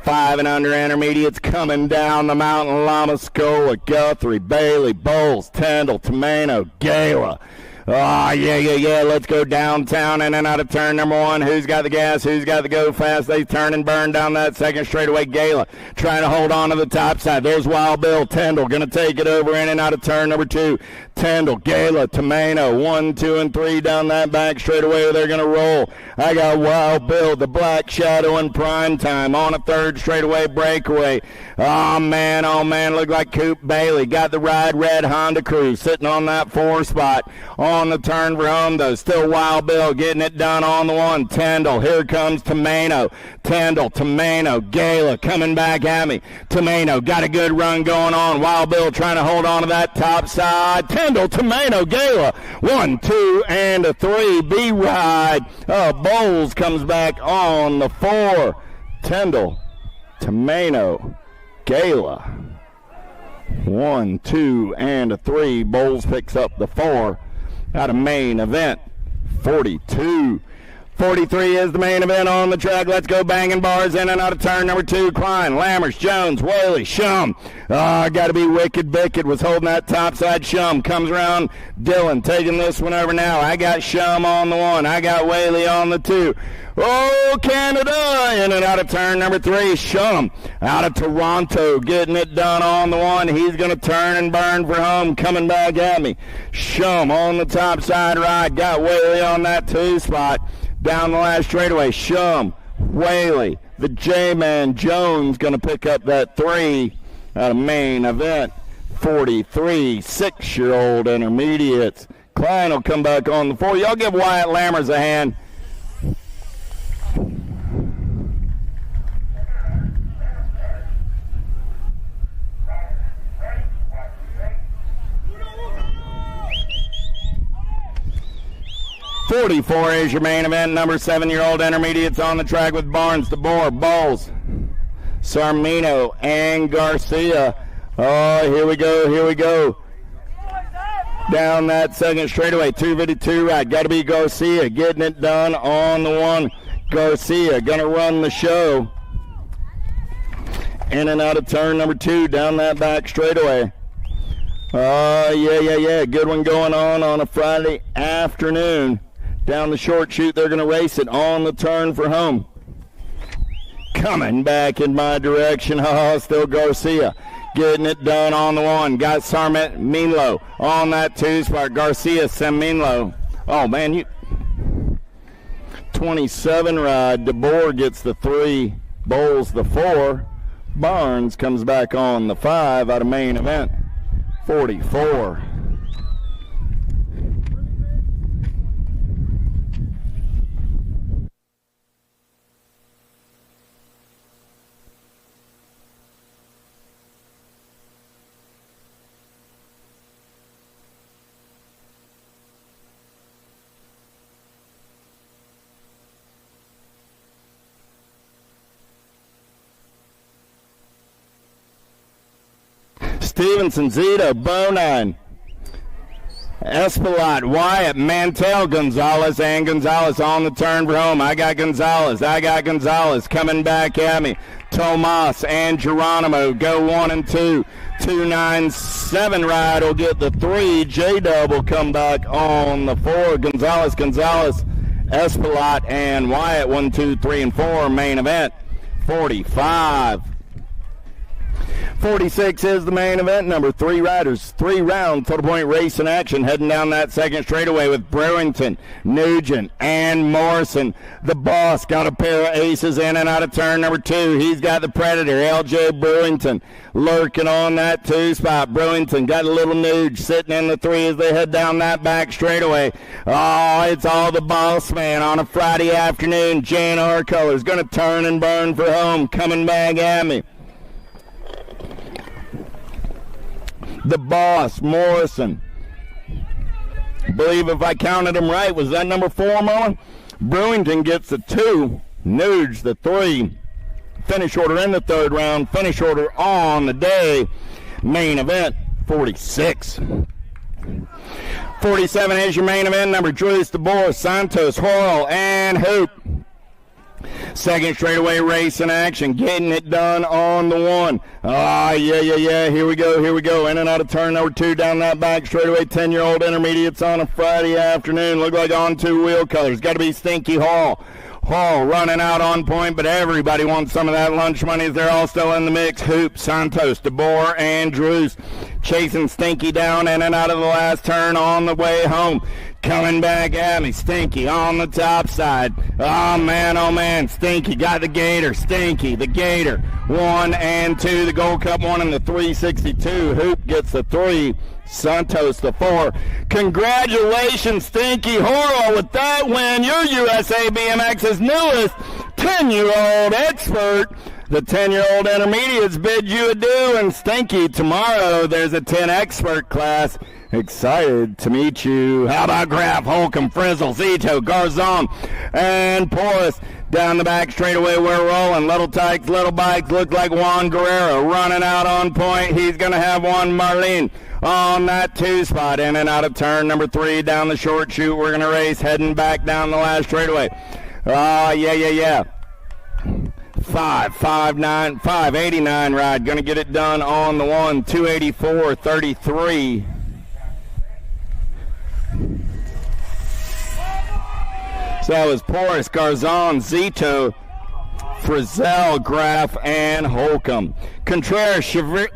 5 and under intermediates coming down the mountain. Lamascola, Guthrie, Bailey, Bowles, Tyndall, Tomano, Gala. Yeah. Let's go downtown and then out of turn number 1. Who's got the gas? Who's got the go fast? They turn and burn down that second straightaway. Gala trying to hold on to the top side. There's Wild Bill. Tyndall going to take it over in and out of turn number 2. Tyndall, Gala, Tomano, 1, 2, and 3 down that back straightaway. They're going to roll. I got Wild Bill, the Black Shadow in prime time on a 3rd straightaway breakaway. Oh, man. Look like Coop Bailey. Got the ride red Honda Crew sitting on that 4 spot. On the turn for home, though. Still Wild Bill getting it done on the 1. Tyndall. Here comes Tomano. Tyndall, Tomano, Gala coming back at me. Tomano got a good run going on. Wild Bill trying to hold on to that top side. Tyndall, Tomano, Gala. 1, 2, and a 3. B-Ride. Bowles comes back on the 4. Tyndall, Tomano, Gala. 1, 2, and a 3. Bowles picks up the 4. out of main event, 42. 43 is the main event on the track. Let's go banging bars in and out of turn number 2. Klein, Lammers, Jones, Whaley, Shum. Got to be Wicked Bickett was holding that top side. Shum comes around. Dylan taking this one over now. I got Shum on the 1. I got Whaley on the 2. Oh, Canada, in and out of turn number 3. Shum out of Toronto, getting it done on the 1. He's going to turn and burn for home, coming back at me. Shum on the top side right. Got Whaley on that 2 spot. Down the last straightaway, Shum, Whaley, the J-Man, Jones going to pick up that 3 out of main event. 43, 6-year-old intermediates. Klein will come back on the 4. Y'all give Wyatt Lammers a hand. .44 is your main event. Number 7-year-old intermediates on the track with Barnes, DeBoer, Bowles, Sarmino, and Garcia. Oh, here we go, here we go. Down that second straightaway, 252 right. Got to be Garcia getting it done on the 1. Garcia going to run the show. In and out of turn number 2 down that back straightaway. Yeah. Good one going on a Friday afternoon. Down the short chute, they're going to race it on the turn for home. Coming back in my direction, still Garcia. Getting it done on the 1. Got Sarment Minlo on that 2 spot. Garcia, Seminlo. Oh, man, you... 27 ride. DeBoer gets the 3. Bowles the 4. Barnes comes back on the 5 out of main event. 44. Stevenson, Zito, Bonine, Espelot, Wyatt, Mantell, Gonzalez, and Gonzalez on the turn for home. I got Gonzalez coming back at me. Tomas and Geronimo go 1 and 2. 297 ride will get the 3. J-Dub will come back on the 4. Gonzalez, Espelot, and Wyatt 1, 2, 3, and 4 main event. 45. 46 is the main event. Number 3 riders, 3-round total point race in action, heading down that second straightaway with Brewington, Nugent, and Morrison. The boss got a pair of aces in and out of turn number 2. He's got the Predator, LJ Brewington, lurking on that 2 spot. Brewington got a little Nuge sitting in the 3 as they head down that back straightaway. Oh, it's all the boss man on a Friday afternoon. J&R Colors going to turn and burn for home, coming back at me. The boss, Morrison. I believe if I counted him right, was that number 4, Mullen? Brewington gets the 2. Nuge the 3. Finish order in the 3rd round. Finish order on the day. Main event, 46. 47 is your main event. Number Julius DeBoer, Santos, Hoyle, and Hoop. Second straightaway race in action, getting it done on the 1. Yeah. Here we go. In and out of turn number 2 down that back straightaway. 10-year-old intermediates on a Friday afternoon. Look like on 2 wheel colors. Got to be Stinky Hall. Hall running out on point, but everybody wants some of that lunch money as they're all still in the mix. Hoop, Santos, DeBoer, and Drews chasing Stinky down in and out of the last turn on the way home. Coming back at me, Stinky on the top side. Oh man, Stinky got the Gator. Stinky, the Gator. 1 and 2, the Gold Cup 1 and the 362. Hoop gets the 3. Santos the 4. Congratulations, Stinky Horo, with that win. Your USA BMX's newest 10-year-old expert. The 10-year-old intermediates bid you adieu, and Stinky, tomorrow there's a 10 expert class. Excited to meet you. How about Graf, Holcomb, Frizzle, Zito, Garzon, and Porras? Down the back straightaway, we're rolling. Little tykes, little bikes, look like Juan Guerrero running out on point. He's going to have one Marlene on that 2 spot. In and out of turn number 3 down the short chute. We're going to race heading back down the last straightaway. Yeah. 589 ride. Going to get it done on the 1. 284.33. So that was Porras, Garzon, Zito, Frizzell, Graff, and Holcomb. Contreras, Sharivi,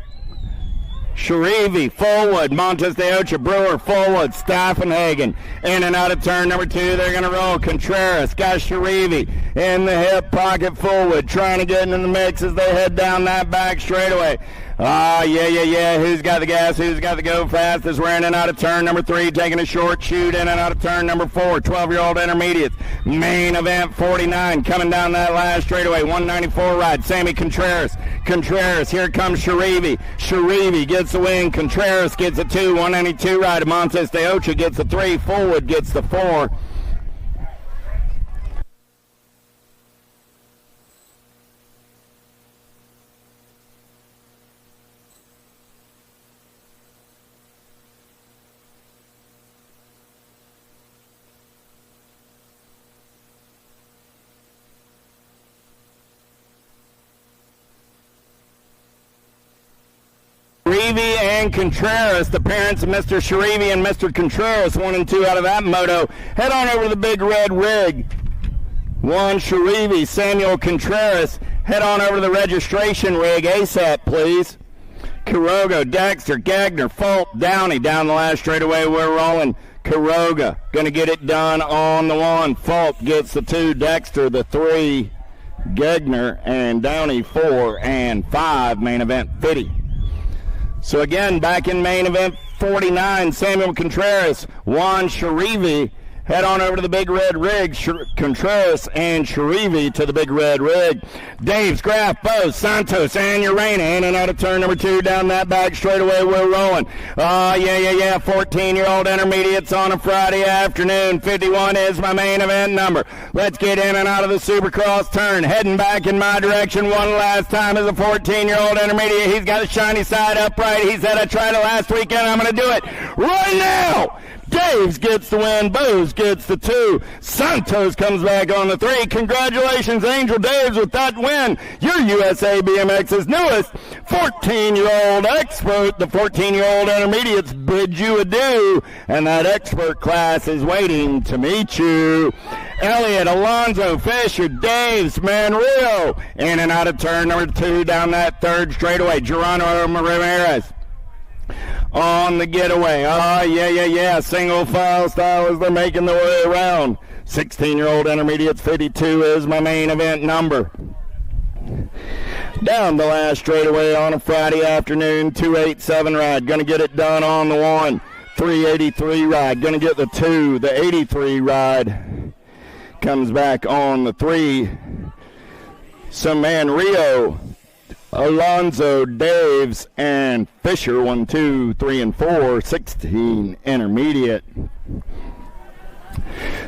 Fullwood, Montes de Ocha, Brewer, Fullwood, Staffenhagen. In and out of turn number 2, they're going to roll. Contreras got Sharivi in the hip pocket. Fullwood trying to get into the mix as they head down that back straightaway. Yeah. Who's got the gas? Who's got the go fast? As we're in and out of turn number 3, taking a short shoot. In and out of turn number 4, 12-year-old intermediates. Main event 49 coming down that last straightaway. 194 ride. Sammy Contreras. Here comes Sharivi. Sharivi gets the win. Contreras gets a 2. 192 ride. Montes de Ocha gets a 3. Fullwood gets the 4. Sharivi and Contreras, the parents of Mr. Sharivi and Mr. Contreras, 1 and 2 out of that moto. Head on over to the big red rig. Juan Sharivi, Samuel Contreras. Head on over to the registration rig ASAP, please. Quiroga, Dexter, Gagner, Fulp, Downey. Down the last straightaway, we're rolling. Quiroga, going to get it done on the 1. Fulp gets the 2. Dexter, the 3. Gagner and Downey, 4 and 5. Main event 50. So again, back in main event 49, Samuel Contreras, Juan Sharivi. Head on over to the big red rig. Contreras and Sharivi to the big red rig. Dave's, Graff, Bose, Santos, and Urena. In and out of turn number 2 down that back straightaway. We're rolling. Yeah. 14-year-old intermediates on a Friday afternoon. 51 is my main event number. Let's get in and out of the Supercross turn. Heading back in my direction one last time as a 14-year-old intermediate. He's got a shiny side upright. He said, I tried it last weekend. I'm going to do it right now. Daves gets the win. Bose gets the 2. Santos comes back on the 3. Congratulations, Angel Daves, with that win. Your USA BMX's newest 14-year-old expert. The 14-year-old intermediates bid you adieu, and that expert class is waiting to meet you. Elliott, Alonzo, Fisher, Daves, Manrio. In and out of turn number 2 down that 3rd straightaway. Geronimo Ramirez on the getaway. Yeah. Single file style as they're making their way around. 16-year-old intermediates, 52 is my main event number. Down the last straightaway on a Friday afternoon, 287 ride. Going to get it done on the 1. 383 ride. Going to get the 2. The 83 ride comes back on the 3. So Manrio, Alonzo, Daves, and Fisher, 1, 2, 3, and 4, 16 intermediate.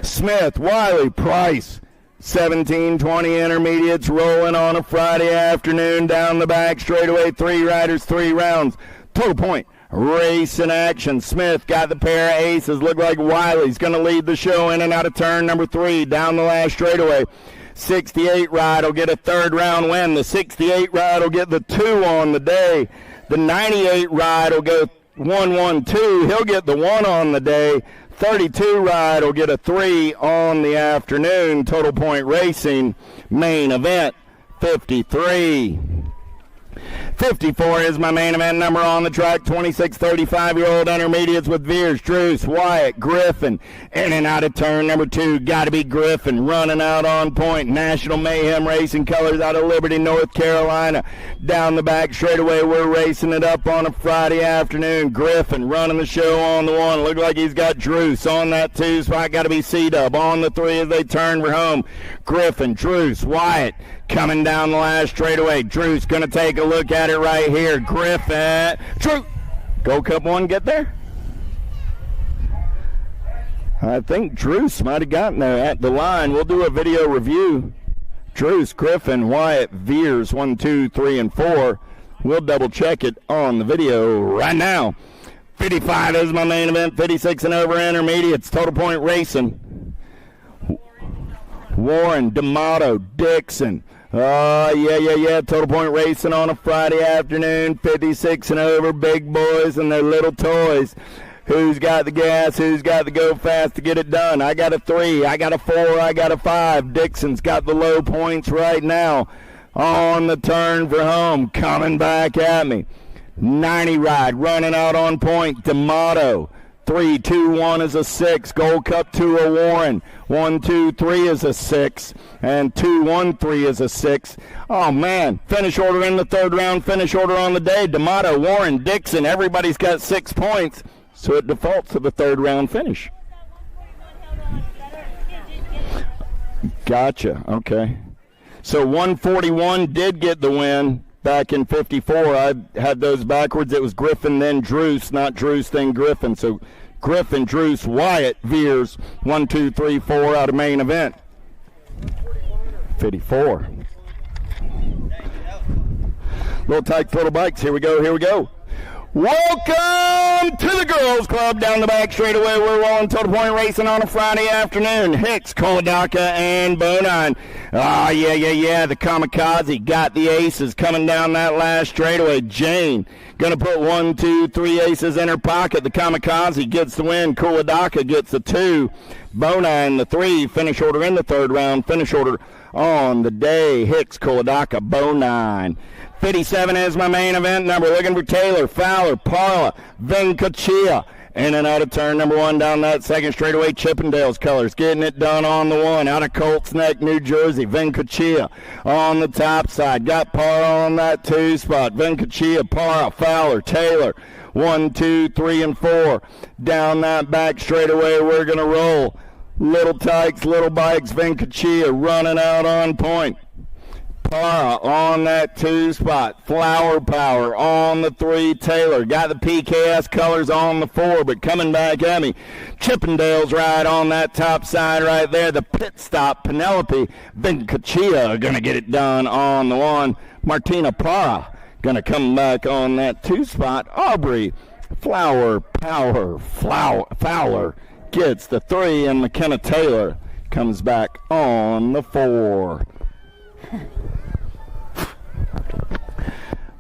Smith, Wiley, Price, 17, 20 intermediates rolling on a Friday afternoon down the back straightaway. 3 riders, 3 rounds. Total point. Race in action. Smith got the pair of aces. Look like Wiley's going to lead the show in and out of turn number 3 down the last straightaway. 68 ride will get a 3rd round win. The 68 ride will get the 2 on the day. The 98 ride will go 1-1-2. He'll get the 1 on the day. 32 ride will get a 3 on the afternoon. Total point racing main event 53. 54 is my main event number on the track. 26, 35-year-old intermediates with Veers, Drews, Wyatt, Griffin. In and out of turn number 2. Got to be Griffin running out on point. National Mayhem Racing colors out of Liberty, North Carolina. Down the back straightaway, we're racing it up on a Friday afternoon. Griffin running the show on the 1. Look like he's got Drews on that 2 spot. Got to be C-Dub on the 3 as they turn for home. Griffin, Drews, Wyatt. Coming down the last straightaway. Drew's going to take a look at it right here. Griffin. Drew. Gold Cup 1 get there? I think Drews might have gotten there at the line. We'll do a video review. Drews, Griffin, Wyatt, Veers, 1, 2, 3, and 4. We'll double check it on the video right now. 55 is my main event, 56 and over intermediates, total point racing. Warren, D'Amato, Dixon. Oh, yeah, total point racing on a Friday afternoon, 56 and over, big boys and their little toys. Who's got the gas? Who's got the go fast to get it done? I got a 3, I got a 4, I got a 5. Dixon's got the low points right now. On the turn for home, coming back at me. 90 ride, running out on point. D'Amato, 3, 2, 1 is a 6. Gold Cup 2 a Warren. 1, 2, 3 is a 6. And 2, 1, 3 is a 6. Oh, man. Finish order in the third round. Finish order on the day. D'Amato, Warren, Dixon. Everybody's got 6 points. So it defaults to the third round finish. Gotcha. Okay. So 141 did get the win back in 54. I had those backwards. It was Griffin, then Drews, not Drews, then Griffin. So Griffin, Drews, Wyatt, Veers, 1, 2, 3, 4 out of main event. 54. Little Tykes, Little Bikes. Here we go. Welcome to the Girls Club down the back straightaway. We're rolling total point racing on a Friday afternoon. Hicks, Kolodaka, and Bonine. Oh, yeah. The Kamikaze got the aces coming down that last straightaway. Jane going to put 1, 2, 3 aces in her pocket. The Kamikaze gets the win. Kolodaka gets the 2. Bonine the 3. Finish order in the third round. Finish order on the day. Hicks, Kolodaka, Bonine. 57 is my main event number. Looking for Taylor, Fowler, Parla, Venkachia. In and out of turn number 1 down that second straightaway. Chippendale's colors getting it done on the 1. Out of Colts Neck, New Jersey. Venkachia on the top side. Got Parla on that 2 spot. Venkachia, Parla, Fowler, Taylor. 1, 2, 3, and 4. Down that back straightaway we're going to roll. Little Tykes, Little Bikes, Venkachia running out on point. Para on that 2 spot. Flower Power on the 3. Taylor got the PKS colors on the 4, but coming back at me. Chippendale's ride on that top side right there. The pit stop. Penelope Venkachia going to get it done on the 1. Martina Para going to come back on that 2 spot. Aubrey Flower Power Fowler gets the 3, and McKenna Taylor comes back on the 4.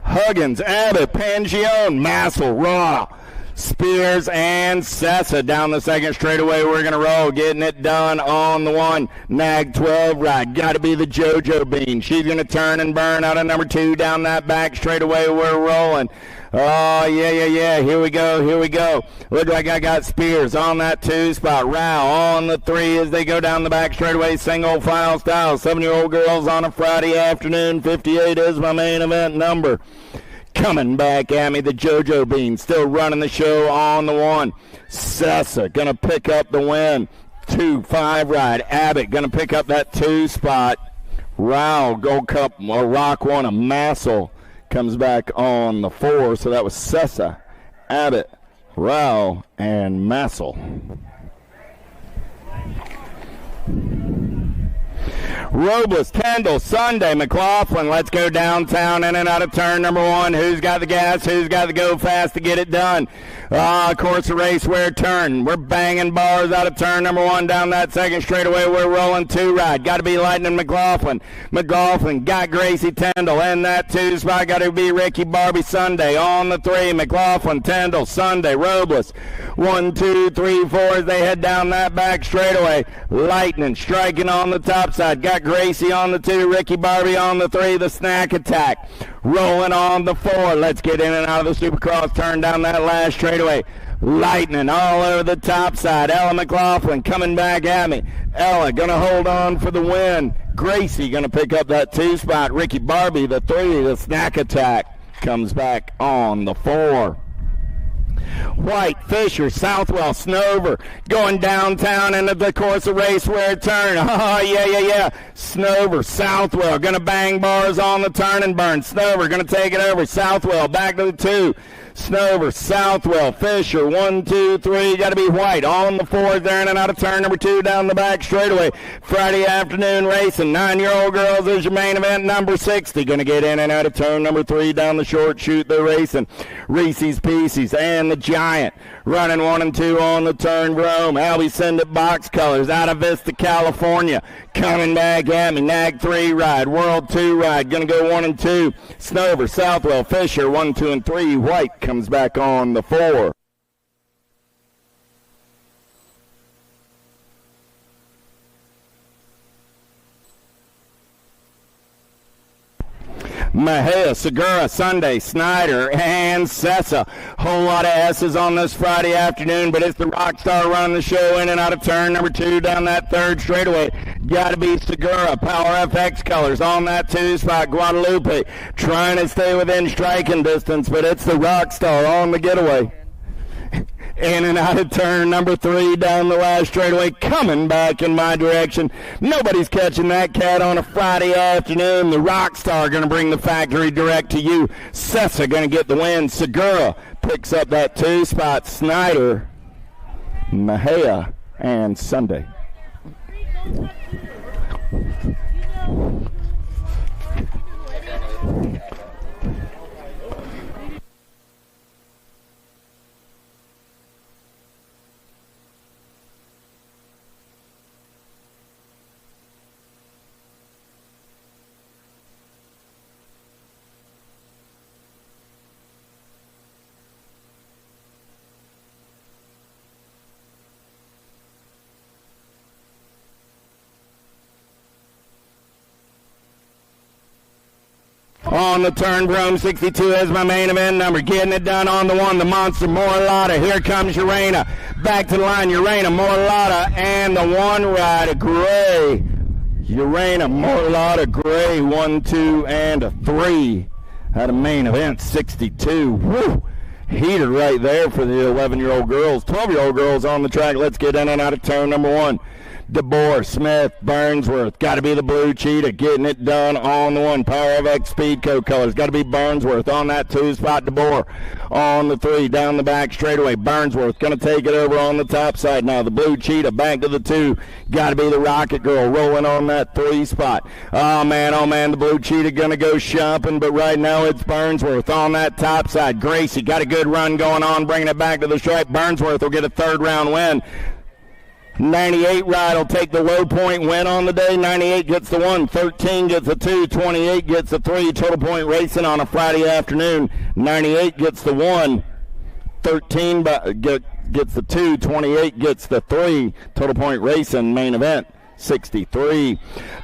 Huggins, Abbott, Pangione, Massel, Raw, Spears, and Sessa down the second straightaway. We're going to roll, getting it done on the 1. Nag 12 ride. Got to be the JoJo Bean. She's going to turn and burn out of number 2 down that back straightaway. We're rolling. Oh, yeah. Here we go. Look like I got Spears on that 2 spot. Rao on the 3 as they go down the back straightaway. Single file style. 7-year-old girls on a Friday afternoon. 58 is my main event number. Coming back at me, the JoJo Bean. Still running the show on the 1. Sessa going to pick up the win. 2-5 ride. Abbott going to pick up that 2 spot. Rao, Gold Cup, or Rock 1, a Massel. Comes back on the 4, so that was Sessa, Abbott, Rao, and Massel. Robles, Kendall, Sunday, McLaughlin. Let's go downtown in and out of turn number 1. Who's got the gas? Who's got to go fast to get it done? Course of race, where turn. We're banging bars out of turn number 1 down that second straightaway. We're rolling 2 ride. Got to be Lightning McLaughlin. McLaughlin got Gracie Tendall in that 2 spot. Got to be Ricky Barbie Sunday on the 3. McLaughlin, Tendall, Sunday, Robles. 1, 2, 3, 4 as they head down that back straightaway. Lightning striking on the top side. Got Gracie on the 2, Ricky Barbie on the 3, the snack attack. Rolling on the 4. Let's get in and out of the Supercross turn down that last straightaway. Lightning all over the top side. Ella McLaughlin coming back at me. Ella going to hold on for the win. Gracie going to pick up that 2 spot. Ricky Barbie, the 3, the snack attack, comes back on the 4. White Fisher, Southwell, Snover, going downtown into the course of race where it turn. Oh, yeah. Snover, Southwell, going to bang bars on the turn and burn. Snover going to take it over. Southwell back to the 2. Snover, Southwell, Fisher, 1, 2, 3, got to be White on the 4th there in and out of turn number 2 down the back straightaway. Friday afternoon racing, 9-year-old girls is your main event, number 60, going to get in and out of turn number 3 down the short chute. They're racing Reese's Pieces and the Giant, running 1 and 2 on the turn. Rome, Albie Send It Box Colors out of Vista, California, coming back at me. Nag 3 ride, World 2 ride, going to go 1 and 2. Snover, Southwell, Fisher, 1, 2, and 3. White comes back on the 4. Mejia, Segura, Sunday, Snyder, and Sessa. Whole lot of S's on this Friday afternoon, but it's the Rockstar running the show in and out of turn number 2 down that 3rd straightaway. Got to be Segura, Power FX Colors on that 2 spot. Guadalupe trying to stay within striking distance, but it's the Rockstar on the getaway. In and out of turn number 3 down the last straightaway, coming back in my direction. Nobody's catching that cat on a Friday afternoon. The Rockstar going to bring the factory direct to you. Sessa going to get the win. Segura picks up that 2 spot. Snyder, Mejia, and Sunday. On the turn, Rome 62 is my main event number. Getting it done on the 1, the Monster, Morlata. Here comes Urena. Back to the line, Urena, Morlata, and the 1 ride, Gray. Urena, Morlata, Gray, 1, 2, and a 3. At a main event, 62. Woo! Heater right there for the 11-year-old girls. 12-year-old girls on the track. Let's get in and out of turn number 1. DeBoer, Smith, Burnsworth, got to be the Blue Cheetah, getting it done on the 1. Power of X Speedco Colors, got to be Burnsworth on that 2 spot. DeBoer on the 3, down the back straightaway. Burnsworth going to take it over on the top side now. The Blue Cheetah back to the 2, got to be the Rocket Girl rolling on that 3 spot. Oh man, the Blue Cheetah going to go shopping, but right now it's Burnsworth on that top side. Gracie got a good run going on, bringing it back to the stripe. Burnsworth will get a 3rd round win. 98 ride will take the low point win on the day. 98 gets the 1, 13 gets the 2, 28 gets the 3. Total point racing on a Friday afternoon. 98 gets the 1, 13 gets the 2, 28 gets the 3. Total point racing main event 63.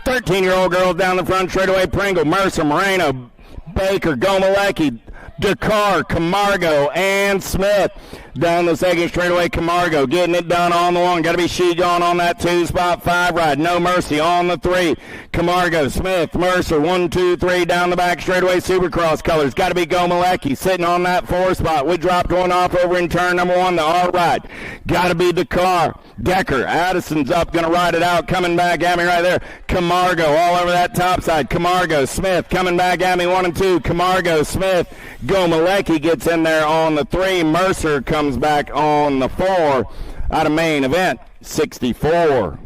13-year-old girls down the front straightaway. Pringle, Mercer, Moreno, Baker, Gomalecki, Dakar, Camargo, and Smith. Down the 2nd straightaway, Camargo getting it done on the 1. Got to be she gone on that 2 spot. 5 ride, No Mercy on the 3. Camargo, Smith, Mercer, 1, 2, 3 down the back straightaway. Supercross Colors, got to be Gomalecki sitting on that 4 spot. We dropped one off over in turn number 1, the R ride. Got to be Dakar. Decker, Addison's up, going to ride it out, coming back at me right there. Camargo all over that top side. Camargo, Smith coming back at me, 1 and 2. Camargo, Smith, Gomalecki gets in there on the 3. Mercer comes back on the 4. Out of main event 64.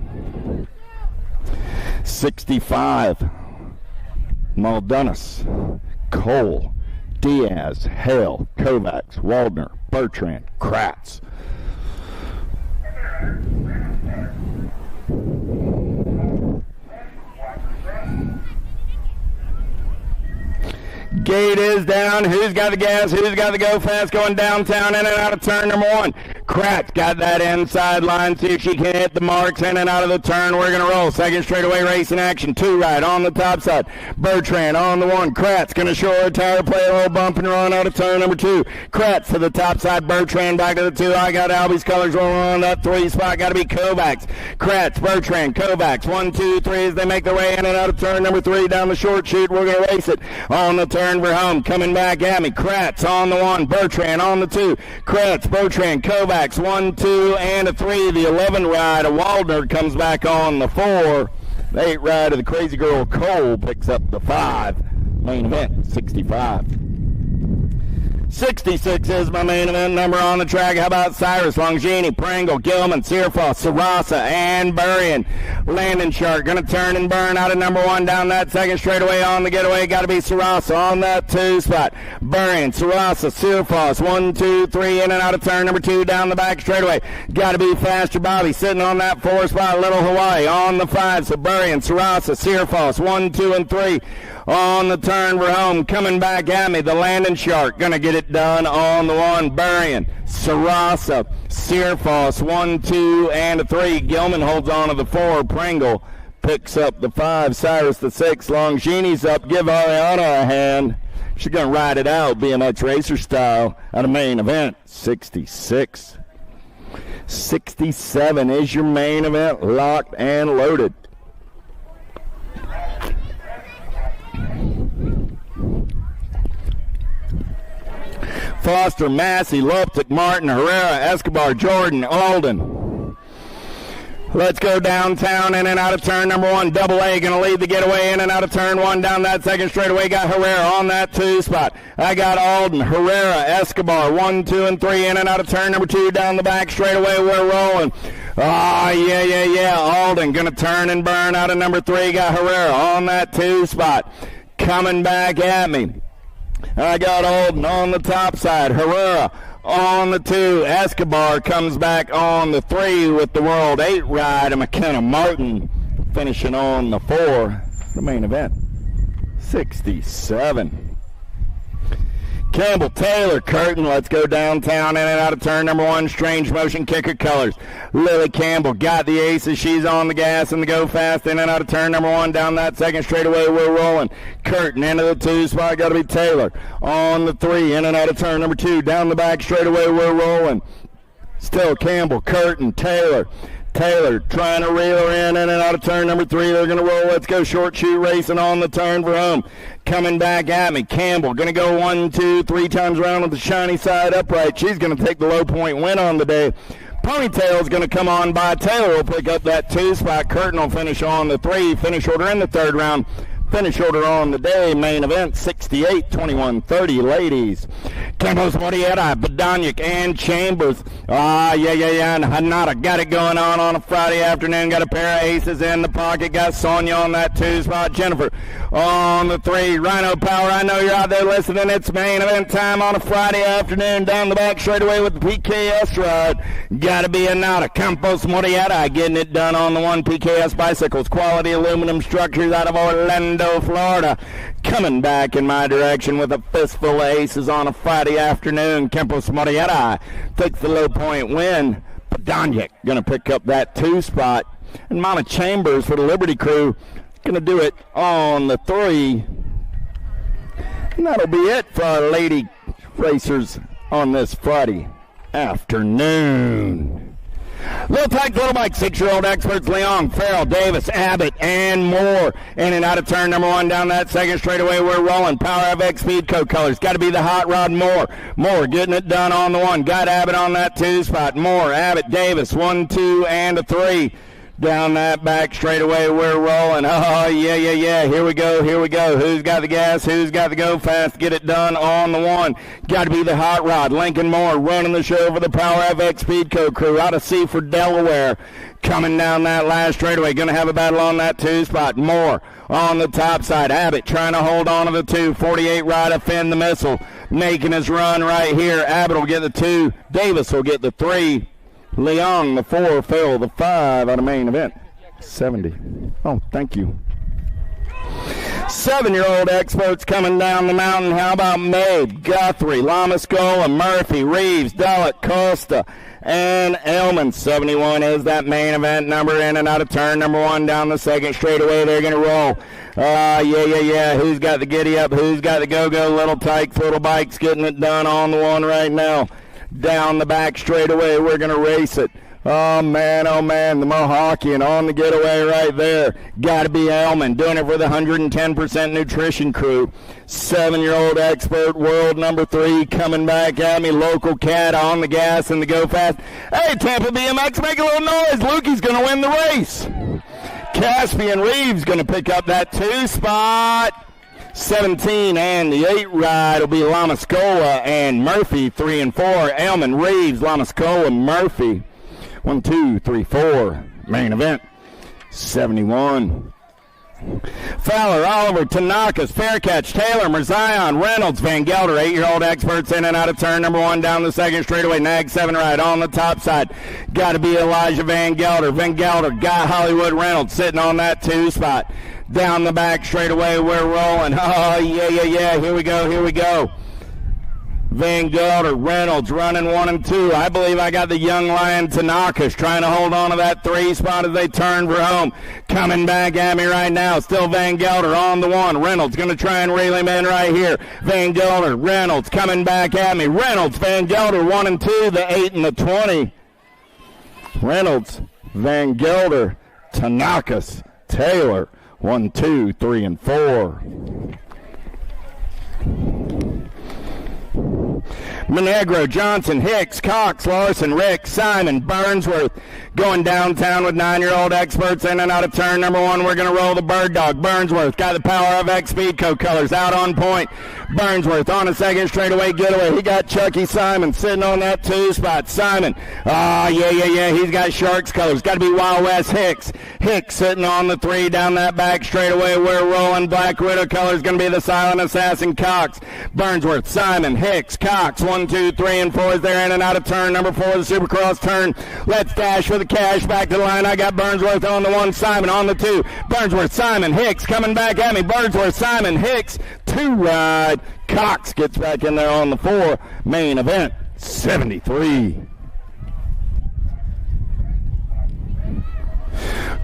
65. Maldonis, Cole, Diaz, Hale, Kovacs, Waldner, Bertrand, Kratz. Gate is down. Who's got the gas? Who's got the go fast going downtown in and out of turn number 1? Kratz got that inside line. See if she can hit the marks in and out of the turn. We're going to roll. Second straightaway racing action. 2 right on the top side. Bertrand on the 1. Kratz going to show her tire, play a little bump and run out of turn number 2. Kratz to the top side. Bertrand back to the 2. I got Albie's colors rolling on that 3 spot. Got to be Kovacs. Kratz, Bertrand, Kovacs. 1, 2, 3 as they make their way in and out of turn number 3 down the short chute. We're going to race it on the turn for home. Coming back at me. Kratz on the 1. Bertrand on the 2. Kratz, Bertrand, Kovacs. 1, 2, and a 3. The 11 ride of Waldner comes back on the 4. The 8 ride of the Crazy Girl Cole picks up the 5. Main event, 65. 66 is my main event number on the track. How about Cyrus, Longini, Pringle, Gilman, Searfoss, Sarasa, and Burrion. Landon Shark going to turn and burn out of number 1 down that second straightaway on the getaway. Got to be Sarasa on that 2 spot. Burrion, Sarasa, Searfoss, 1, 2, 3 in and out of turn number 2 down the back straightaway. Got to be Faster Bobby sitting on that 4 spot. Little Hawaii on the 5. So Burrion, Sarasa, Searfoss, 1, 2, and 3 on the turn for home. Coming back at me, the Landon Shark going to get it done on the 1. Burrion, Sarasa, Searfoss, 1, 2, and a 3. Gilman holds on to the 4. Pringle picks up the 5. Cyrus the 6. Longini's up. Give Ariana a hand. She's going to ride it out BMX racer style at a main event. 66. 67 is your main event, locked and loaded. Foster, Massey, Loptic, Martin, Herrera, Escobar, Jordan, Alden. Let's go downtown in and out of turn number 1. Double A going to lead the getaway in and out of turn 1 down that second straightaway. Got Herrera on that 2 spot. I got Alden, Herrera, Escobar, 1, 2, and 3 in and out of turn number 2 down the back straightaway. We're rolling. Yeah. Alden going to turn and burn out of number 3. Got Herrera on that 2 spot. Coming back at me. I got Alden on the top side. Herrera on the 2. Escobar comes back on the 3 with the World 8 ride. And McKenna Martin finishing on the 4. The main event, 67. Campbell, Taylor, Curtin. Let's go downtown in and out of turn number 1. Strange motion kicker colors. Lily Campbell got the aces. She's on the gas and the go fast in and out of turn number 1 down that second straightaway. We're rolling. Curtin into the 2 spot. Got to be Taylor on the 3 in and out of turn number 2 down the back straightaway. We're rolling. Still Campbell, Curtin, Taylor. Taylor trying to reel her in and out of turn number 3. They're going to roll. Let's go short shoe racing on the turn for home. Coming back at me. Campbell going to go 1, 2, 3 times around with the shiny side upright. She's going to take the low point win on the day. Ponytail's going to come on by. Taylor will pick up that 2 spot. Curtin will finish on the 3. Finish order in the 3rd round. Finish order on the day. Main event 68, 21-30 ladies. Campos, Moriera, Badanic, and Chambers. Yeah. And Hanada got it going on a Friday afternoon. Got a pair of aces in the pocket. Got Sonia on that 2 spot. Jennifer on the 3. Rhino Power, I know you're out there listening. It's main event time on a Friday afternoon. Down the back straight away with the PKS ride. Got to be Hanada. Campos, Moriera getting it done on the 1. PKS Bicycles. Quality aluminum structures out of Orlando, Florida, coming back in my direction with a fistful of aces on a Friday afternoon. Campos Moriera takes the low point win. Badanic going to pick up that 2 spot. And Mama Chambers for the Liberty Crew going to do it on the 3. And that'll be it for our lady racers on this Friday afternoon. Little Tyke, Little Mike, 6-year-old experts, Leon, Farrell, Davis, Abbott, and more. In and out of turn number 1 down that second straightaway. We're rolling. Power FX Speed Code colors. Got to be the hot rod Moore. Moore getting it done on the 1. Got Abbott on that 2 spot. Moore, Abbott, Davis, 1, 2, and a 3. Down that back straightaway, we're rolling. Yeah. Here we go. Who's got the gas? Who's got the go fast? Get it done on the 1. Got to be the hot rod. Lincoln Moore running the show for the Power FX Speedco crew out of Seaford, Delaware. Coming down that last straightaway. Going to have a battle on that 2 spot. Moore on the top side. Abbott trying to hold on to the 2. 48 right of Finn the Missile. Making his run right here. Abbott will get the 2. Davis will get the 3. Leon, the 4, Phil, the 5 out of main event. 70. Oh, thank you. 7-year-old experts coming down the mountain. How about Mabe, Guthrie, Lamascola, Murphy, Reeves, Dallett, Costa, and Elman. 71 is that main event number, in and out of turn number 1 down the second straightaway. They're going to roll. Yeah. Who's got the giddy up? Who's got the go-go? Little Tykes, Little Bikes getting it done on the one right now. Down the back straightaway, we're going to race it. Oh, man, the Mohawkian on the getaway right there. Got to be Elman, doing it for the 110% nutrition crew. 7-year-old expert, world number 3, coming back at me. Local cat on the gas and the go fast. Hey, Tampa BMX, make a little noise. Lukey's going to win the race. Caspian Reeves going to pick up that 2 spot. 17 and the 8 ride will be Lamascola and Murphy. 3 and 4. Elman, Reeves, Lamascola, Murphy. 1, 2, 3, 4. Main event. 71. Fowler, Oliver, Tanakas, Faircatch, Taylor, Merzion, Reynolds, Van Gelder, 8-year-old experts in and out of turn number 1 down the second straightaway. Nag 7 right on the top side. Got to be Elijah Van Gelder. Van Gelder got Hollywood Reynolds sitting on that 2 spot. Down the back straightaway, we're rolling. Oh, yeah. Here we go. Van Gelder, Reynolds running 1 and 2. I believe I got the young lion Tanakas trying to hold on to that 3 spot as they turn for home. Coming back at me right now. Still Van Gelder on the 1. Reynolds going to try and reel him in right here. Van Gelder, Reynolds coming back at me. Reynolds, Van Gelder 1 and 2. The 8 and the 20. Reynolds, Van Gelder, Tanakas, Taylor. 1, 2, 3, and 4. Monegro, Johnson, Hicks, Cox, Larson, Rick, Simon, Burnsworth. Going downtown with 9-year-old experts in and out of turn number 1. We're going to roll the Bird Dog. Burnsworth got the Power of X Speedco colors out on point. Burnsworth on a second straightaway getaway. He got Chucky Simon sitting on that 2 spot. Simon, yeah. He's got Sharks colors. Got to be Wild West Hicks. Hicks sitting on the 3 down that back straightaway. We're rolling Black Widow colors. Going to be the Silent Assassin Cox. Burnsworth, Simon, Hicks, Cox. 1, 2, 3, and 4 is there in and out of turn number 4, the Supercross turn. Let's dash for the cash back to the line. I got Burnsworth on the 1, Simon on the 2. Burnsworth, Simon, Hicks coming back at me. Burnsworth, Simon, Hicks, 2 ride. Cox gets back in there on the 4. Main event, 73.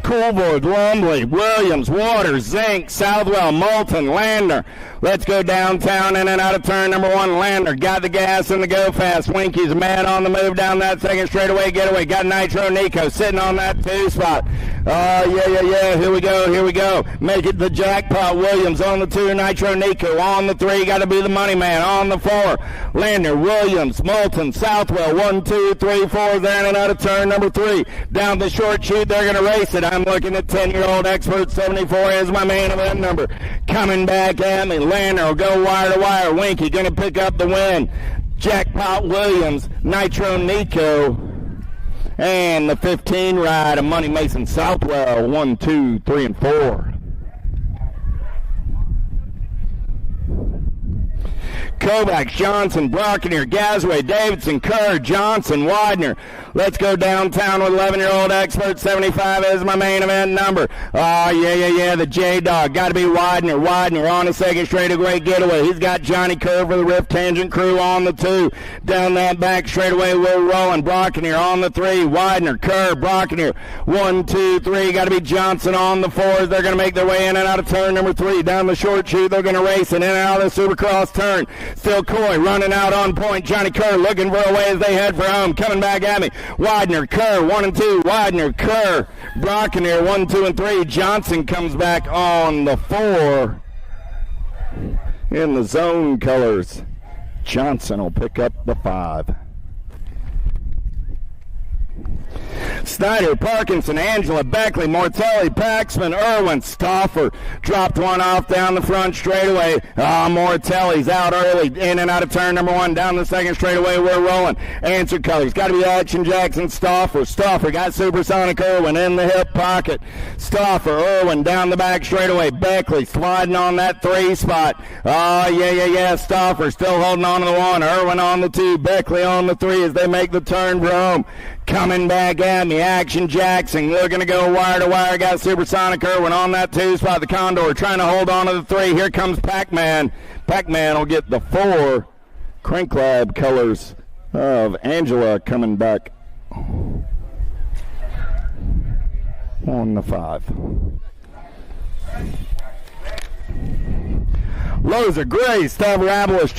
Coolwood, Lumley, Williams, Waters, Zink, Southwell, Moulton, Lander. Let's go downtown in and out of turn number 1. Lander got the gas and the go fast. Winky's man on the move down that second straightaway getaway. Got Nitro Nico sitting on that 2 spot. Yeah. Here we go. Make it the jackpot. Williams on the 2. Nitro Nico on the 3. Got to be the money man on the 4. Lander, Williams, Moulton, Southwell. 1, 2, 3, 4. There in and out of turn number 3. Down the short chute. They're going to race it. I'm looking at 10-year-old expert. 74 is my main event number. Coming back at me. Lander will go wire to wire. Winky going to pick up the win. Jackpot Williams, Nitro Nico, and the 15 ride of Money Mason Southwell. 1, 2, 3, and 4. Kovacs, Johnson, Brockner, Gasway, Davidson, Kerr, Johnson, Widener. Let's go downtown with 11-year-old expert. 75 is my main event number. Yeah. The J-Dog. Got to be Widener. Widener on a second straightaway getaway. He's got Johnny Kerr for the Rift Tangent crew on the 2. Down that back straightaway, we're rolling. Brockner on the 3. Widener, Kerr, Brockner. 1, 2, 3. Got to be Johnson on the 4. They're going to make their way in and out of turn number 3. Down the short chute, they're going to race it in and out of the Supercross turn. Still Coy running out on point. Johnny Kerr looking for a way as they head for home. Coming back at me. Widener, Kerr, 1 and 2. Widener, Kerr, Brockner, 1, 2, and 3. Johnson comes back on the 4 in the zone colors. Johnson will pick up the 5. Snyder, Parkinson, Angela, Beckley, Mortelli, Paxman, Irwin, Stauffer dropped one off down the front straightaway. Mortelli's out early, in and out of turn number 1, down the second straightaway. We're rolling. Answer colors. Got to be Action Jackson, Stauffer. Stauffer got Supersonic Irwin in the hip pocket. Stauffer, Irwin down the back straightaway. Beckley sliding on that 3 spot. Yeah. Stauffer still holding on to the 1. Irwin on the 2. Beckley on the 3 as they make the turn for home. Coming back at me, Action Jackson looking to go wire to wire. Got Supersonic Irwin on that 2 spot. The Condor trying to hold on to the 3. Here comes Pac-Man. Pac-Man will get the 4. Crank Lab colors of Angela coming back on the 5. Lows are Gray, Stavropoulos,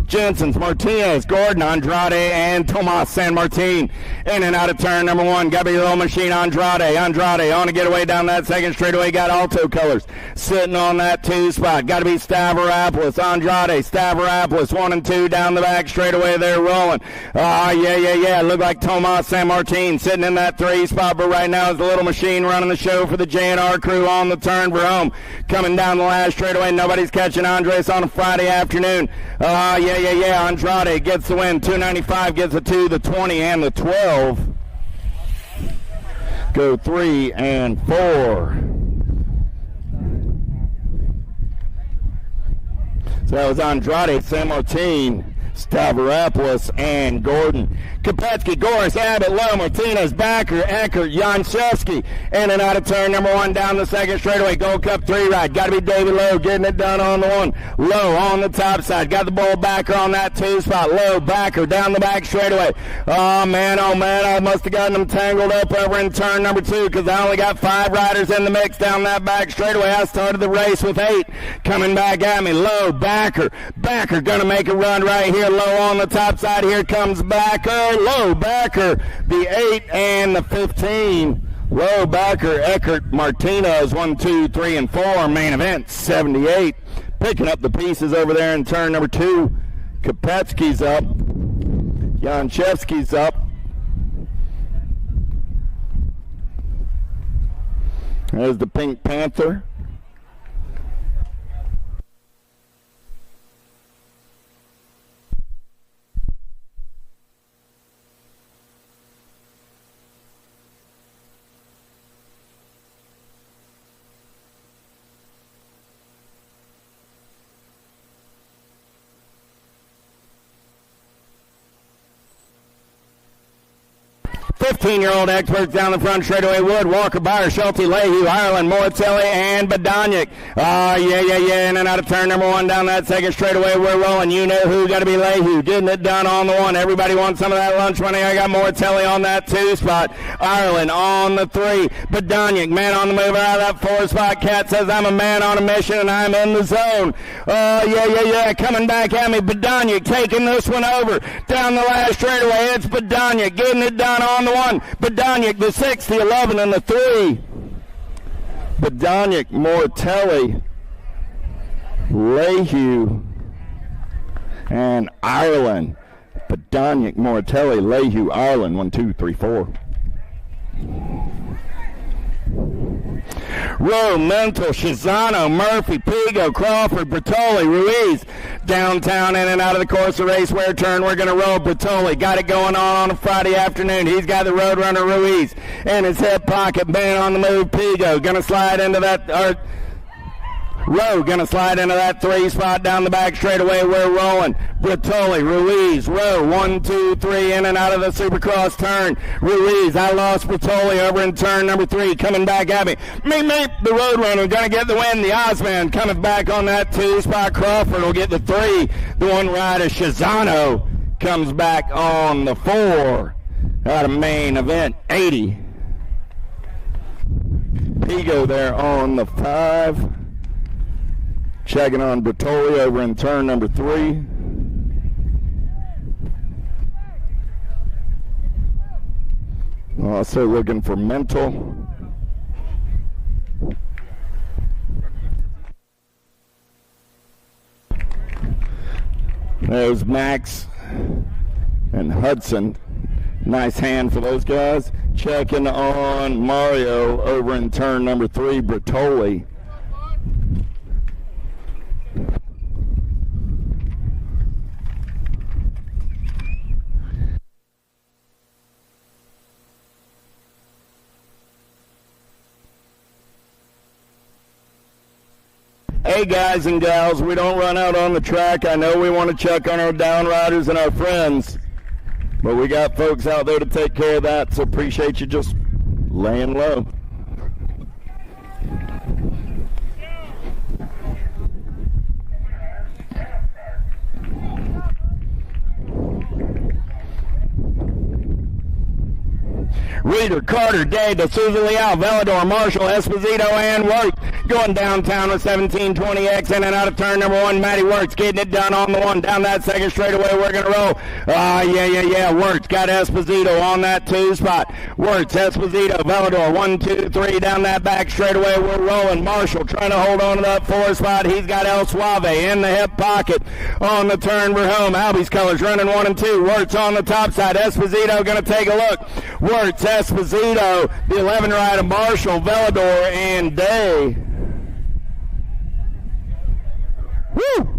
Jensen's, Martinez, Gordon, Andrade, and Tomas San Martin. In and out of turn number 1. Got to be the little machine, Andrade on to get away down that second straightaway. Got Alto Colors sitting on that 2 spot. Got to be Stavropoulos, Andrade, Stavropoulos, 1 and 2 down the back straightaway. They're rolling. Yeah. Look like Tomas San Martin sitting in that 3 spot, but right now is the little machine running the show for the J&R crew on the turn for home. Coming down the last straightaway. Nobody's catching Andres on a Friday afternoon. Yeah. Andrade gets the win. 295 gets the 2, the 20, and the 12. Go 3 and 4. So that was Andrade, San Martin, Stavropoulos, and Gordon. Kopetsky, Goris, Abbott, Lowe, Martinez, Backer, Eckert, Janszewski. In and out of turn number 1 down the second straightaway. Gold Cup 3 ride. Got to be David Lowe getting it done on the 1. Lowe on the top side. Got the bull Backer on that 2 spot. Lowe, Backer down the back straightaway. Oh man. I must have gotten them tangled up over in turn number 2 because I only got 5 riders in the mix down that back straightaway. I started the race with 8. Coming back at me. Lowe, Backer. Backer going to make a run right here. Low on the top side. Here comes Backer. Low Backer, the 8 and the 15. Low Backer, Eckert, Martinez, 1, 2, 3, and 4. Main event 78. Picking up the pieces over there in turn number 2. Kopetsky's up. Janszewski's up. There's the Pink Panther. Fifteen-year-old experts down the front straightaway. Wood, Walker, Byer, Schulte, Lehue, Ireland, Moratelli, and Badonic. Yeah. In and out of turn number 1 down that second straightaway. We're rolling. You know who. Got to be Lehue. Getting it done on the 1. Everybody wants some of that lunch money. I got Moratelli on that 2 spot. Ireland on the 3. Badonic, man on the move out of that 4 spot. Cat says I'm a man on a mission and I'm in the zone. Yeah. Coming back at me. Badonic taking this one over. Down the last straightaway. It's Badonic getting it done on the 1. Badonic, the 6, the 11, and the 3. Badonic, Moratelli, Lehue, and Ireland. Badonic, Moratelli, Lehue, Ireland. 1, 2, 3, 4. Rowe, Mental, Shizano, Murphy, Pigo, Crawford, Bertoli, Ruiz. Downtown, in and out of the course of race. Where turn? We're going to roll. Bertoli got it going on a Friday afternoon. He's got the Roadrunner Ruiz in his hip pocket. Man on the move. Pigo going to slide into that. Rowe going to slide into that 3 spot down the back straightaway. We're rolling. Bertoli, Ruiz, Rowe, 1, 2, 3, in and out of the Supercross turn. Ruiz, I lost Bertoli over in turn number 3. Coming back at me. Meep, the Roadrunner going to get the win. The Ozman coming back on that 2 spot. Crawford will get the 3. The 1 rider, Shizano, comes back on the 4. Out of main event, 80. Pigo there on the 5. Checking on Bertoli over in turn number 3. Also looking for Mental. There's Max and Hudson. Nice hand for those guys. Checking on Mario over in turn number 3, Bertoli. Hey guys and gals, we don't run out on the track. I know we want to check on our down riders and our friends, but we got folks out there to take care of that, so appreciate you just laying low. Reader, Carter, Day, D'Souza, Leal, Velador, Marshall, Esposito, and Works. Going downtown with 1720X in and out of turn number 1. Matty Works getting it done on the 1. Down that second straightaway, we're going to roll. Yeah. Works got Esposito on that 2 spot. Works, Esposito, Velador, 1, 2, 3. Down that back straightaway, we're rolling. Marshall trying to hold on to that 4 spot. He's got El Suave in the hip pocket on the turn for home. Albie's colors running 1 and 2. Works on the top side. Esposito going to take a look. Works, Esposito, the 11 ride of Marshall, Velador, and Day. Woo!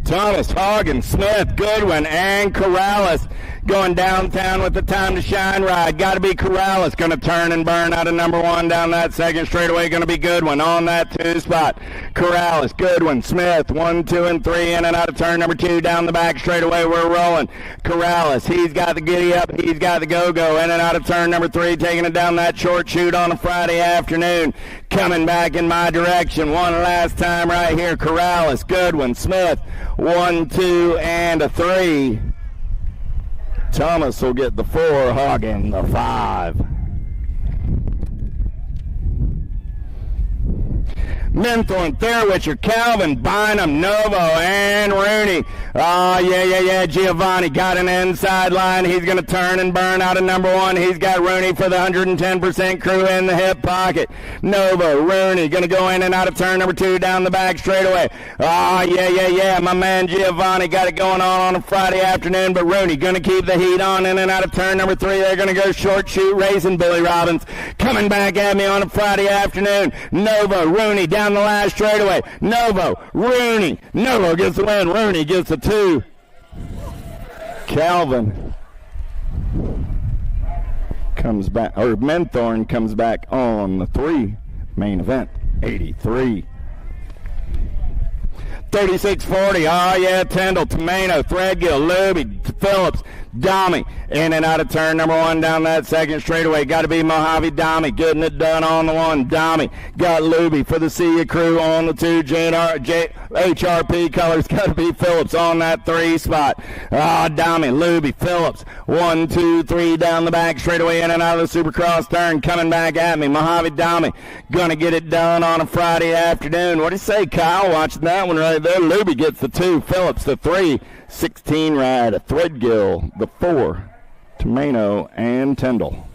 Thomas, Hagen, Smith, Goodwin, and Corrales going downtown with the time to shine ride. Got to be Corrales. Going to turn and burn out of number 1 down that second straightaway. Going to be Goodwin on that 2 spot. Corrales, Goodwin, Smith, 1, 2, and 3 in and out of turn number 2 down the back straightaway. We're rolling. Corrales, he's got the giddy up. He's got the go-go in and out of turn number 3, taking it down that short chute on a Friday afternoon. Coming back in my direction one last time right here. Corrales, Goodwin, Smith, 1, 2, and a 3. Thomas will get the 4, Hagen the 5. Menthorn, Thurwitcher, Calvin, Bynum, Novo, and Rooney. Yeah. Giovanni got an inside line. He's going to turn and burn out of number 1. He's got Rooney for the 110% crew in the hip pocket. Novo, Rooney going to go in and out of turn number 2 down the back straightaway. Yeah. My man Giovanni got it going on a Friday afternoon, but Rooney going to keep the heat on in and out of turn number 3. They're going to go short shoot racing. Billy Robbins coming back at me on a Friday afternoon. Novo, Rooney down the last straightaway. Novo, Rooney. Novo gets the win. Rooney gets the 2. Calvin comes back, or Menthorn comes back on the 3. Main event, 83. 36-40, Tyndall, Tomeno, Threadgill, Luby, Phillips, Domi, in and out of turn number 1 down that second straightaway. Got to be Mojave Domi, getting it done on the 1. Domi got Luby for the Sia crew on the 2. HRP colors got to be Phillips on that 3 spot. Domi, Luby, Phillips, 1, 2, 3 down the back straightaway, in and out of the Supercross turn. Coming back at me, Mojave Domi, gonna get it done on a Friday afternoon. What do you say, Kyle? Watching that one right there. Luby gets the 2, Phillips the 3. 16 ride, a Threadgill, the 4, Tomeno, and Tyndall.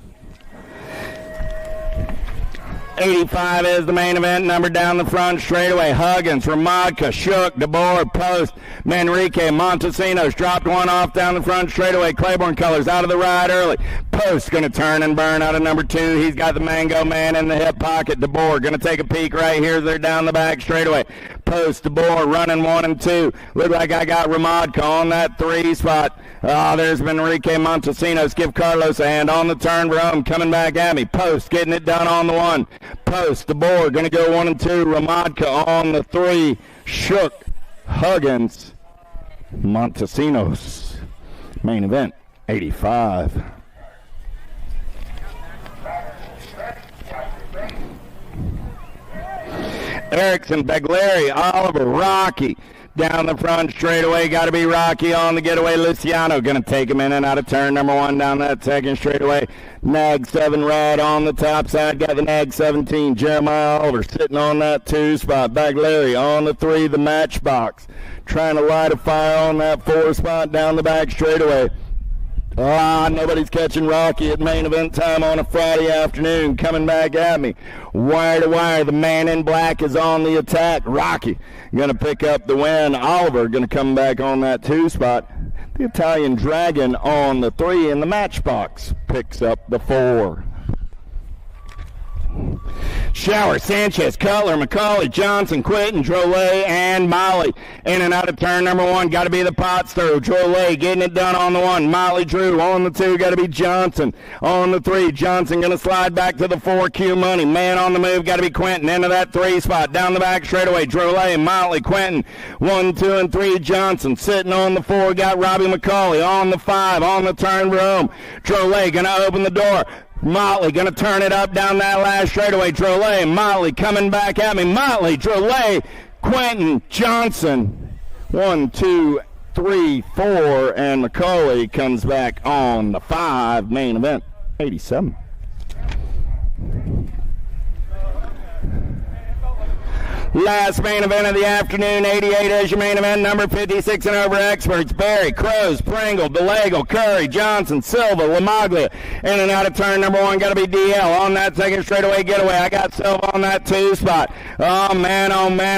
85 is the main event. Number down the front straightaway. Huggins, Ramadka, Shook, DeBoer, Post, Manrique, Montesinos dropped one off down the front straightaway. Claiborne colors out of the ride early. Post going to turn and burn out of number 2. He's got the Mango Man in the hip pocket. DeBoer going to take a peek right here. They're down the back straightaway. Post, DeBoer running 1 and 2. Look like I got Ramadka on that 3 spot. There's Manrique, Montesinos. Give Carlos a hand on the turn. Rome coming back at me. Post getting it done on the 1. Post, DeBoer going to go 1 and 2. Ramadka on the 3. Shook, Huggins, Montesinos. Main event, 85. Erickson, Beglieri, Oliver, Rocky. Down the front straightaway, got to be Rocky on the getaway. Luciano going to take him in and out of turn number 1 down that second straightaway. Nag 7 ride on the top side, got the Nag 17. Jeremiah Oliver sitting on that 2 spot. Baglieri on the 3, the Matchbox. Trying to light a fire on that 4 spot down the back straightaway. Nobody's catching Rocky at main event time on a Friday afternoon. Coming back at me. Wire to wire. The man in black is on the attack. Rocky going to pick up the win. Oliver going to come back on that 2 spot. The Italian Dragon on the 3, and the Matchbox picks up the 4. Shower, Sanchez, Cutler, McCauley, Johnson, Quinton, Drolet, and Molly. In and out of turn number 1, got to be the Potts through. Drolet getting it done on the 1. Molly Drew on the 2, got to be Johnson. On the 3, Johnson going to slide back to the 4, Q Money. Man on the move, got to be Quinton. Into that 3 spot, down the back straightaway. Drolet, Molly, Quinton. 1, 2, and 3, Johnson. Sitting on the 4, got Robbie McCauley. On the 5, on the turn room. Drolet going to open the door. Motley going to turn it up down that last straightaway. Drolet, Motley coming back at me. Motley, Drolet, Quentin, Johnson. 1, 2, 3, 4, and Macaulay comes back on the 5 main event, 87. Last main event of the afternoon, 88 is your main event, number 56 and over experts. Barry, Crows, Pringle, DeLagle, Curry, Johnson, Silva, Lamaglia. In and out of turn number 1, got to be DL on that second straightaway getaway. I got Silva on that 2 spot. Oh man,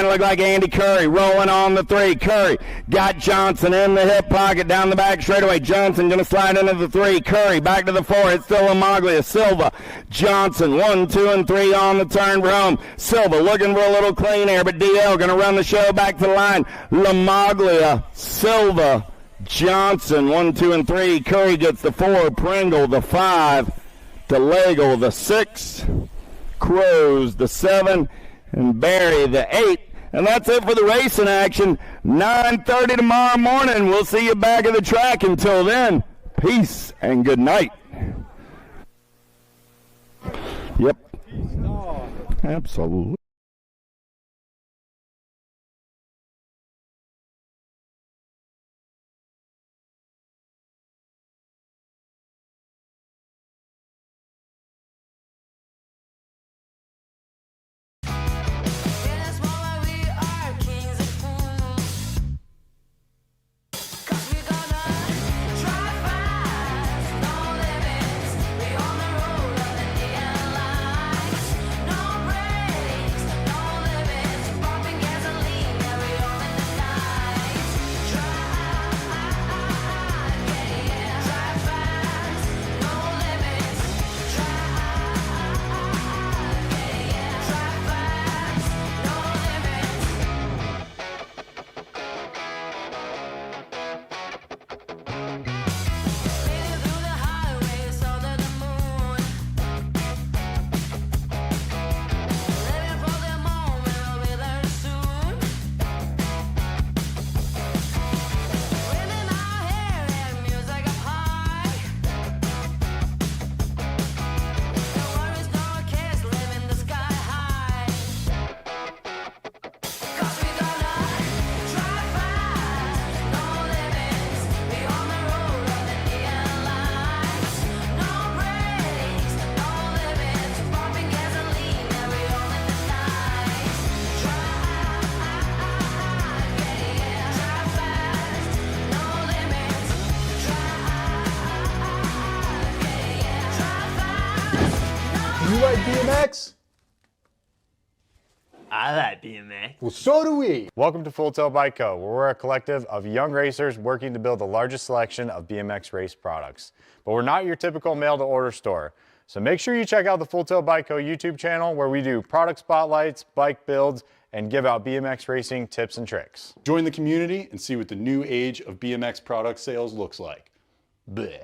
look like Andy Curry rolling on the 3. Curry got Johnson in the hip pocket down the back straightaway. Johnson going to slide into the 3. Curry back to the 4. It's still Lamaglia. Silva, Johnson, 1, 2, and 3 on the turn for home. Silva looking for a little clean air, but DL going to run the show back to the line. Lamaglia, Silva, Johnson, 1, 2, and 3. Curry gets the 4. Pringle the 5. DeLagle the 6. Crows the 7. And Barry the 8. And that's it for the racing action. 9:30 tomorrow morning. We'll see you back at the track. Until then, peace and good night. Yep. Absolutely. You like BMX? I like BMX. Well, so do we. Welcome to Full Tilt Bike Co., where we're a collective of young racers working to build the largest selection of BMX race products. But we're not your typical mail-to-order store. So make sure you check out the Full Tilt Bike Co. YouTube channel, where we do product spotlights, bike builds, and give out BMX racing tips and tricks. Join the community and see what the new age of BMX product sales looks like. Bleh.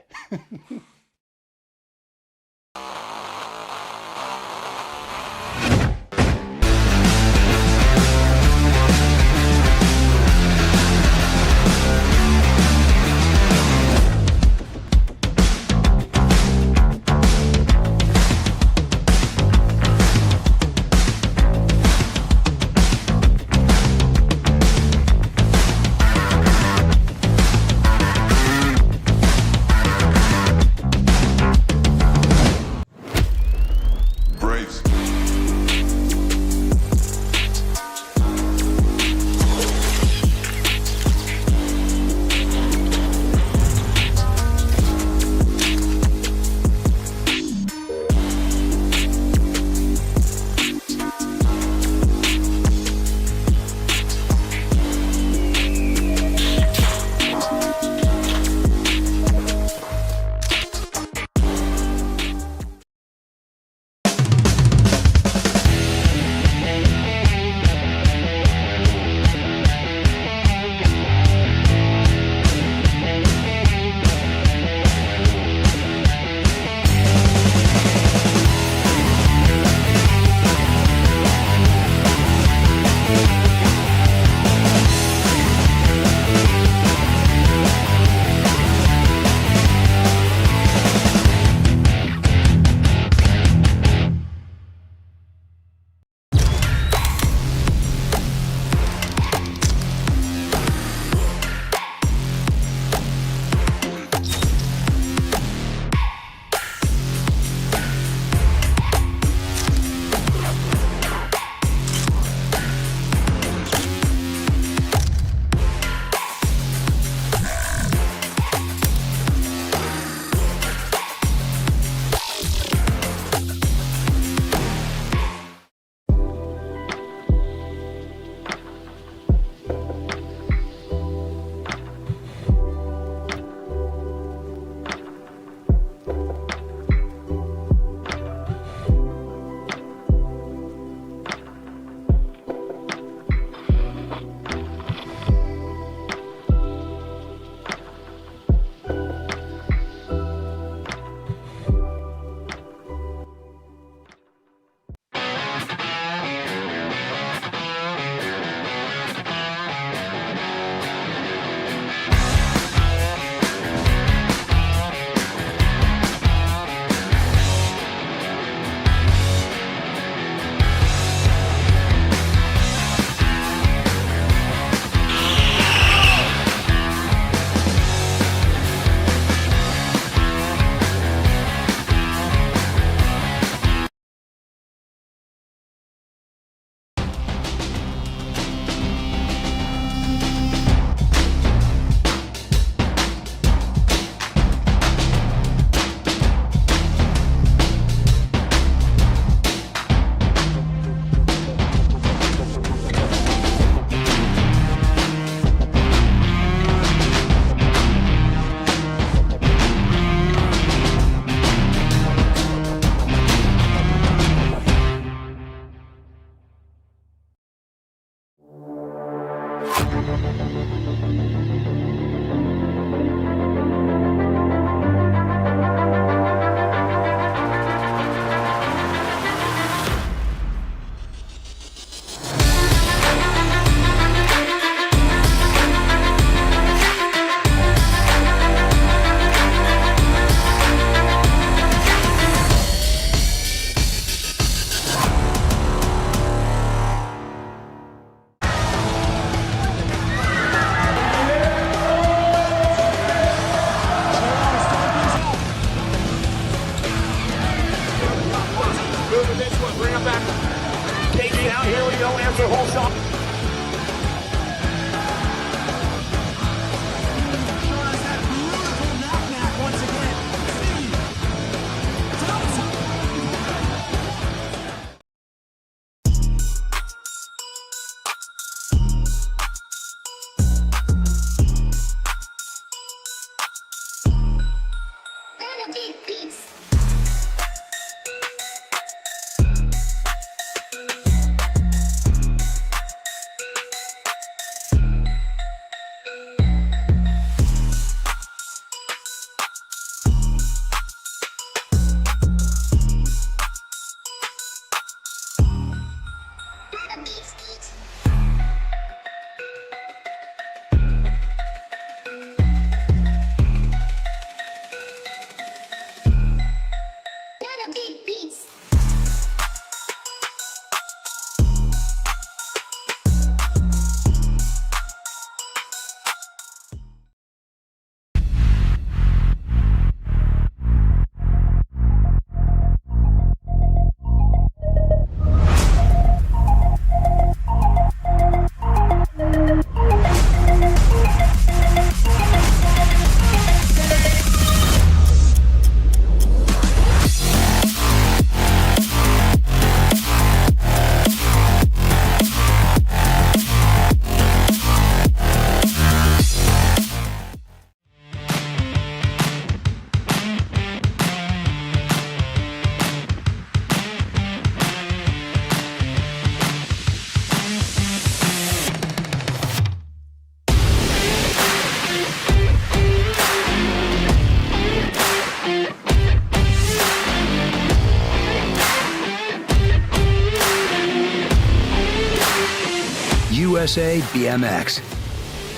USA BMX,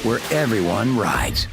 where everyone rides.